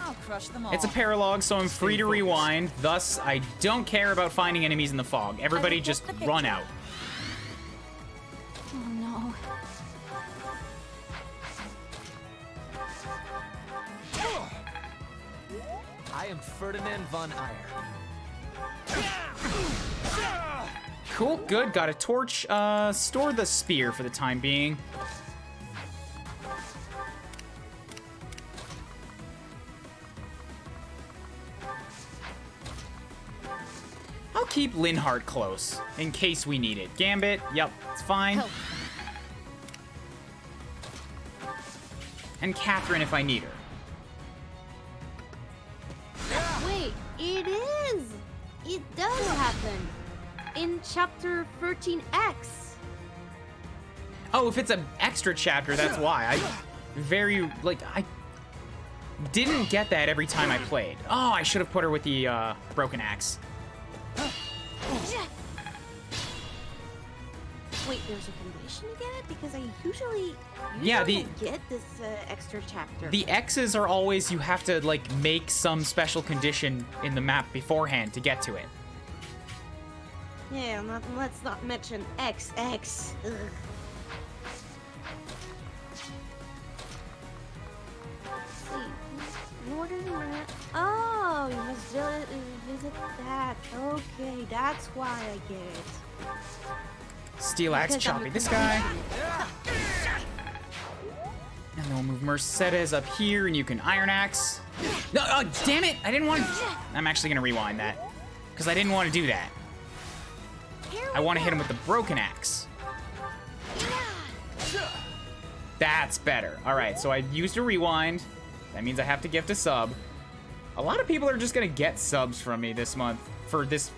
I'll crush them all. It's a paralogue, so I'm free to rewind. Thus, I don't care about finding enemies in the fog. Everybody just run out. Oh no. I am Ferdinand von Eyre. Cool, good. Got a torch. Store the spear for the time being. I'll keep Linhardt close in case we need it. Gambit, yep, it's fine. And Catherine if I need her. Wait, it is! It does happen! In chapter 13X! Oh, if it's an extra chapter, that's why. I didn't get that every time I played. Oh, I should have put her with the broken axe. Wait, there's a condition to get it? Because I usually get this extra chapter. The X's are always, you have to, like, make some special condition in the map beforehand to get to it. Yeah, let's not mention XX. Ugh. Let's see. In order to oh, you must visit that. Okay, that's why I get it. Steel axe chopping this guy. And then we'll move Mercedes up here, and you can iron axe. No, oh, damn it! I didn't want to. I'm actually gonna rewind that because I didn't want to do that. I want to hit him with the broken axe. That's better. All right, so I used a rewind. That means I have to gift a sub. A lot of people are just gonna get subs from me this month for this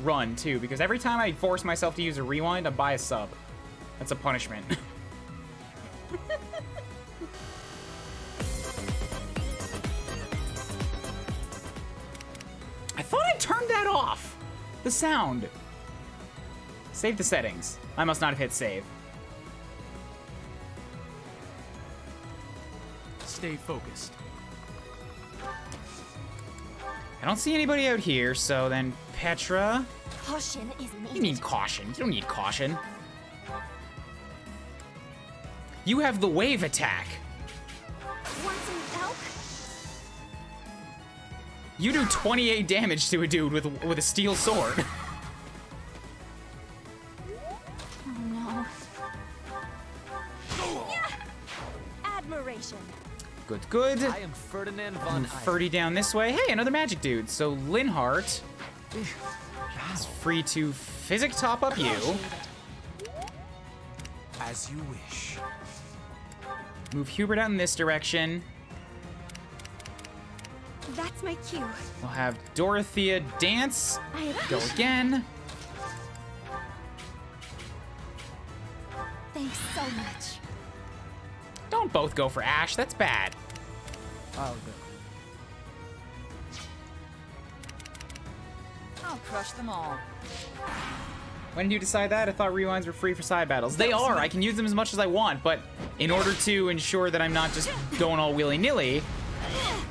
run too, because every time I force myself to use a rewind, I buy a sub. That's a punishment. I thought I turned that off. The sound. Save the settings. I must not have hit save. Stay focused. I don't see anybody out here, so then Petra. Caution is needed. You need caution. You don't need caution. You have the wave attack. Want some help? You do 28 damage to a dude with a steel sword. Oh no. Admiration. Good, good. I am Ferdinand von Eyre. Ferdy down this way. Hey, another magic dude. So Linhart is free to physic top up you. As you wish. Move Hubert out in this direction. That's my cue. We'll have Dorothea dance. Go again. Thanks so much. Don't both go for Ash. That's bad. Oh, good. I'll crush them all. When did you decide that? I thought rewinds were free for side battles. They are. I can use them as much as I want, but in order to ensure that I'm not just going all willy-nilly,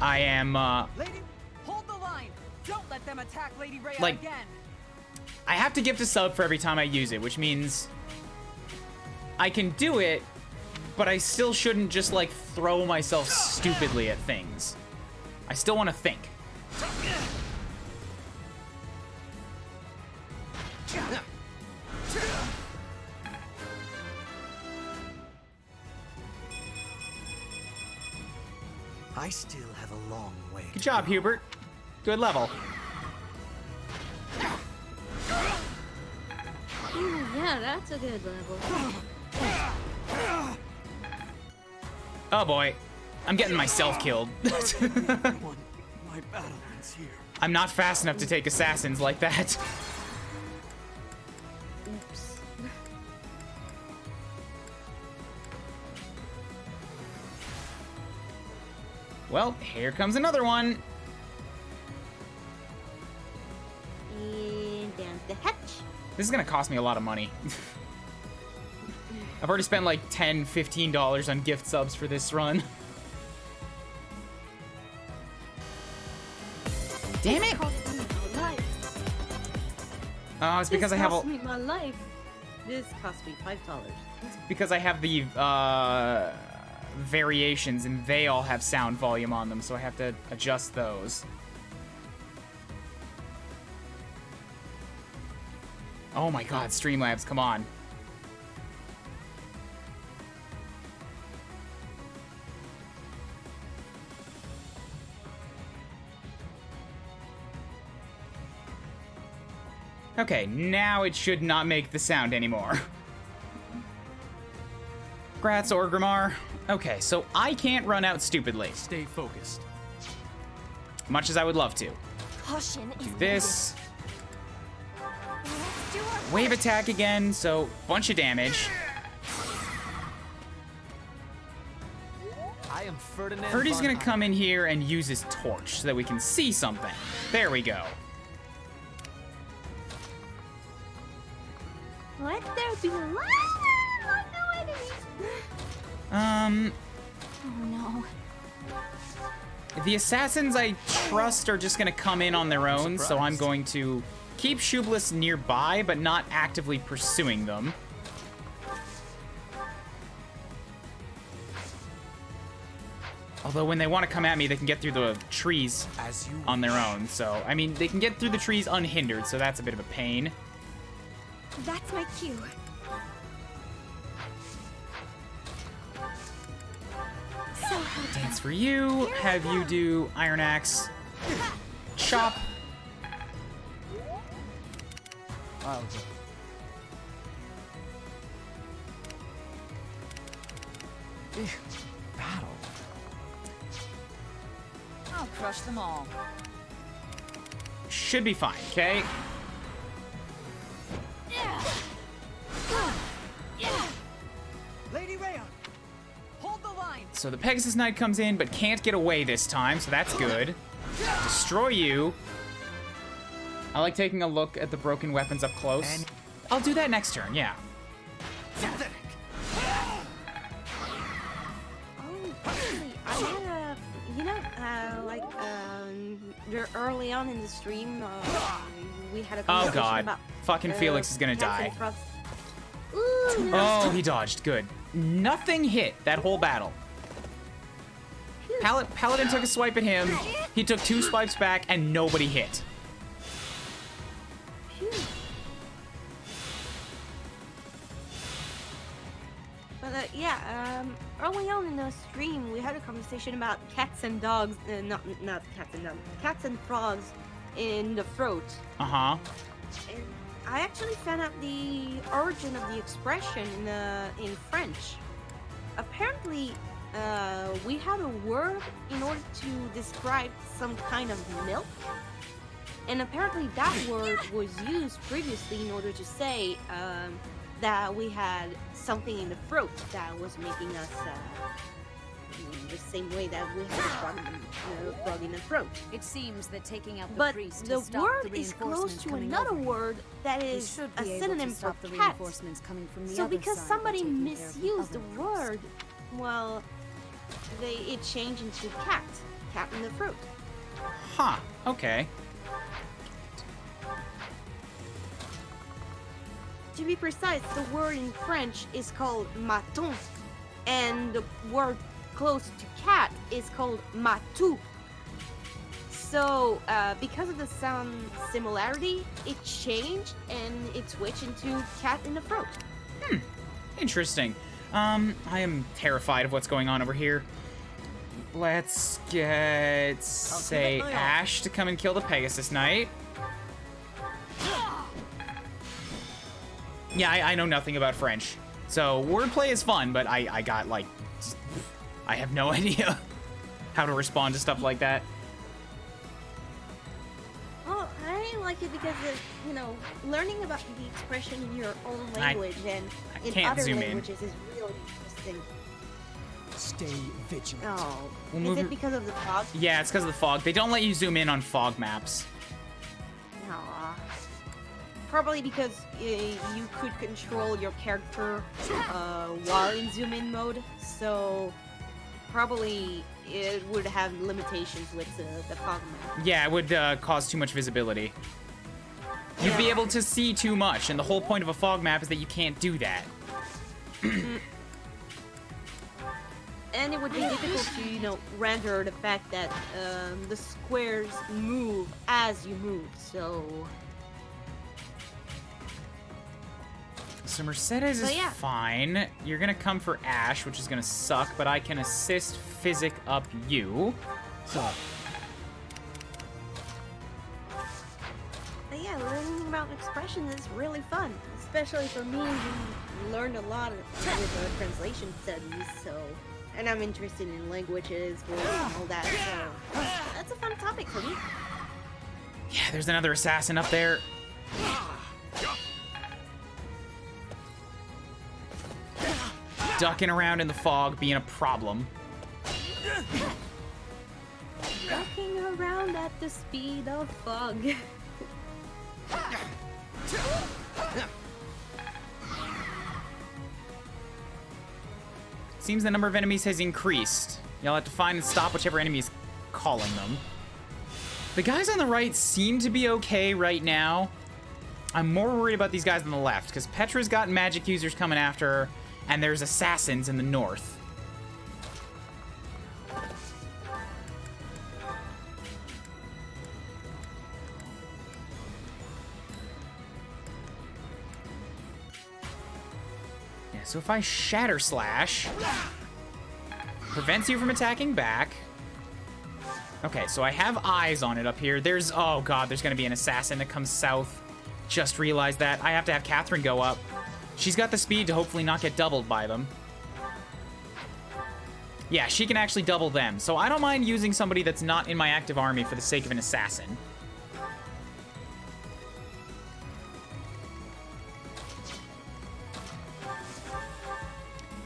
I am, Lady, hold the line. Don't let them attack Lady Rhea like, again. I have to gift a sub for every time I use it, which means I can do it, but I still shouldn't just, like, throw myself stupidly at things. I still want to think. I still have a long way. Good job, Hubert. Good level. Ooh, yeah, that's a good level. Oh boy. I'm getting myself killed. My battle ends here. I'm not fast enough to take assassins like that. Oops. Well, here comes another one. And down the hatch. This is gonna cost me a lot of money. I've already spent like $10, $15 on gift subs for this run. Damn it! Oh, it's because I have This cost me my life. This cost me $5. because I have the variations and they all have sound volume on them, so I have to adjust those. Oh my god, Streamlabs, come on. Okay, now it should not make the sound anymore. Grats, Orgrimmar. Okay, so I can't run out stupidly. Stay focused. Much as I would love to. Caution is Do this. Wave attack again, so bunch of damage. I am Ferdinand. Ferdy's von gonna Eyre. come in here and use his torch so that we can see something. There we go. Let there be light. No enemies. Oh no. The assassins I trust are just gonna come in on their own, so I'm going to keep Shublis nearby, but not actively pursuing them. Although when they want to come at me, they can get through the trees on their own. So, I mean, they can get through the trees unhindered, so that's a bit of a pain. That's my cue. So Dance for you. Have you do Iron Axe. Chop. Wow. battle. I'll crush them all. Should be fine, okay? Lady Rhea, hold the line. So the Pegasus Knight comes in, but can't get away this time, so that's good. Destroy you. I like taking a look at the broken weapons up close. I'll do that next turn, yeah. Actually, I had a, you know, early on in the stream, we had a Oh conversation god. about Fucking Felix is gonna cats die. and frogs. Ooh, no. Oh, he dodged. Good. Nothing hit that whole battle. Paladin took a swipe at him. He took 2 swipes back, and nobody hit. But yeah, early on in the stream, we had a conversation about cats and dogs, not cats and dogs, cats and frogs in the throat. Uh-huh. And I actually found out the origin of the expression in French. Apparently, we had a word in order to describe some kind of milk. And apparently that word was used previously in order to say that we had something in the throat that was making us the same way that we had a frog in the throat. It seems that taking out the But priest the has stopped word the is close reinforcements to coming another over. word that We is should a be able synonym to for stop the cat. reinforcements coming from the So other because side by somebody taking care of the misused the other word, well, it changed into cat in the throat. Huh. Okay. To be precise, the word in French is called maton, and the word close to cat is called matou. So, because of the sound similarity, it changed and it switched into cat in the throat. Interesting. I am terrified of what's going on over here. Let's get, say, Ash to come and kill the Pegasus Knight. Yeah, I know nothing about French. So, wordplay is fun, but I got, like, I have no idea how to respond to stuff like that. Well, I like it because of, learning about the expression in your own language and in can't other zoom in. languages is really interesting. Stay vigilant. Oh, We'll is move it because of the fog? Yeah, it's because of the fog. They don't let you zoom in on fog maps. Aw. Probably because you could control your character while in zoom in mode, so probably it would have limitations with the fog map. Yeah, it would cause too much visibility. You'd be able to see too much, and the whole point of a fog map is that you can't do that. And it would be difficult to, render the fact that the squares move as you move, so... So Mercedes is fine. You're gonna come for Ash, which is gonna suck, but I can assist Physic up you. But yeah, learning about expression is really fun, especially for me who learned a lot with translation studies, so... And I'm interested in languages, words, and all that, so... That's a fun topic for me. Yeah, there's another assassin up there. Ducking around in the fog, being a problem. Ducking around at the speed of fog. Seems the number of enemies has increased. You'll have to find and stop whichever enemy is calling them. The guys on the right seem to be okay right now. I'm more worried about these guys on the left, because Petra's got magic users coming after her, and there's assassins in the north. Yeah, so if I Shatter Slash, prevents you from attacking back. Okay, so I have eyes on it up here. There's, oh god, there's gonna be an assassin that comes south. Just realized that. I have to have Catherine go up. She's got the speed to hopefully not get doubled by them. Yeah, she can actually double them. So I don't mind using somebody that's not in my active army for the sake of an assassin.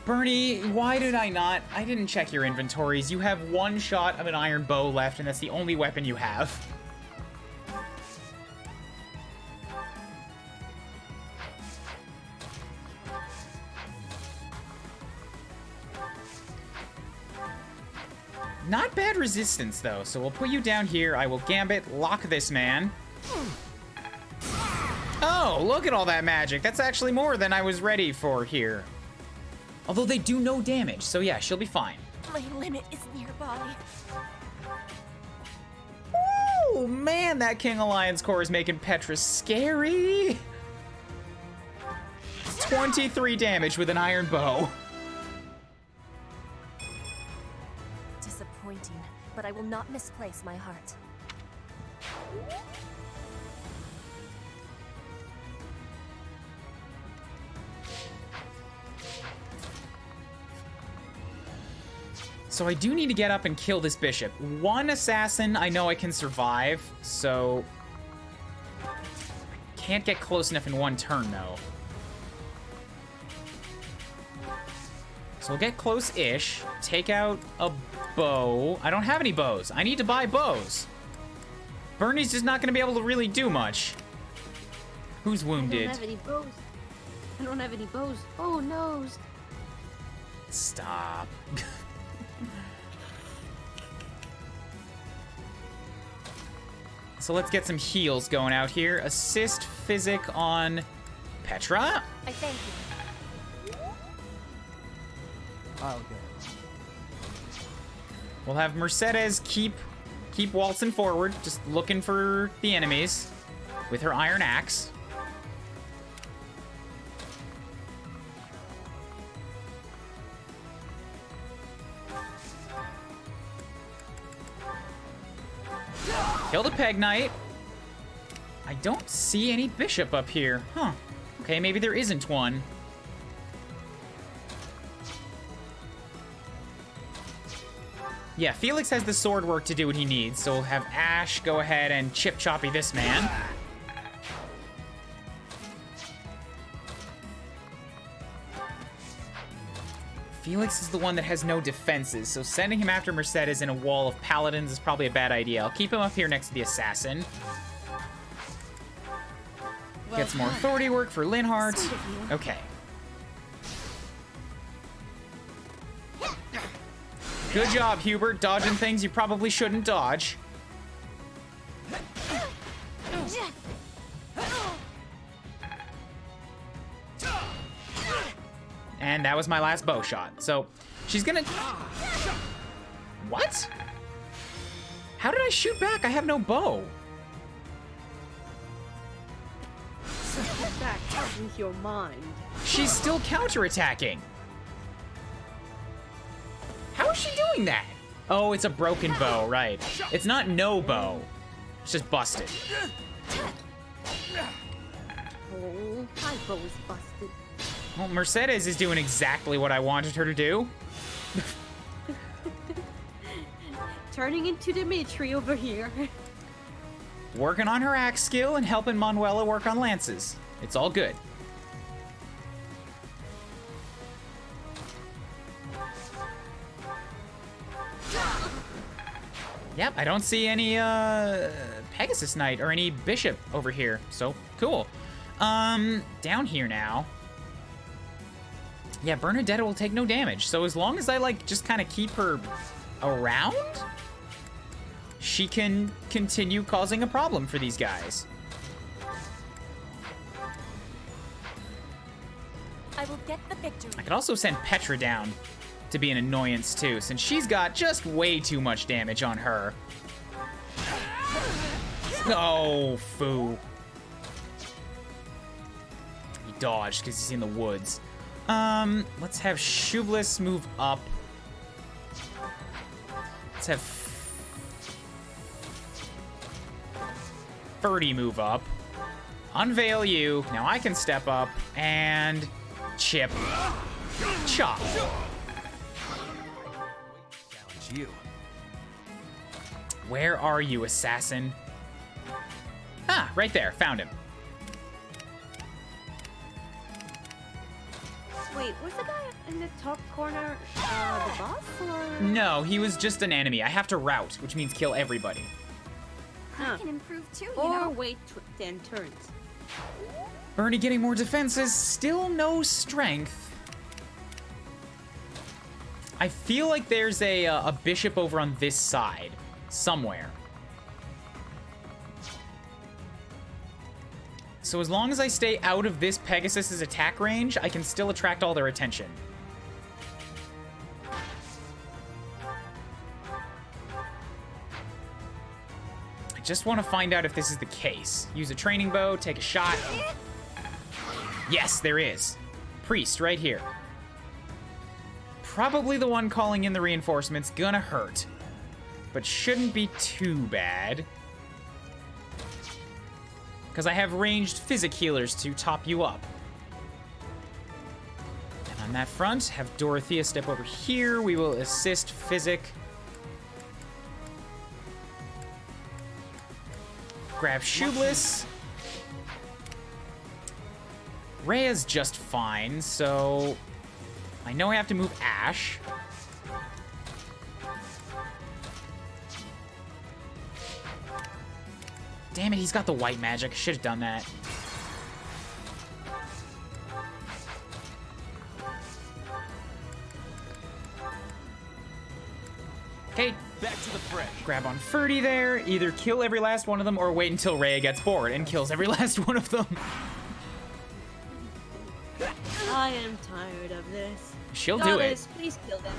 Bernie, why did I not? I didn't check your inventories. You have one shot of an iron bow left, and that's the only weapon you have. Not bad resistance, though, so we'll put you down here. I will gambit, lock this man. Oh, look at all that magic. That's actually more than I was ready for here. Although they do no damage, so yeah, she'll be fine. My limit is nearby. Oh, man, that King Alliance core is making Petra scary. 23 damage with an iron bow. Disappointing, but I will not misplace my heart. So I do need to get up and kill this bishop. One assassin I know I can survive, so... Can't get close enough in one turn, though. So we'll get close-ish, take out a bow. I don't have any bows. I need to buy bows. Bernie's just not going to be able to really do much. Who's wounded? I don't have any bows. I don't have any bows. Oh, no. Stop. So let's get some heals going out here. Assist physic on Petra. I thank you. I'll go. We'll have Mercedes keep waltzing forward, just looking for the enemies with her iron axe. Kill the Peg Knight. I don't see any bishop up here. Huh. Okay, maybe there isn't one. Yeah, Felix has the sword work to do what he needs, so we'll have Ash go ahead and chip-choppy this man. Felix is the one that has no defenses, so sending him after Mercedes in a wall of paladins is probably a bad idea. I'll keep him up here next to the assassin. Get some more authority work for Linhardt. Okay. Good job, Hubert, dodging things you probably shouldn't dodge. And that was my last bow shot. So she's gonna... What? How did I shoot back? I have no bow. Get back out with your mind. She's still counterattacking. How is she doing that? Oh, it's a broken bow, right. It's not no bow. It's just busted. Oh, my bow is busted. Well, Mercedes is doing exactly what I wanted her to do. Turning into Dimitri over here. Working on her axe skill and helping Manuela work on lances. It's all good. Yep, I don't see any Pegasus Knight or any Bishop over here, so cool. Down here now. Yeah, Bernadetta will take no damage, so as long as I, like, just kind of keep her around, she can continue causing a problem for these guys. I will get the victory. I could also send Petra down to be an annoyance, too, since she's got just way too much damage on her. Oh, foo. He dodged because he's in the woods. Let's have Shublis move up. Let's have Ferdy move up. Unveil you. Now I can step up and chip. Chop. Where are you, assassin? Ah, right there. Found him. Wait, was the guy in the top corner the boss, or? No, he was just an enemy. I have to rout, which means kill everybody. I can improve too, you or know. wait 10 turns. Bernie getting more defenses, still no strength. I feel like there's a bishop over on this side, somewhere. So as long as I stay out of this Pegasus's attack range, I can still attract all their attention. I just want to find out if this is the case. Use a training bow, take a shot. Yes, there is. Priest, right here. Probably the one calling in the reinforcements. Gonna hurt. But shouldn't be too bad. Because I have ranged physic healers to top you up. And on that front, have Dorothea step over here. We will assist physic. Grab Shoeless. Rhea's just fine, so I know I have to move Ash. Damn it, he's got the white magic. I should have done that. Okay. Back to the fray. Grab on Ferdy there. Either kill every last one of them or wait until Rhea gets bored and kills every last one of them. I am tired of this. She'll do it. Goddess, please kill them.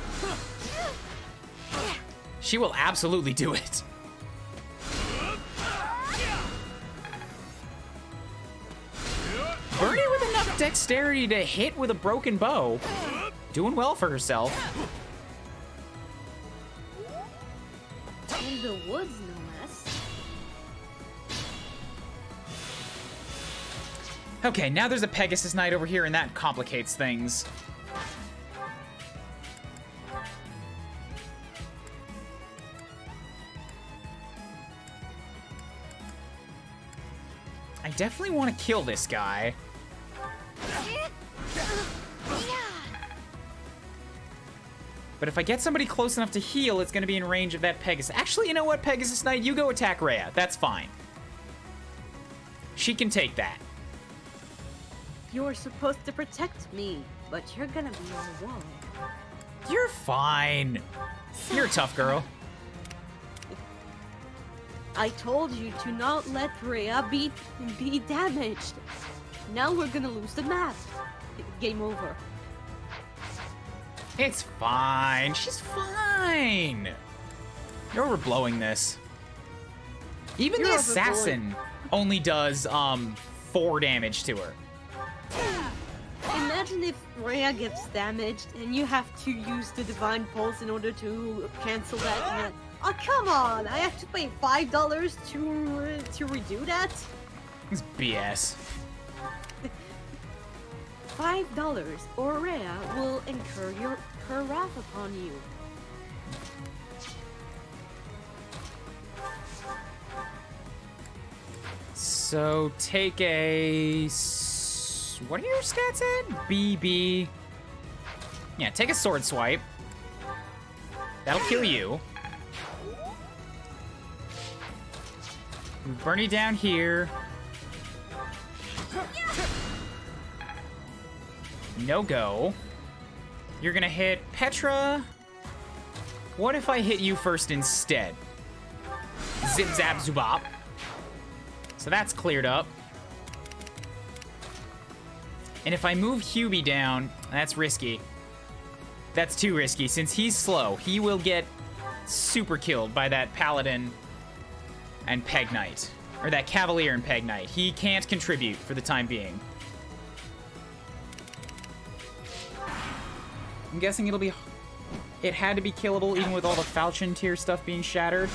She will absolutely do it. Bernie with enough dexterity to hit with a broken bow. Doing well for herself. In the woods, no less. Okay, now there's a Pegasus Knight over here, and that complicates things. I definitely want to kill this guy. But if I get somebody close enough to heal, it's going to be in range of that Pegasus. Actually, you know what, Pegasus Knight? You go attack Rhea. That's fine. She can take that. You're supposed to protect me, but you're gonna be on the wall. You're fine. You're a tough girl. I told you to not let Rhea be damaged. Now we're gonna lose the map. Game over. It's fine. She's fine. You're overblowing this. Even the assassin only does 4 damage to her. Imagine if Rhea gets damaged and you have to use the Divine Pulse in order to cancel that. Oh, come on! I have to pay $5 to redo that? It's BS. $5 or Rhea will incur her wrath upon you. So take a... What are your stats at? BB. Yeah, take a sword swipe. That'll kill you. Move Bernie down here. No go. You're gonna hit Petra. What if I hit you first instead? Zip zap zubop. So that's cleared up. And if I move Hubie down, that's risky. That's too risky. Since he's slow, he will get super killed by that Paladin and Peg Knight. Or that Cavalier and Peg Knight. He can't contribute for the time being. I'm guessing it'll be... It had to be killable even with all the Falchion tier stuff being shattered.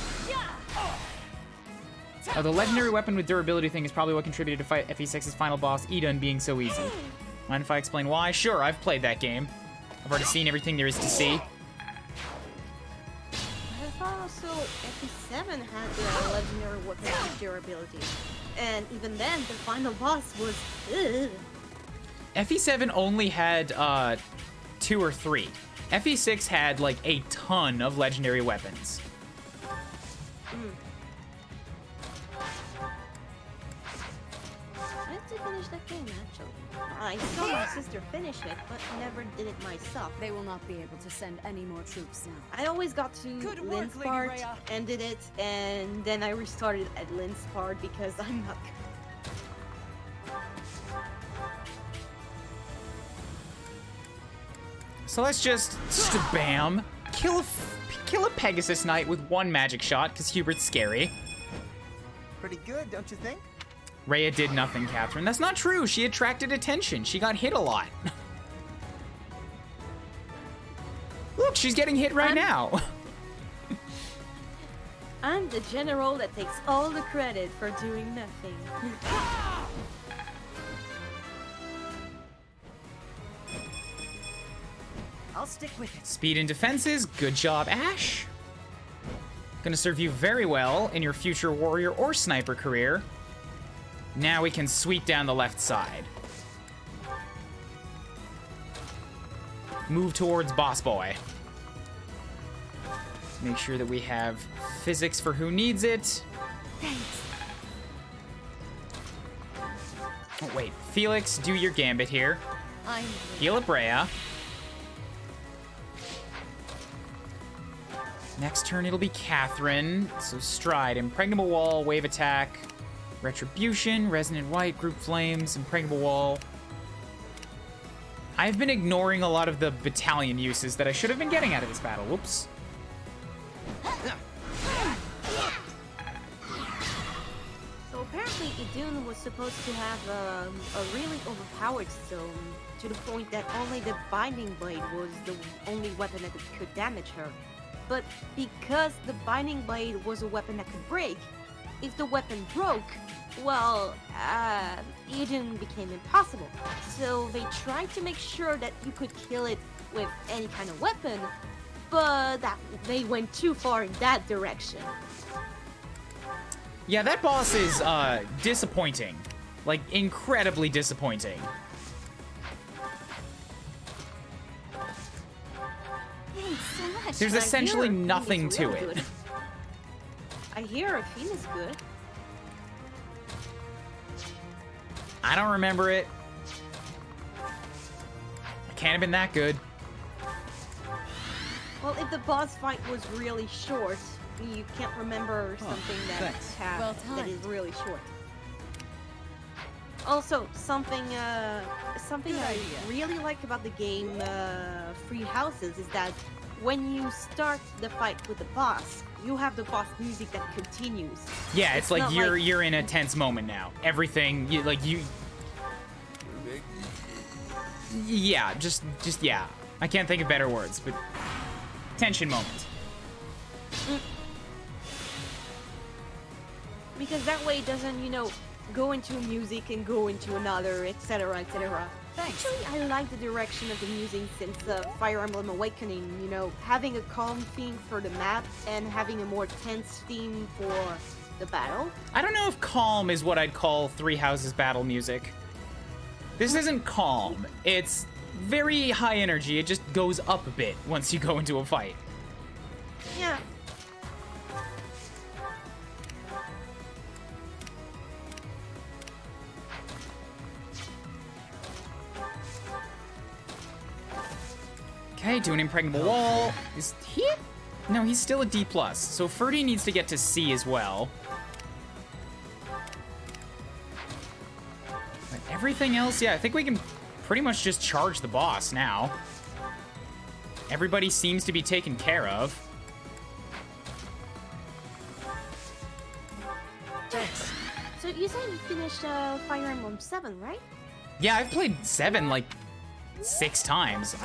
Oh, the legendary weapon with durability thing is probably what contributed to fight FE6's final boss, Edun, being so easy. Mind if I explain why? Sure, I've played that game. I've already seen everything there is to see. also FE7 had the legendary weapon durability. And even then, the final boss was FE7 only had 2 or 3. FE6 had like a ton of legendary weapons. I have to finish that game, actually. I saw my sister finish it, but never did it myself. They will not be able to send any more troops now. I always got to Lynn's part, ended it, and then I restarted at Lynn's part because I'm not good. So let's just bam, kill a Pegasus Knight with 1 magic shot, because Hubert's scary. Pretty good, don't you think? Rhea did nothing, Catherine. That's not true. She attracted attention. She got hit a lot. Look, she's getting hit right now. I'm the general that takes all the credit for doing nothing. I'll stick with it. Speed and defenses. Good job, Ash. Gonna serve you very well in your future warrior or sniper career. Now we can sweep down the left side. Move towards Boss Boy. Make sure that we have physics for who needs it. Thanks. Oh, wait. Felix, do your gambit here. Heal up Rhea. Next turn, it'll be Catherine. So Stride, Impregnable Wall, Wave Attack, Retribution, Resonant White, Group Flames, Impregnable Wall. I've been ignoring a lot of the battalion uses that I should have been getting out of this battle. Whoops. So apparently Idun was supposed to have a really overpowered stone, to the point that only the Binding Blade was the only weapon that could damage her. But because the Binding Blade was a weapon that could break, if the weapon broke, well, Idun became impossible. So they tried to make sure that you could kill it with any kind of weapon, but they went too far in that direction. Yeah, that boss is disappointing. Like, incredibly disappointing. Thanks so much. There's essentially nothing to it. Good. I hear Athene is good. I don't remember it. It can't have been that good. Well, if the boss fight was really short, you can't remember something that is really short. Also, something I really like about the game Free Houses is that when you start the fight with the boss, you have the boss music that continues. Yeah, it's like you're in a tense moment now. Everything yeah, just yeah. I can't think of better words, but tension moment. Because that way it doesn't, go into music and go into another, etc., etc. Actually, I like the direction of the music since Fire Emblem Awakening, having a calm theme for the map and having a more tense theme for the battle. I don't know if calm is what I'd call Three Houses battle music. This isn't calm. It's very high energy. It just goes up a bit once you go into a fight. Yeah. Okay, doing Impregnable Wall. Is he? No, he's still a D+. So Ferdy needs to get to C as well. But everything else, yeah, I think we can pretty much just charge the boss now. Everybody seems to be taken care of. Thanks. So you said you finished Fire Emblem 7, right? Yeah, I've played 7 like 6 times.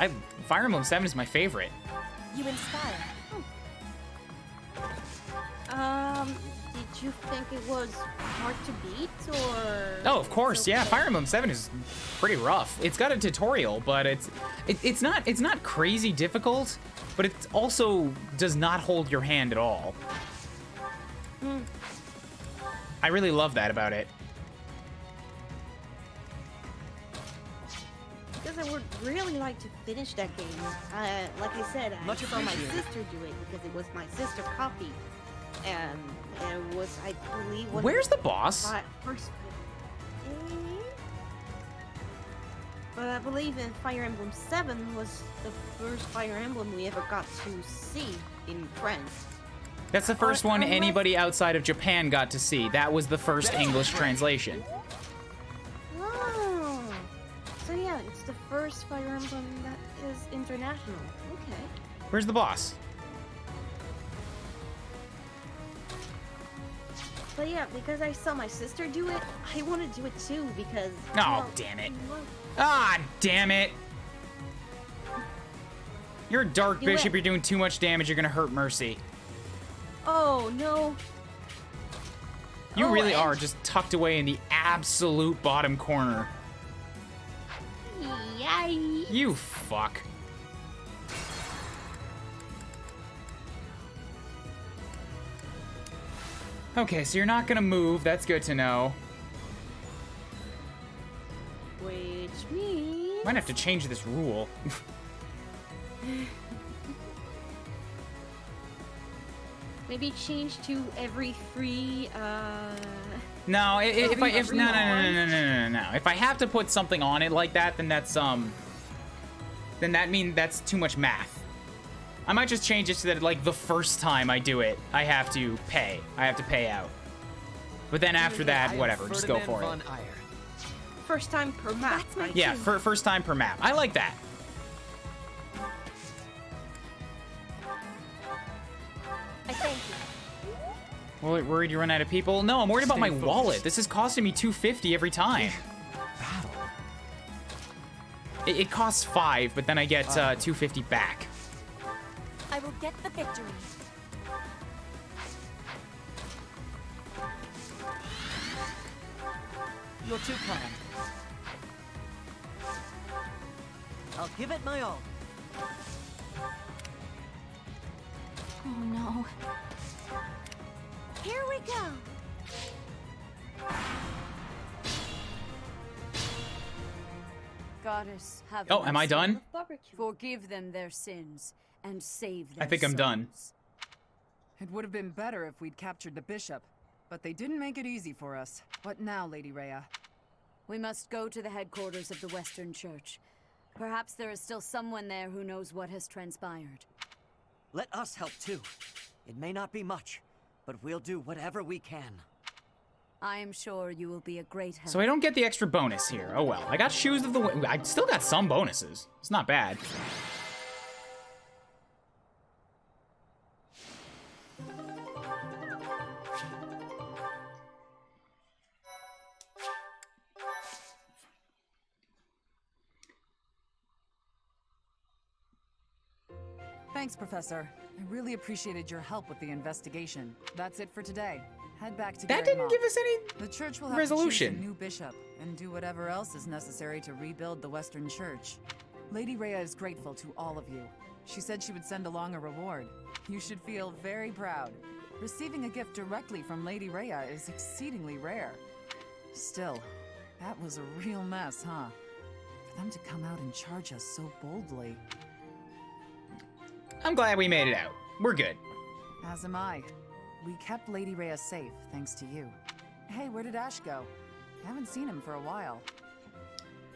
Fire Emblem 7 is my favorite. You inspire. Did you think it was hard to beat, or? Oh, of course, yeah. Fire Emblem 7 is pretty rough. It's got a tutorial, but it's not crazy difficult. but it also does not hold your hand at all. I really love that about it. Because I would really like to finish that game. Like I said, I Much saw my appreciated. sister do it because it was my sister copy. And it was, I believe, one Where's of the boss? First. But I believe in Fire Emblem 7 was the first Fire Emblem we ever got to see in France. That's the first one anybody outside of Japan got to see. That was the first English translation. Oh, so yeah, it's the first Fire Emblem that is international. Okay. Where's the boss? But yeah, because I saw my sister do it, I want to do it too because. Oh, damn it. Ah, damn it. You're a Dark Do Bishop, it. you're doing too much damage, you're gonna hurt Mercy. Oh no. You Oh, really and- are just tucked away in the absolute bottom corner. Yay. You fuck. Okay, so you're not gonna move, that's good to know. Which means. Might have to change this rule. Maybe change to every three. No, if I Every no. line? If I have to put something on it like that, then that's then that means that's too much math. I might just change it so that like the first time I do it, I have to pay. I have to pay out. But then after that, whatever, just go for it. First time per map. Right? Yeah, first time per map. I like that. I thank you. Well, worried you run out of people? No, I'm worried about my wallet. This is costing me $250 every time. It costs $5, but then I get $250 back. I will get the victory. You're too kind. I'll give it my all. Oh no. Here we go. Goddess, have Oh, am I mercy. done? Forgive them their sins and save their I think I'm done. souls. It would have been better if we'd captured the bishop, but they didn't make it easy for us. What now, Lady Rhea? We must go to the headquarters of the Western Church. Perhaps there is still someone there who knows what has transpired. Let us help too. It may not be much, but we'll do whatever we can. I am sure you will be a great help. So I don't get the extra bonus here. Oh well. I got Shoes of the Wind. I still got some bonuses. It's not bad. Thanks, Professor. I really appreciated your help with the investigation. That's it for today. Head back to That Garreg didn't Mach. give us any The church will have resolution. to choose a new bishop and do whatever else is necessary to rebuild the Western Church. Lady Rhea is grateful to all of you. She said she would send along a reward. You should feel very proud. Receiving a gift directly from Lady Rhea is exceedingly rare. Still, that was a real mess, huh? For them to come out and charge us so boldly. I'm glad we made it out. We're good. As am I. We kept Lady Rhea safe, thanks to you. Hey, where did Ash go? I haven't seen him for a while.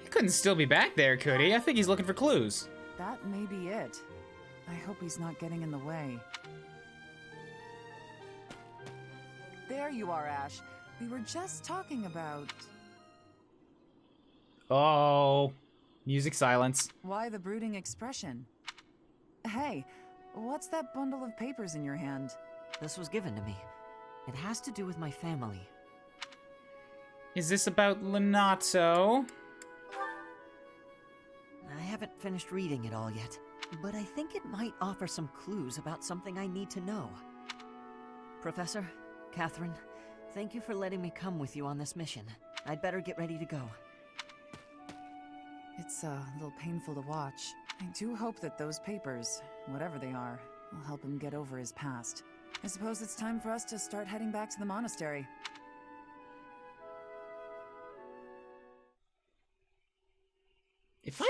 He couldn't still be back there, could he? I think he's looking for clues. That may be it. I hope he's not getting in the way. There you are, Ash. We were just talking about... Oh. Music silence. Why the brooding expression? Hey, what's that bundle of papers in your hand? This was given to me. It has to do with my family. Is this about Lenato? I haven't finished reading it all yet, but I think it might offer some clues about something I need to know. Professor, Catherine, thank you for letting me come with you on this mission. I'd better get ready to go. It's a little painful to watch. I do hope that those papers, whatever they are, will help him get over his past. I suppose it's time for us to start heading back to the monastery. If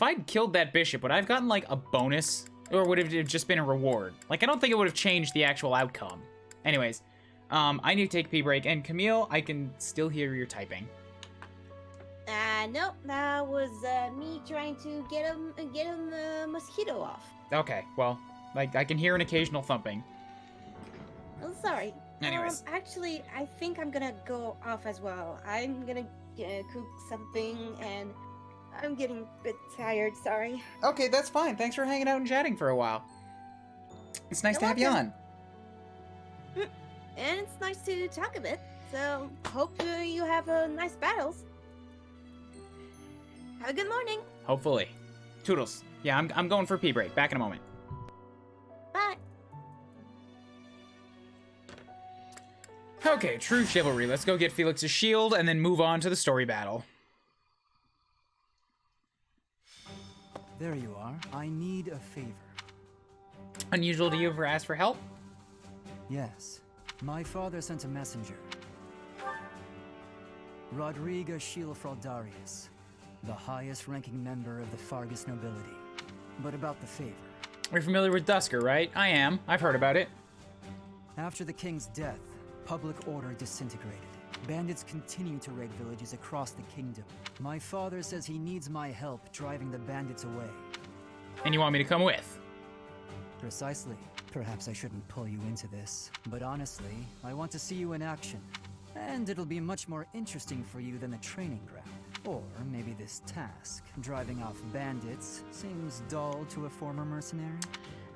I'd killed that bishop, would I have gotten like a bonus? Or would it have just been a reward? Like, I don't think it would have changed the actual outcome. Anyways, I need to take a pee break. And Camille, I can still hear your typing. Nope, that was me trying to get a mosquito off. Okay, well, like, I can hear an occasional thumping. Oh, sorry. Anyways. Actually, I think I'm gonna go off as well. I'm gonna cook something, and I'm getting a bit tired, sorry. Okay, that's fine. Thanks for hanging out and chatting for a while. It's nice to have you on. And it's nice to talk a bit, so hope you have nice battles. Have a good morning. Hopefully. Toodles. Yeah, I'm going for a pee break. Back in a moment. Bye. Okay, true chivalry. Let's go get Felix's shield and then move on to the story battle. There you are. I need a favor. Unusual to you ever ask for help? Yes. My father sent a messenger. Rodriga Shilafraldarius, the highest-ranking member of the Fargus nobility. But about the favor. You're familiar with Dusker, right? I am. I've heard about it. After the king's death, public order disintegrated. Bandits continue to raid villages across the kingdom. My father says he needs my help driving the bandits away. And you want me to come with? Precisely. Perhaps I shouldn't pull you into this, but honestly, I want to see you in action. And it'll be much more interesting for you than the training ground. Or maybe this task, driving off bandits, seems dull to a former mercenary?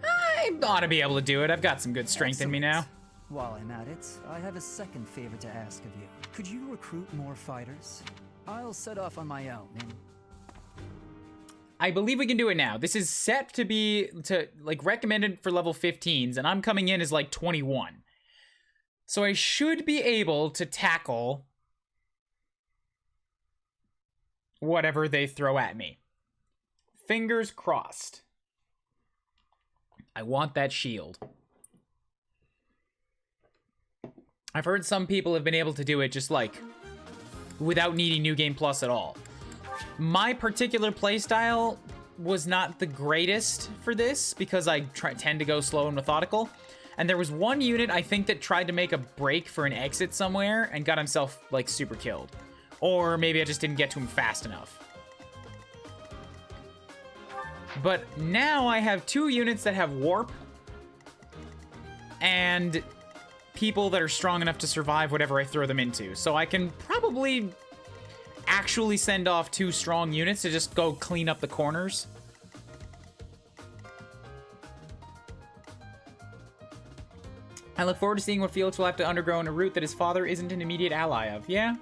I ought to be able to do it. I've got some good strength in me now. While I'm at it, I have a second favor to ask of you. Could you recruit more fighters? I'll set off on my own and... I believe we can do it now. This is set to be, recommended for level 15s, and I'm coming in as, 21. So I should be able to tackle whatever they throw at me. Fingers crossed. I want that shield. I've heard some people have been able to do it just, without needing New Game Plus at all. My particular playstyle was not the greatest for this because I tend to go slow and methodical. And there was one unit, I think, that tried to make a break for an exit somewhere and got himself, super killed. Or maybe I just didn't get to him fast enough. But now I have 2 units that have warp. And people that are strong enough to survive whatever I throw them into. So I can probably actually send off 2 strong units to just go clean up the corners. I look forward to seeing what Felix will have to undergo in a route that his father isn't an immediate ally of. Yeah.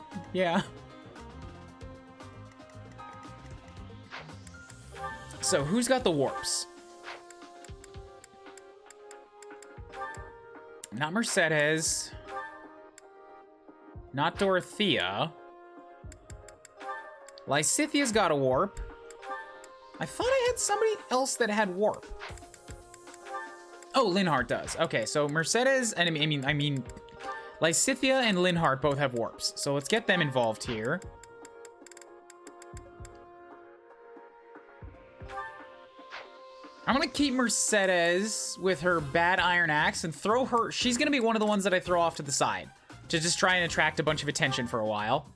So, who's got the warps? Not Mercedes. Not Dorothea. Lysithia's got a warp. I thought I had somebody else that had warp. Oh, Linhardt does. Okay, so Mercedes and I mean, Lysithia and Linhardt both have warps. So let's get them involved here. I'm gonna keep Mercedes with her bad iron axe and throw her. She's gonna be one of the ones that I throw off to the side to just try and attract a bunch of attention for a while.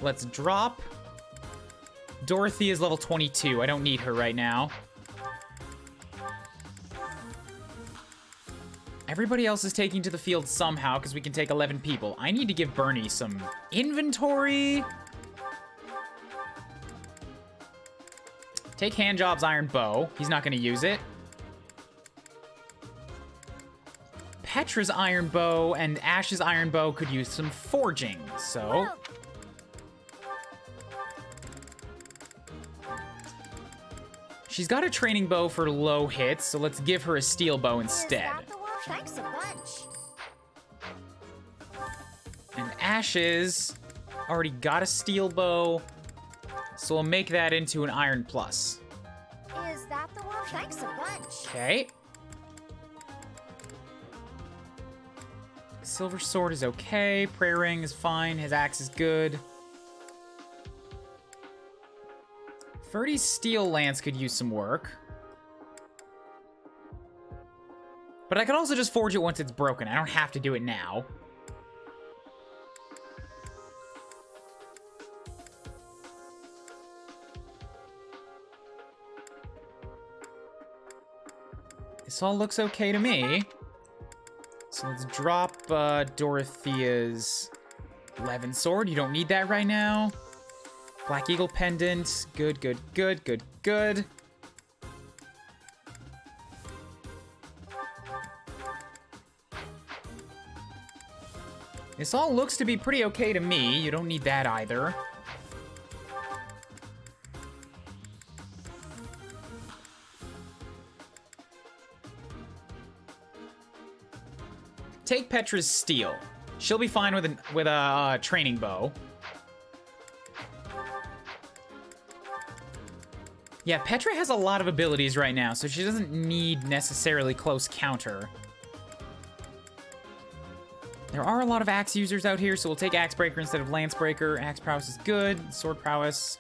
Let's drop. Dorothy is level 22. I don't need her right now. Everybody else is taking to the field somehow because we can take 11 people. I need to give Bernie some inventory. Take Handjob's iron bow. He's not going to use it. Petra's iron bow and Ash's iron bow could use some forging, so... She's got a training bow for low hits, so let's give her a steel bow instead. Thanks a bunch. And Ash's already got a steel bow. So we'll make that into an Iron Plus. Is that the one? Thanks a bunch. Okay. Silver Sword is okay. Prayer Ring is fine. His axe is good. Ferdy's Steel Lance could use some work. But I could also just forge it once it's broken. I don't have to do it now. This all looks okay to me. So let's drop Dorothea's Levin Sword. You don't need that right now. Black Eagle Pendant. Good, good, good, good, good. This all looks to be pretty okay to me. You don't need that either. Take Petra's Steel. She'll be fine with a training bow. Yeah, Petra has a lot of abilities right now, so she doesn't need necessarily close counter. There are a lot of axe users out here, so we'll take Axe Breaker instead of Lance Breaker. Axe Prowess is good. Sword Prowess.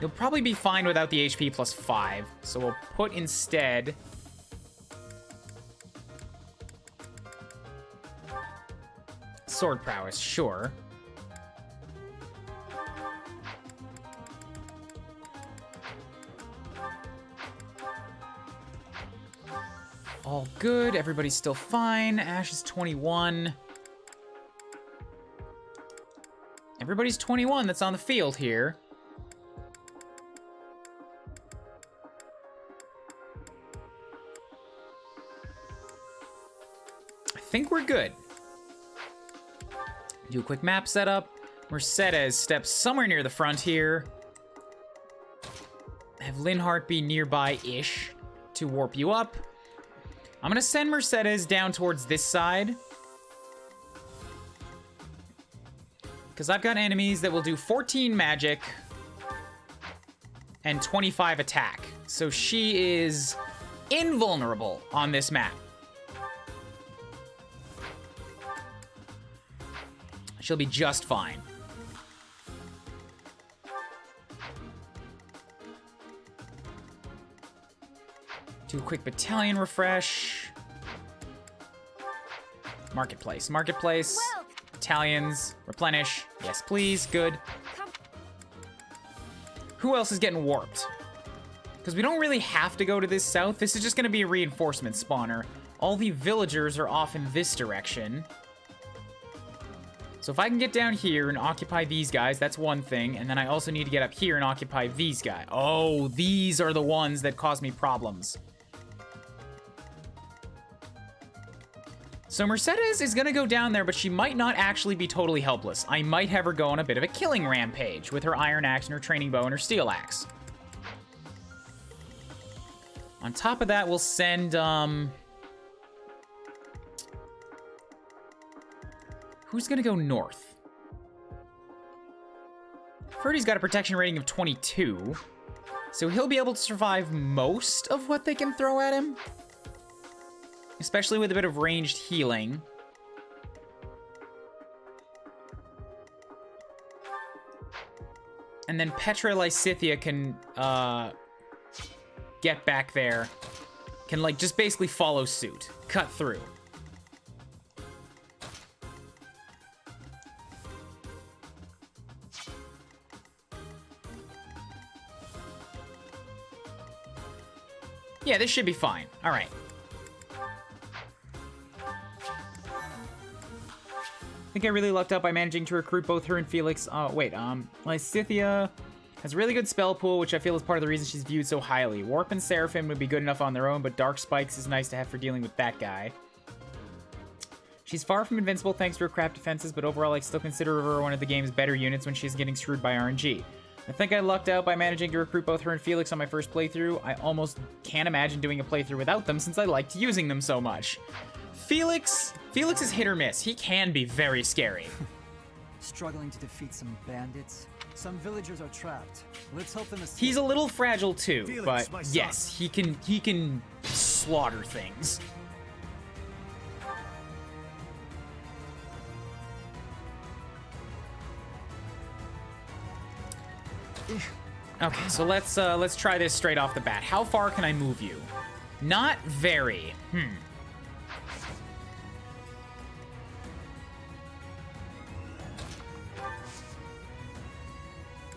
You'll probably be fine without the HP plus 5, so we'll put instead... Sword Prowess, sure. All good. Everybody's still fine. Ash is 21. Everybody's 21 that's on the field here. I think we're good. Do a quick map setup. Mercedes steps somewhere near the front here. Have Linhart be nearby-ish to warp you up. I'm gonna send Mercedes down towards this side. Because I've got enemies that will do 14 magic and 25 attack. So she is invulnerable on this map. She'll be just fine. Do a quick battalion refresh. Marketplace. Marketplace. Battalions. Replenish. Yes, please. Good. Who else is getting warped? Because we don't really have to go to this south. This is just going to be a reinforcement spawner. All the villagers are off in this direction. So if I can get down here and occupy these guys, that's one thing. And then I also need to get up here and occupy these guys. Oh, these are the ones that cause me problems. So Mercedes is gonna go down there, but she might not actually be totally helpless. I might have her go on a bit of a killing rampage with her iron axe and her training bow and her steel axe. On top of that, we'll send, who's gonna go north? Ferdy's got a protection rating of 22, so he'll be able to survive most of what they can throw at him. Especially with a bit of ranged healing. And then Petra Lysithea can get back there. Can like just basically follow suit. Cut through. Yeah, this should be fine. All right. I think I really lucked out by managing to recruit both her and Felix. Lysithea has a really good spell pool, which I feel is part of the reason she's viewed so highly. Warp and Seraphim would be good enough on their own, but Dark Spikes is nice to have for dealing with that guy. She's far from invincible thanks to her crap defenses, but overall I still consider her one of the game's better units when she's getting screwed by RNG. I think I lucked out by managing to recruit both her and Felix on my first playthrough. I almost can't imagine doing a playthrough without them since I liked using them so much. Felix is hit or miss. He can be very scary. struggling to defeat some bandits. Some villagers are trapped. Let's help them escape. He's a little fragile too, Felix, my but son. yes, he can slaughter things. Okay, so let's try this straight off the bat. How far can I move you? Not very.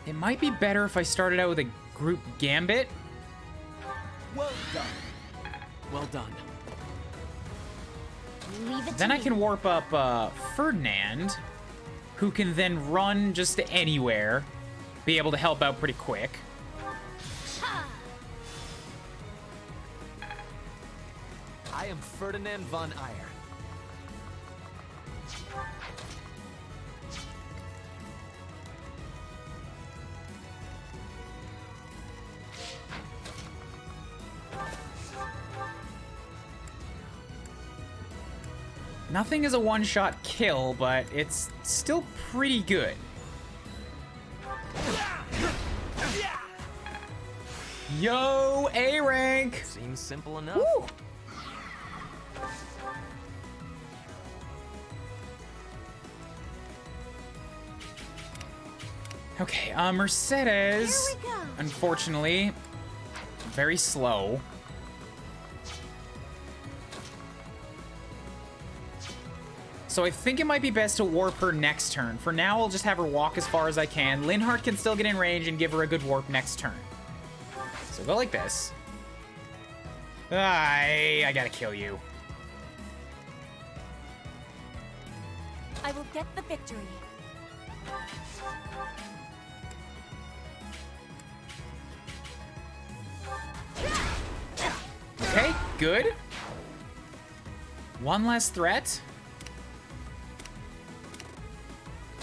It might be better if I started out with a group gambit. Well done. Well done. Leave it Then to I me. can warp up Ferdinand, who can then run just to anywhere, be able to help out pretty quick. I am Ferdinand von Eyre. Nothing is a one-shot kill, but it's still pretty good. Yo, A rank. Seems simple enough. Woo. Okay, Mercedes, unfortunately, very slow. So I think it might be best to warp her next turn. For now, I'll just have her walk as far as I can. Linhardt can still get in range and give her a good warp next turn. So go like this. I gotta kill you. I will get the victory. Okay, good. One less threat.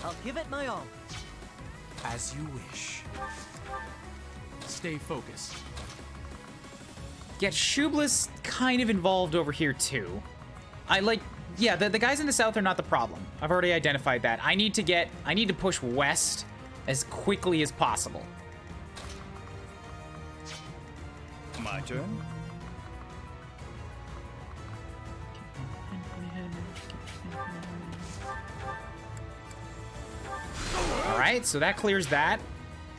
I'll give it my all. As you wish. Stay focused. Get Shublis kind of involved over here too. Yeah, the guys in the south are not the problem. I've already identified that. I need to push west as quickly as possible. My turn. All right, so that clears that.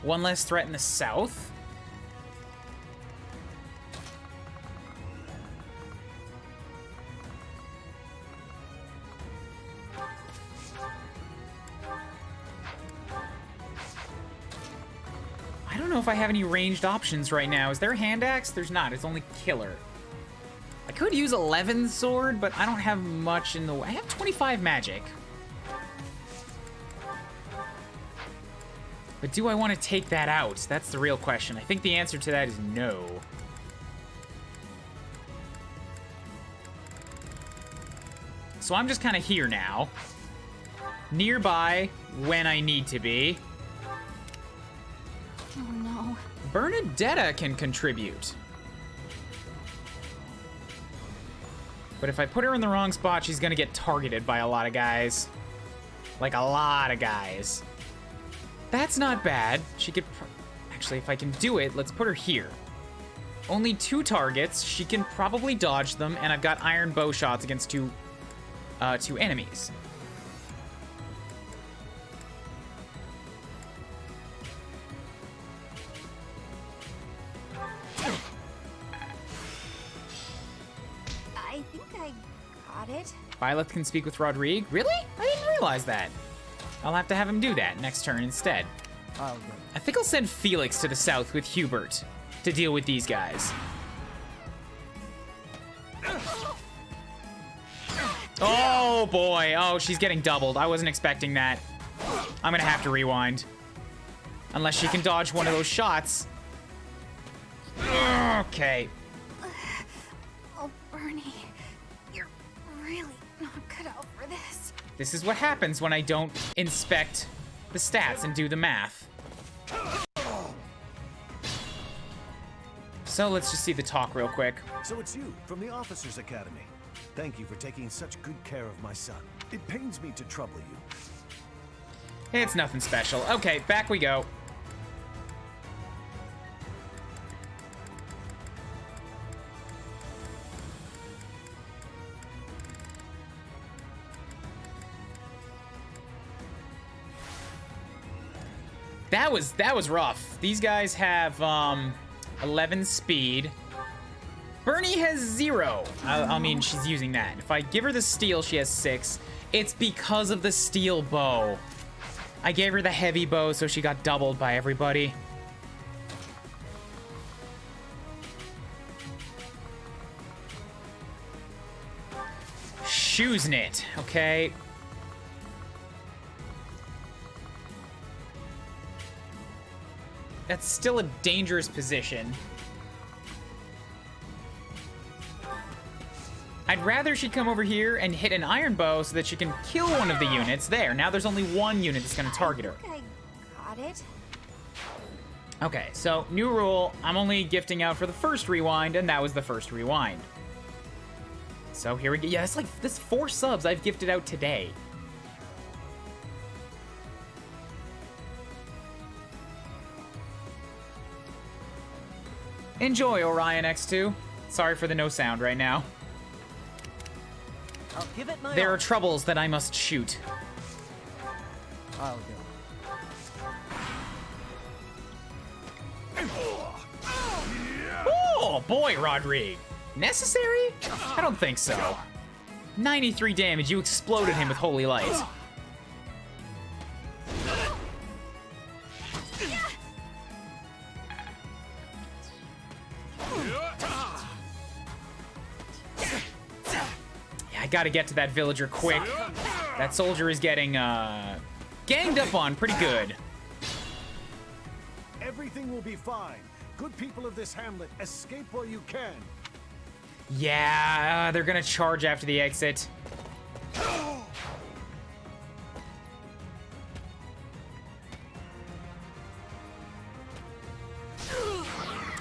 One less threat in the south. I don't know if I have any ranged options right now. Is there a hand axe? There's not. It's only killer. I could use 11 sword, but I don't have much in the way. I have 25 magic. But do I want to take that out? That's the real question. I think the answer to that is no. So I'm just kind of here now. Nearby when I need to be. Oh no. Bernadetta can contribute. But if I put her in the wrong spot, she's gonna get targeted by a lot of guys. Like a lot of guys. That's not bad. She could... Actually, if I can do it, let's put her here. Only 2 targets. She can probably dodge them, and I've got iron bow shots against two enemies. I think I got it. Violet can speak with Rodrigue. Really? I didn't realize that. I'll have to have him do that next turn instead. I'll go. I think I'll send Felix to the south with Hubert to deal with these guys. Oh boy. Oh, she's getting doubled. I wasn't expecting that. I'm gonna have to rewind. Unless she can dodge one of those shots. Okay. Oh, Bernie, you're really not cut out for this. This is what happens when I don't inspect the stats and do the math. So let's just see the talk real quick. So it's you, from the Officers Academy. Thank you for taking such good care of my son. It pains me to trouble you. It's nothing special. Okay, back we go. That was rough. These guys have 11 speed. Bernie has 0. I mean, she's using that. If I give her the steel, she has 6. It's because of the steel bow. I gave her the heavy bow, so she got doubled by everybody. Shoes knit, okay. That's still a dangerous position. I'd rather she come over here and hit an iron bow so that she can kill one of the units there. Now there's only one unit that's gonna target her. I got it. Okay, so new rule. I'm only gifting out for the first rewind, and that was the first rewind. So here we go. Yeah, that's 4 subs I've gifted out today. Enjoy, Orion X2. Sorry for the no sound right now. I'll give it my There all. are troubles that I must shoot. I'll go. Oh, boy, Rodrigue. Necessary? I don't think so. 93 damage. You exploded him with Holy Light. I gotta get to that villager quick. That soldier is getting ganged up on pretty good. Everything will be fine. Good people of this hamlet, escape while you can. Yeah, they're gonna charge after the exit.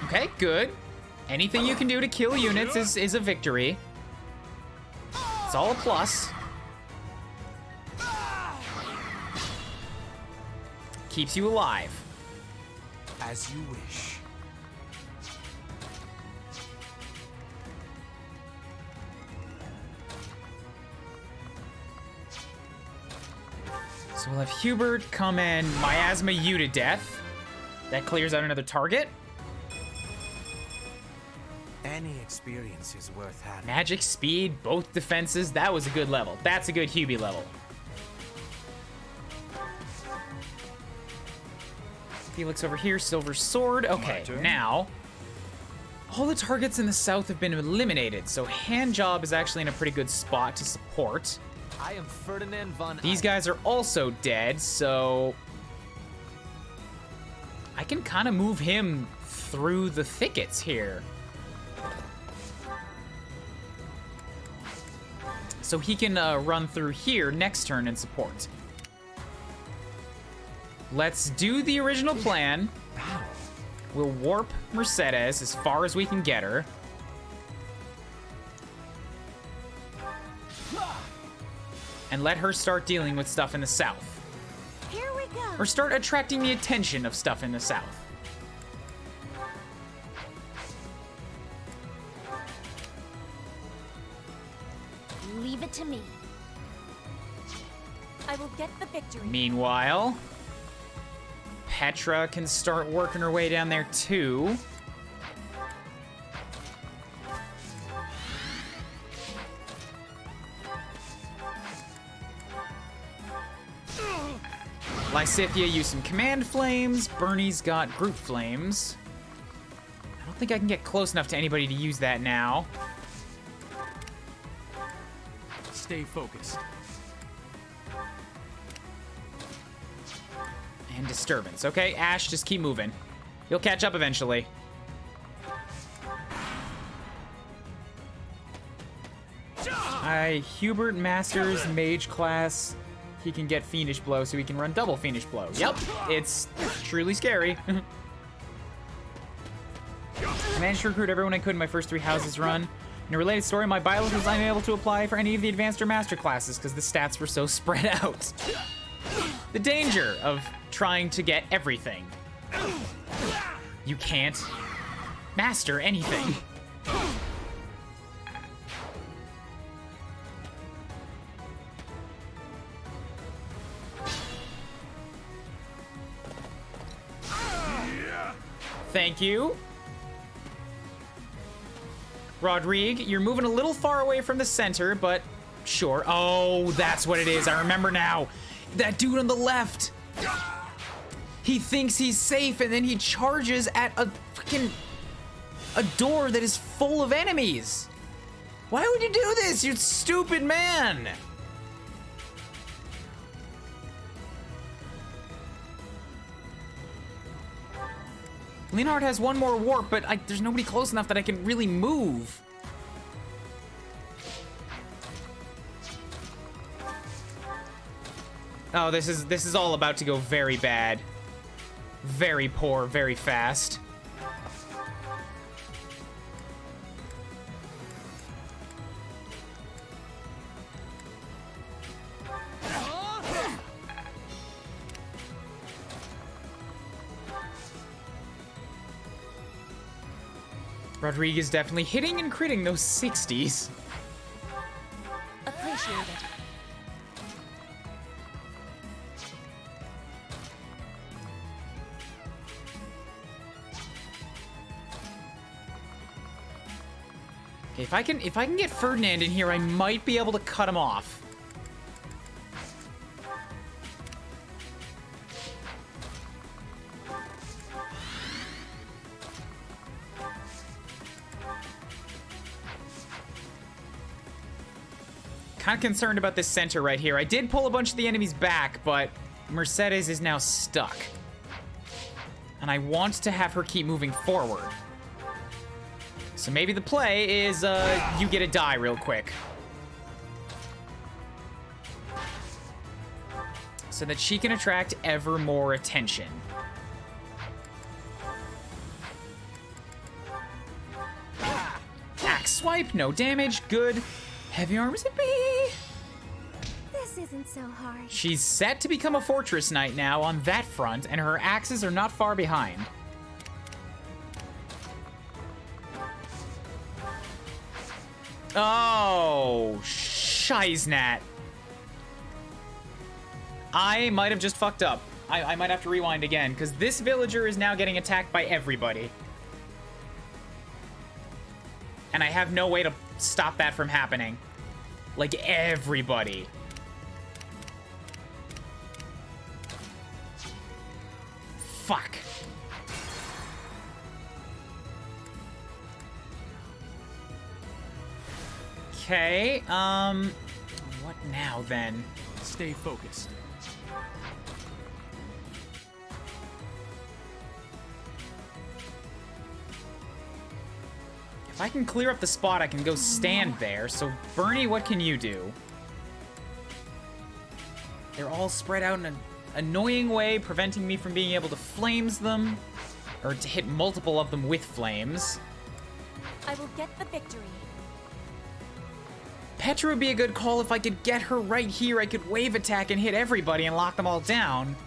Okay, good. Anything you can do to kill units is a victory. It's all a plus. Keeps you alive. As you wish. So we'll have Hubert come and miasma you to death. That clears out another target. Any experience is worth having. Magic, speed, both defenses. That was a good level. That's a good Hubie level. Felix over here, silver sword. Okay, now all the targets in the south have been eliminated, so Handjob is actually in a pretty good spot to support. I am Ferdinand von These guys are also dead, so I can kind of move him through the thickets here. So he can run through here next turn and support. Let's do the original plan. We'll warp Mercedes as far as we can get her. And let her start dealing with stuff in the south. Here we go. Or start attracting the attention of stuff in the south. Leave it to me. I will get the victory. Meanwhile, Petra can start working her way down there too. Lysithia used some command flames. Bernie's got group flames. I don't think I can get close enough to anybody to use that now. Stay focused. And disturbance. Okay, Ash, just keep moving. You'll catch up eventually. Hubert masters mage class. He can get Fiendish Blow, so he can run double Fiendish Blow. Yep, it's truly scary. I managed to recruit everyone I could in my first 3 houses run. In a related story, my biologist was unable to apply for any of the advanced or master classes because the stats were so spread out. the danger of trying to get everything. You can't master anything. Thank you. Rodrigue, you're moving a little far away from the center, but sure. Oh, that's what it is. I remember now. That dude on the left. He thinks he's safe, and then he charges at a door that is full of enemies. Why would you do this, you stupid man? Leonhard has one more warp, but there's nobody close enough that I can really move. Oh, this is all about to go very bad. Very poor, very fast. Rodrigue is definitely hitting and critting those 60s. Appreciate it. Okay, if I can get Ferdinand in here, I might be able to cut him off. Kind of concerned about this center right here. I did pull a bunch of the enemies back, but Mercedes is now stuck. And I want to have her keep moving forward. So maybe the play is you get a die real quick. So that she can attract ever more attention. Axe swipe, no damage, good. Heavy arms and B. This isn't so hard. She's set to become a fortress knight now on that front, and her axes are not far behind. Oh, shiznat. I might have just fucked up. I might have to rewind again, because this villager is now getting attacked by everybody. And I have no way to stop that from happening. Like, everybody. Fuck. Okay, what now then? Stay focused. If I can clear up the spot, I can go stand there. So, Bernie, what can you do? They're all spread out in an annoying way, preventing me from being able to flames them, or to hit multiple of them with flames. I will get the victory. Petra would be a good call if I could get her right here. I could wave attack and hit everybody and lock them all down.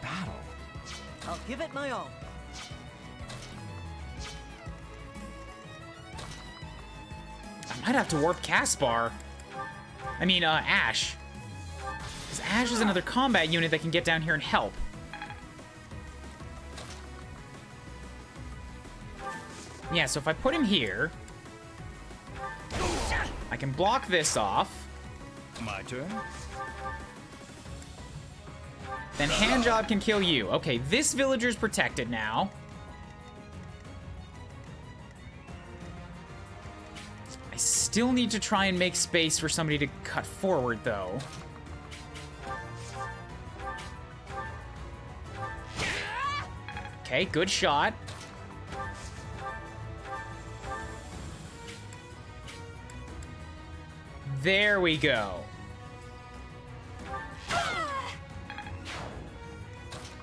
Battle. I'll give it my all. I might have to warp Caspar. I mean, Ash. Because Ash is another combat unit that can get down here and help. Yeah, so if I put him here, I can block this off. My turn. Then Handjob can kill you. Okay, this villager's protected now. I still need to try and make space for somebody to cut forward, though. Okay, good shot. There we go.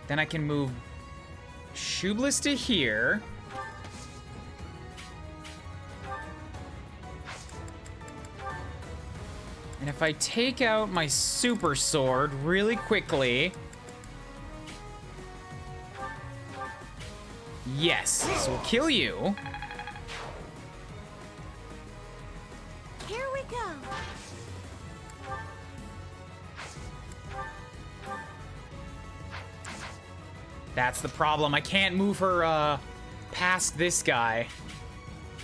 Then I can move Shoeless to here. And if I take out my super sword really quickly... Yes, so we'll kill you. Here we go. That's the problem. I can't move her past this guy.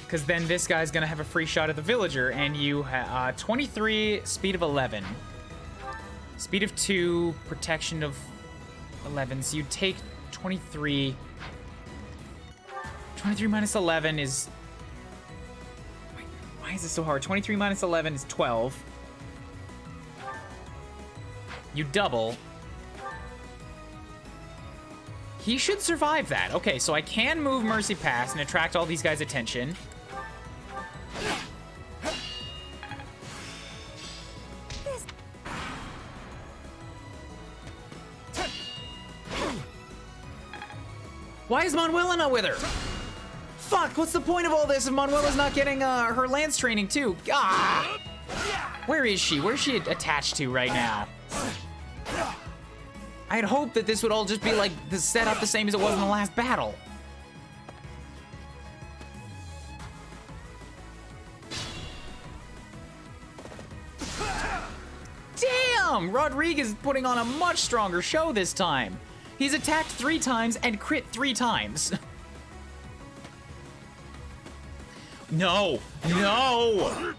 Because then this guy's going to have a free shot at the villager. And you have 23, speed of 11. Speed of 2, protection of 11. So you take 23. 23 minus 11 is... Wait, why is it so hard? 23 minus 11 is 12. You double. He should survive that. Okay, so I can move Mercy past and attract all these guys' attention. Why is Manuela not with her? Fuck, what's the point of all this if Manuela's not getting her lance training too? Ah! Where is she? Where's she attached to right now? I had hoped that this would all just be like the setup the same as it was in the last battle. Damn! Rodriguez is putting on a much stronger show this time. He's attacked 3 times and crit 3 times. No! No!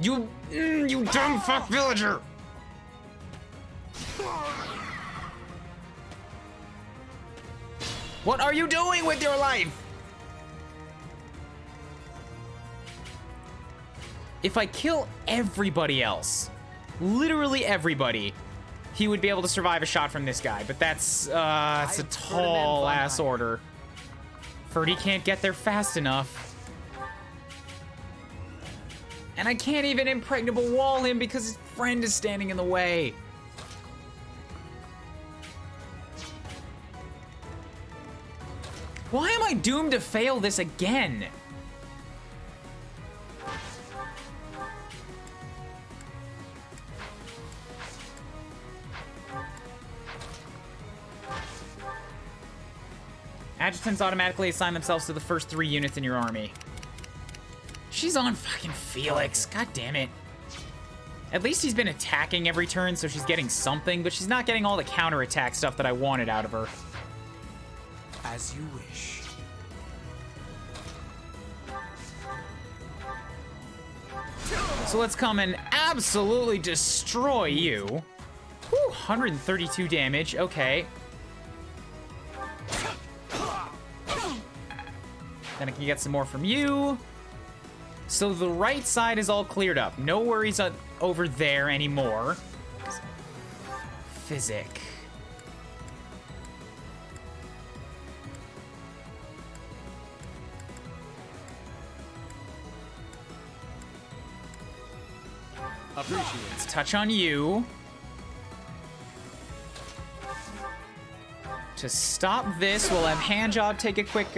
You dumb fuck villager! What are you doing with your life? If I kill everybody else, literally everybody, he would be able to survive a shot from this guy, but that's it's a tall ass order. Ferdy can't get there fast enough. And I can't even impregnable wall him because his friend is standing in the way. Why am I doomed to fail this again? Adjutants automatically assign themselves to the first 3 units in your army. She's on fucking Felix. God damn it. At least he's been attacking every turn, so she's getting something, but she's not getting all the counterattack stuff that I wanted out of her. As you wish. So let's come and absolutely destroy you. Whew, 132 damage. Okay. Then I can get some more from you. So the right side is all cleared up. No worries over there anymore. Physic. Appreciate it. Let's touch on you. To stop this, we'll have Handjob take a quick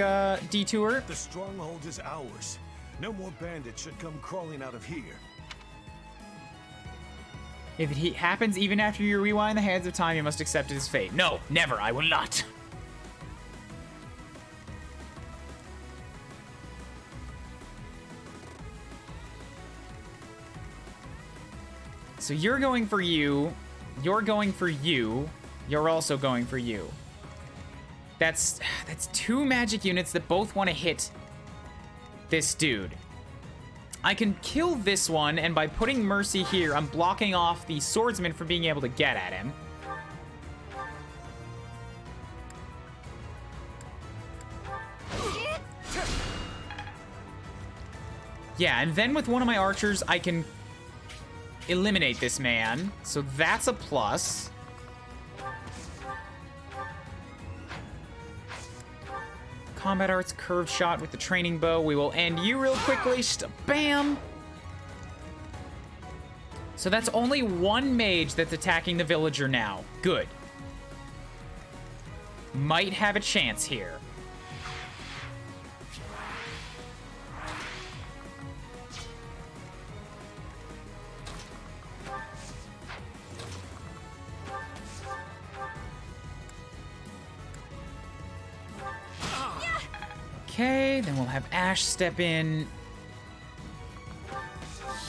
detour. The stronghold is ours. No more bandits should come crawling out of here. If it happens even after you rewind the hands of time, you must accept it as fate. No, never. I will not. So you're going for you. You're going for you. You're also going for you. That's 2 magic units that both want to hit this dude. I can kill this one, and by putting Mercy here, I'm blocking off the swordsman from being able to get at him. Yeah, and then with one of my archers, I can eliminate this man. So that's a plus. Combat arts, curved shot with the training bow. We will end you real quickly. Just a bam. So that's only 1 mage that's attacking the villager now. Good. Might have a chance here. Okay, then we'll have Ash step in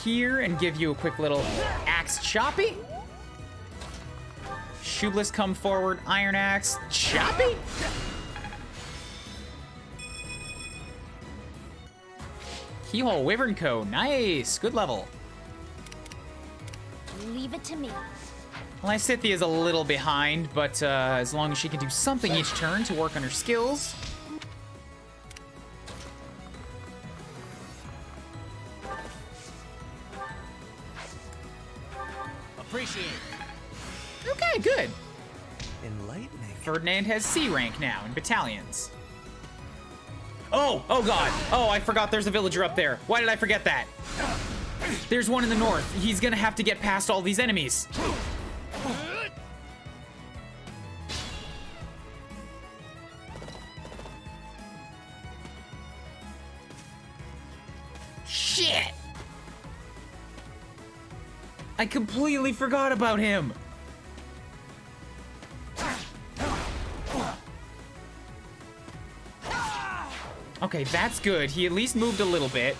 here and give you a quick little axe choppy. Shoeless come forward, iron axe choppy. Keyhole, Wyvern Co. Nice, good level. Leave it to me. Lysithia's a little behind, but as long as she can do something each turn to work on her skills. Appreciate it. Okay, good. Enlightening. Ferdinand has C rank now in battalions. Oh God. Oh, I forgot there's a villager up there. Why did I forget that? There's one in the north. He's gonna have to get past all these enemies. Shit! I completely forgot about him. Okay, that's good. He at least moved a little bit.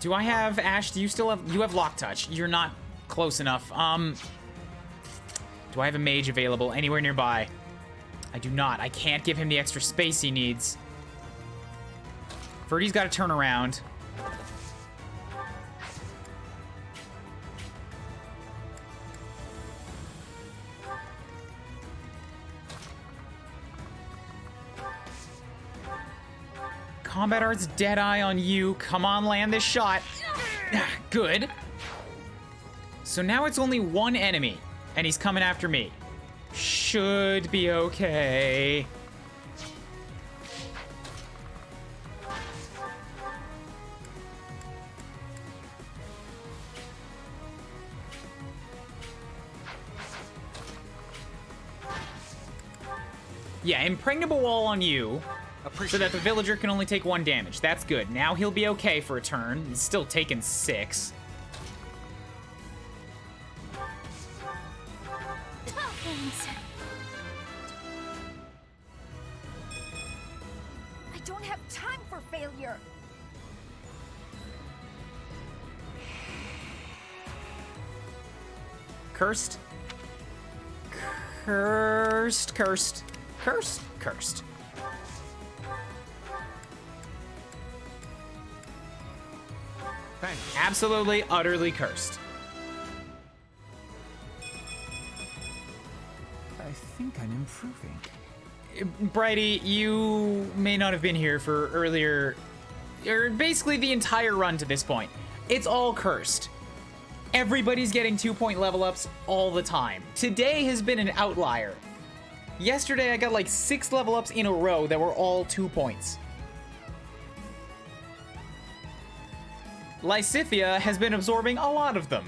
Do I have Ash? Do you still have? You have lock touch. You're not close enough. Do I have a mage available anywhere nearby? I do not. I can't give him the extra space he needs. Ferdy's got to turn around. Combat Art's Deadeye on you. Come on, land this shot. Good. So now it's only one enemy, and he's coming after me. Should be okay. Yeah, impregnable wall on you. So that the villager can only take 1 damage. That's good. Now he'll be okay for a turn. He's still taking 6. I don't have time for failure. Cursed. Cursed. Cursed. Cursed. Cursed. Thanks. Absolutely, utterly cursed. I think I'm improving. Brighty, you may not have been here for earlier, or basically the entire run to this point. It's all cursed. Everybody's getting 2-point level ups all the time. Today has been an outlier. Yesterday I got like 6 level ups in a row that were all 2 points. Lysithia has been absorbing a lot of them.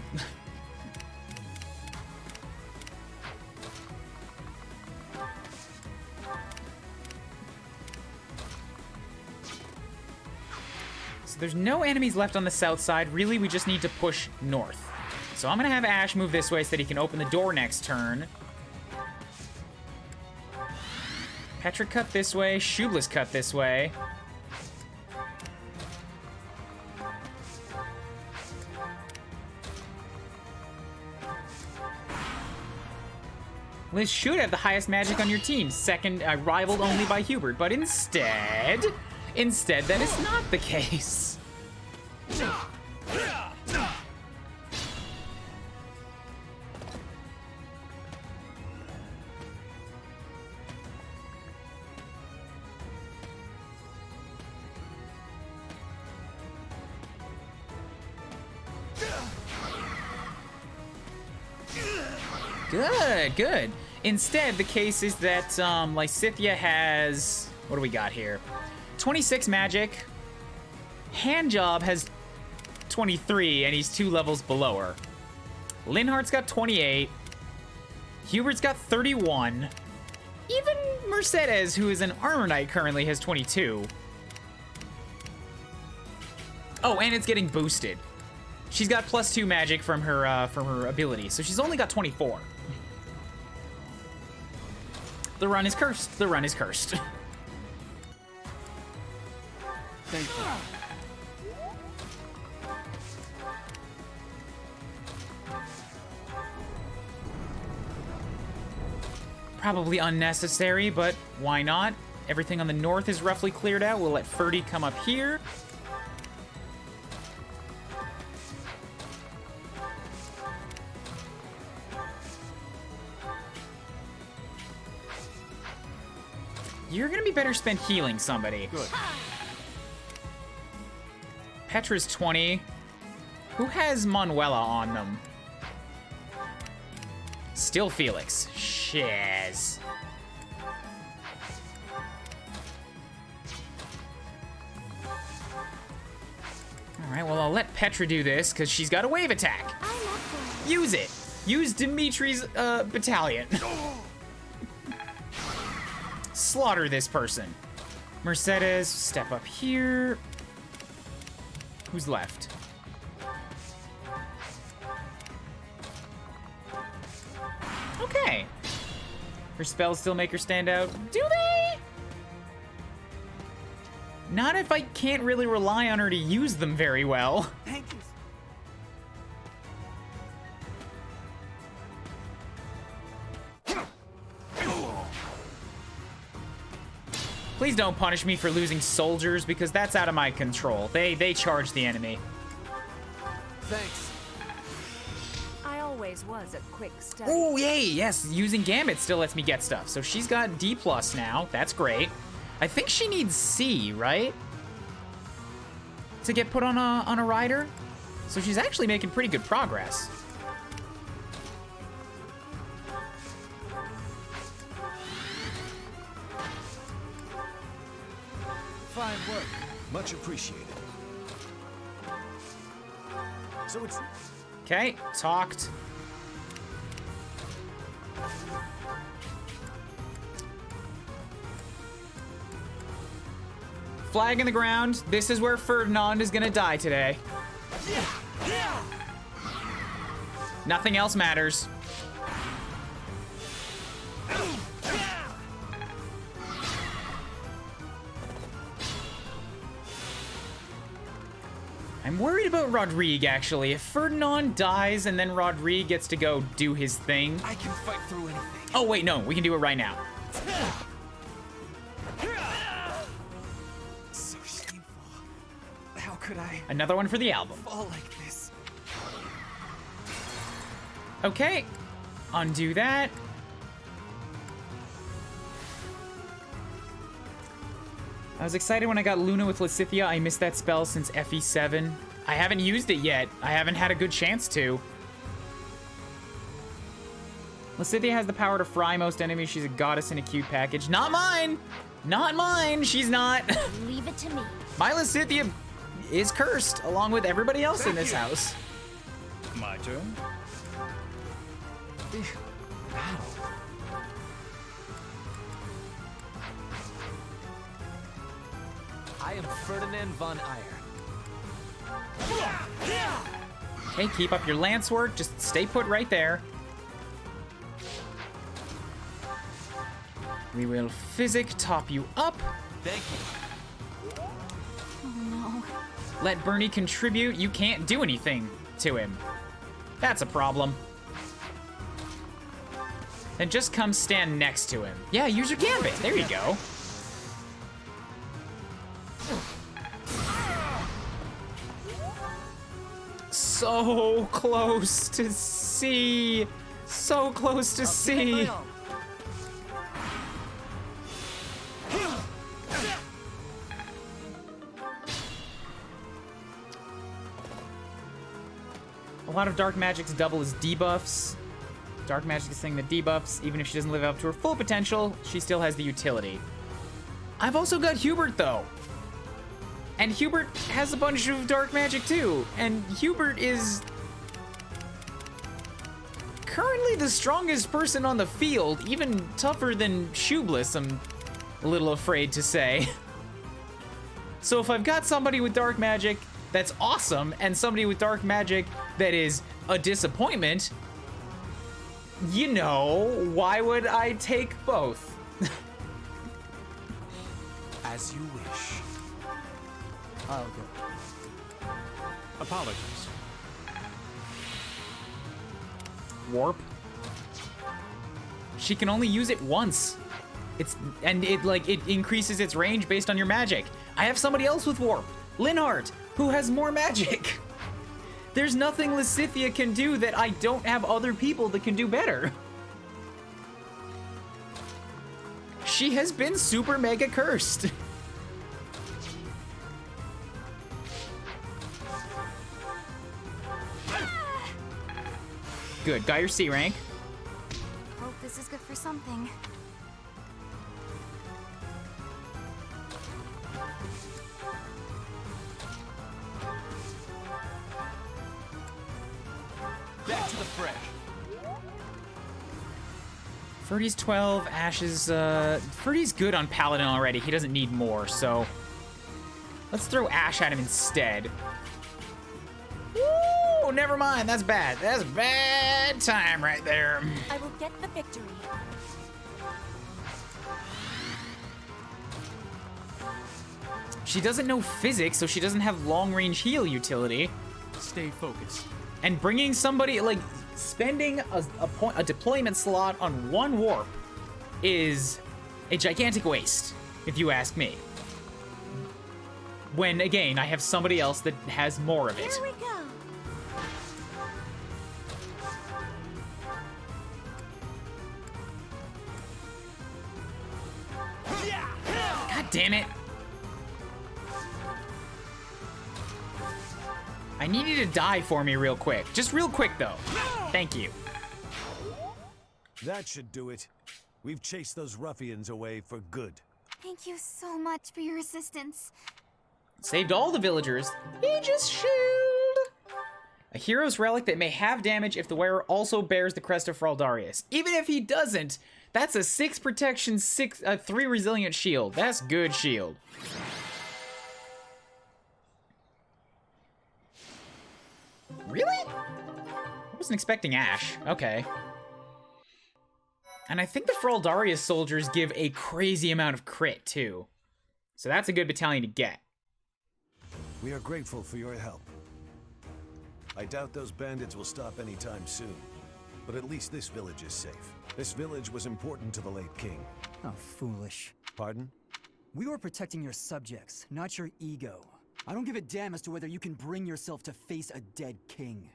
So there's no enemies left on the south side. Really, we just need to push north. So I'm gonna have Ash move this way so that he can open the door next turn. Petra cut this way, Shoeless cut this way. Liz should have the highest magic on your team, second, rivaled only by Hubert, but instead that is not the case. Good, good. Instead, the case is that Lysithia has... What do we got here? 26 magic. Handjob has 23, and he's 2 levels below her. Linhart's got 28. Hubert's got 31. Even Mercedes, who is an Armor Knight currently, has 22. Oh, and it's getting boosted. She's got +2 magic from her ability, so she's only got 24. The run is cursed. The run is cursed. Thank you. Probably unnecessary, but why not? Everything on the north is roughly cleared out. We'll let Ferdy come up here. You're gonna be better spent healing somebody. Good. Petra's 20. Who has Manuela on them? Still Felix. Shiz. Alright, well, I'll let Petra do this, because she's got a wave attack. Use it. Use Dimitri's battalion. Slaughter this person. Mercedes, step up here. Who's left? Okay. Her spells still make her stand out. Do they? Not if I can't really rely on her to use them very well. Thank you. Please don't punish me for losing soldiers, because that's out of my control. They charge the enemy. Thanks. I always was a quick study. Oh, yay, yes, using Gambit still lets me get stuff. So she's got D+ now. That's great. I think she needs C, right? To get put on a rider. So she's actually making pretty good progress. Fine work. Much appreciated. So it's... Okay, talked. Flag in the ground. This is where Ferdinand is gonna die today. Nothing else matters. I'm worried about Rodrigue, actually. If Ferdinand dies and then Rodrigue gets to go do his thing. I can fight through anything. Oh, wait, no. We can do it right now. So shameful. How could I... Another one for the album. Fall like this. Okay. Undo that. I was excited when I got Luna with Lysithea. I missed that spell since FE7. I haven't used it yet. I haven't had a good chance to. Lysithea has the power to fry most enemies. She's a goddess in a cute package. Not mine! Not mine! She's not. Leave it to me. My Lysithea is cursed, along with everybody else in this house. My turn. I am Ferdinand von Eyre. Okay, keep up your lance work. Just stay put right there. We will physic top you up. Thank you. Oh no. Let Bernie contribute. You can't do anything to him. That's a problem. Then just come stand next to him. Yeah, use your gambit. There you go. So close to C. So close to C. A lot of dark magic's double as debuffs. Dark magic is saying the debuffs, even if she doesn't live up to her full potential, she still has the utility. I've also got Hubert though. And Hubert has a bunch of dark magic too. And Hubert is currently the strongest person on the field, even tougher than Shoebliss, I'm a little afraid to say. So if I've got somebody with dark magic that's awesome and somebody with dark magic that is a disappointment, you know, why would I take both? As you wish. I'll go. Apologies. Warp. She can only use it once. It increases its range based on your magic. I have somebody else with warp, Linhardt, who has more magic. There's nothing Lysithea can do that I don't have other people that can do better. She has been super mega cursed. Good, got your C rank. Hope this is good for something. Back to the fresh. Ferdy's 12, Ash's, Ferdy's good on Paladin already. He doesn't need more, so let's throw Ash at him instead. Woo! Never mind, that's bad. That's bad time right there. I will get the victory. She doesn't know physics, so she doesn't have long-range heal utility. Stay focused. And bringing somebody, like, spending a deployment slot on one warp is a gigantic waste, if you ask me. When, again, I have somebody else that has more of it. Here we go. God damn it. I need you to die for me real quick. Just real quick, though. Thank you. That should do it. We've chased those ruffians away for good. Thank you so much for your assistance. Saved all the villagers. Aegis Shield! A hero's relic that may have damage if the wearer also bears the crest of Fraldarius. Even if he doesn't, that's a 6 protection, 3 resilient shield. That's good shield. Really? I wasn't expecting Ash. Okay. And I think the Fraldarius soldiers give a crazy amount of crit, too. So that's a good battalion to get. We are grateful for your help. I doubt those bandits will stop anytime soon. But at least this village is safe. This village was important to the late king. How foolish. Pardon? We were protecting your subjects, not your ego. I don't give a damn as to whether you can bring yourself to face a dead king.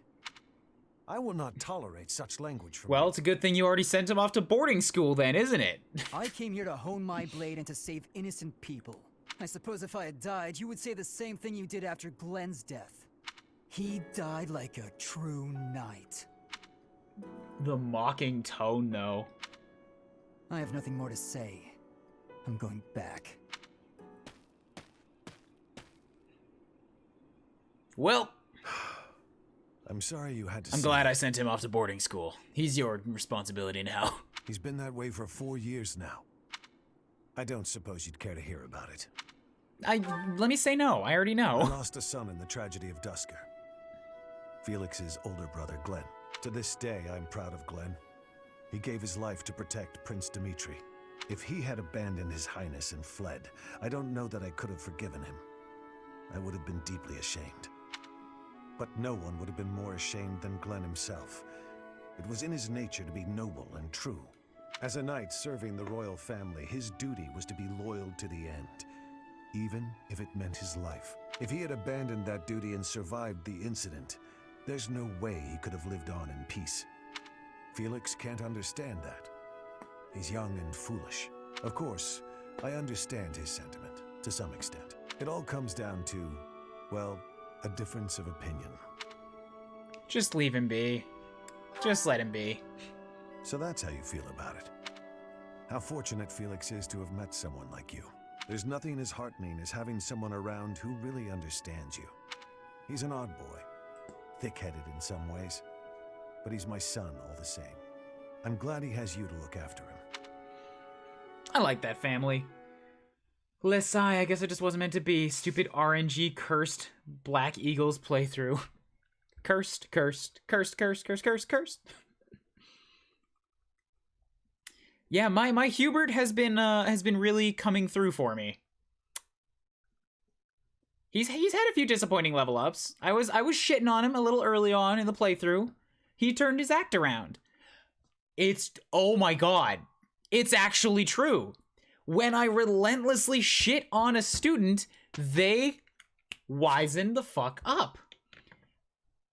I will not tolerate such language from Well, it's a good thing you already sent him off to boarding school then, isn't it? I came here to hone my blade and to save innocent people. I suppose if I had died, you would say the same thing you did after Glenn's death. He died like a true knight. The mocking tone, though. I have nothing more to say. I'm going back. Well, I'm sorry you had to I'm glad I sent him off to boarding school. He's your responsibility now. He's been that way for 4 years now. I don't suppose you'd care to hear about it. Let me say no. I already know. I lost a son in the tragedy of Dusker. Felix's older brother, Glenn. To this day, I'm proud of Glenn. He gave his life to protect Prince Dimitri. If he had abandoned his highness and fled, I don't know that I could have forgiven him. I would have been deeply ashamed. But no one would have been more ashamed than Glenn himself. It was in his nature to be noble and true. As a knight serving the royal family, his duty was to be loyal to the end, even if it meant his life. If he had abandoned that duty and survived the incident, there's no way he could have lived on in peace. Felix can't understand that. He's young and foolish. Of course, I understand his sentiment, to some extent. It all comes down to, well, a difference of opinion. Just leave him be. Just let him be. So that's how you feel about it. How fortunate Felix is to have met someone like you. There's nothing as heartening as having someone around who really understands you. He's an odd boy, thick-headed in some ways, but he's my son all the same. I'm glad he has you to look after him. I like that family. Less I guess it just wasn't meant to be. Stupid RNG cursed Black Eagles playthrough. Cursed, cursed, cursed, cursed, cursed, cursed, cursed. Yeah, my Hubert has been really coming through for me. He's had a few disappointing level ups. I was shitting on him a little early on in the playthrough. He turned his act around. Oh my god. It's actually true. When I relentlessly shit on a student, they wisen the fuck up.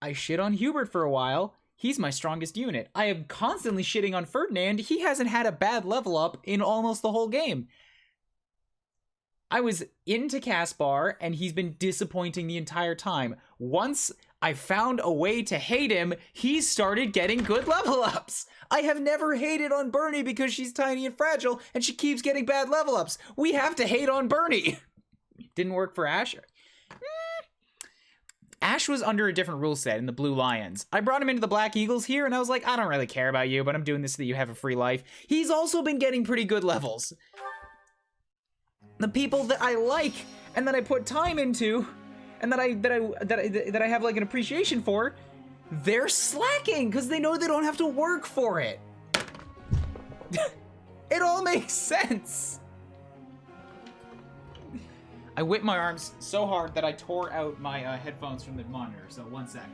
I shit on Hubert for a while. He's my strongest unit. I am constantly shitting on Ferdinand. He hasn't had a bad level up in almost the whole game. I was into Caspar, and he's been disappointing the entire time. Once I found a way to hate him, he started getting good level ups. I have never hated on Bernie because she's tiny and fragile, and she keeps getting bad level ups. We have to hate on Bernie. Didn't work for Ash. Ash was under a different rule set in the Blue Lions. I brought him into the Black Eagles here, and I was like, I don't really care about you, but I'm doing this so that you have a free life. He's also been getting pretty good levels. The people that I like and that I put time into and that I have like an appreciation for, they're slacking because they know they don't have to work for it. It all makes sense. I whipped my arms so hard that I tore out my headphones from the monitor, so one sec.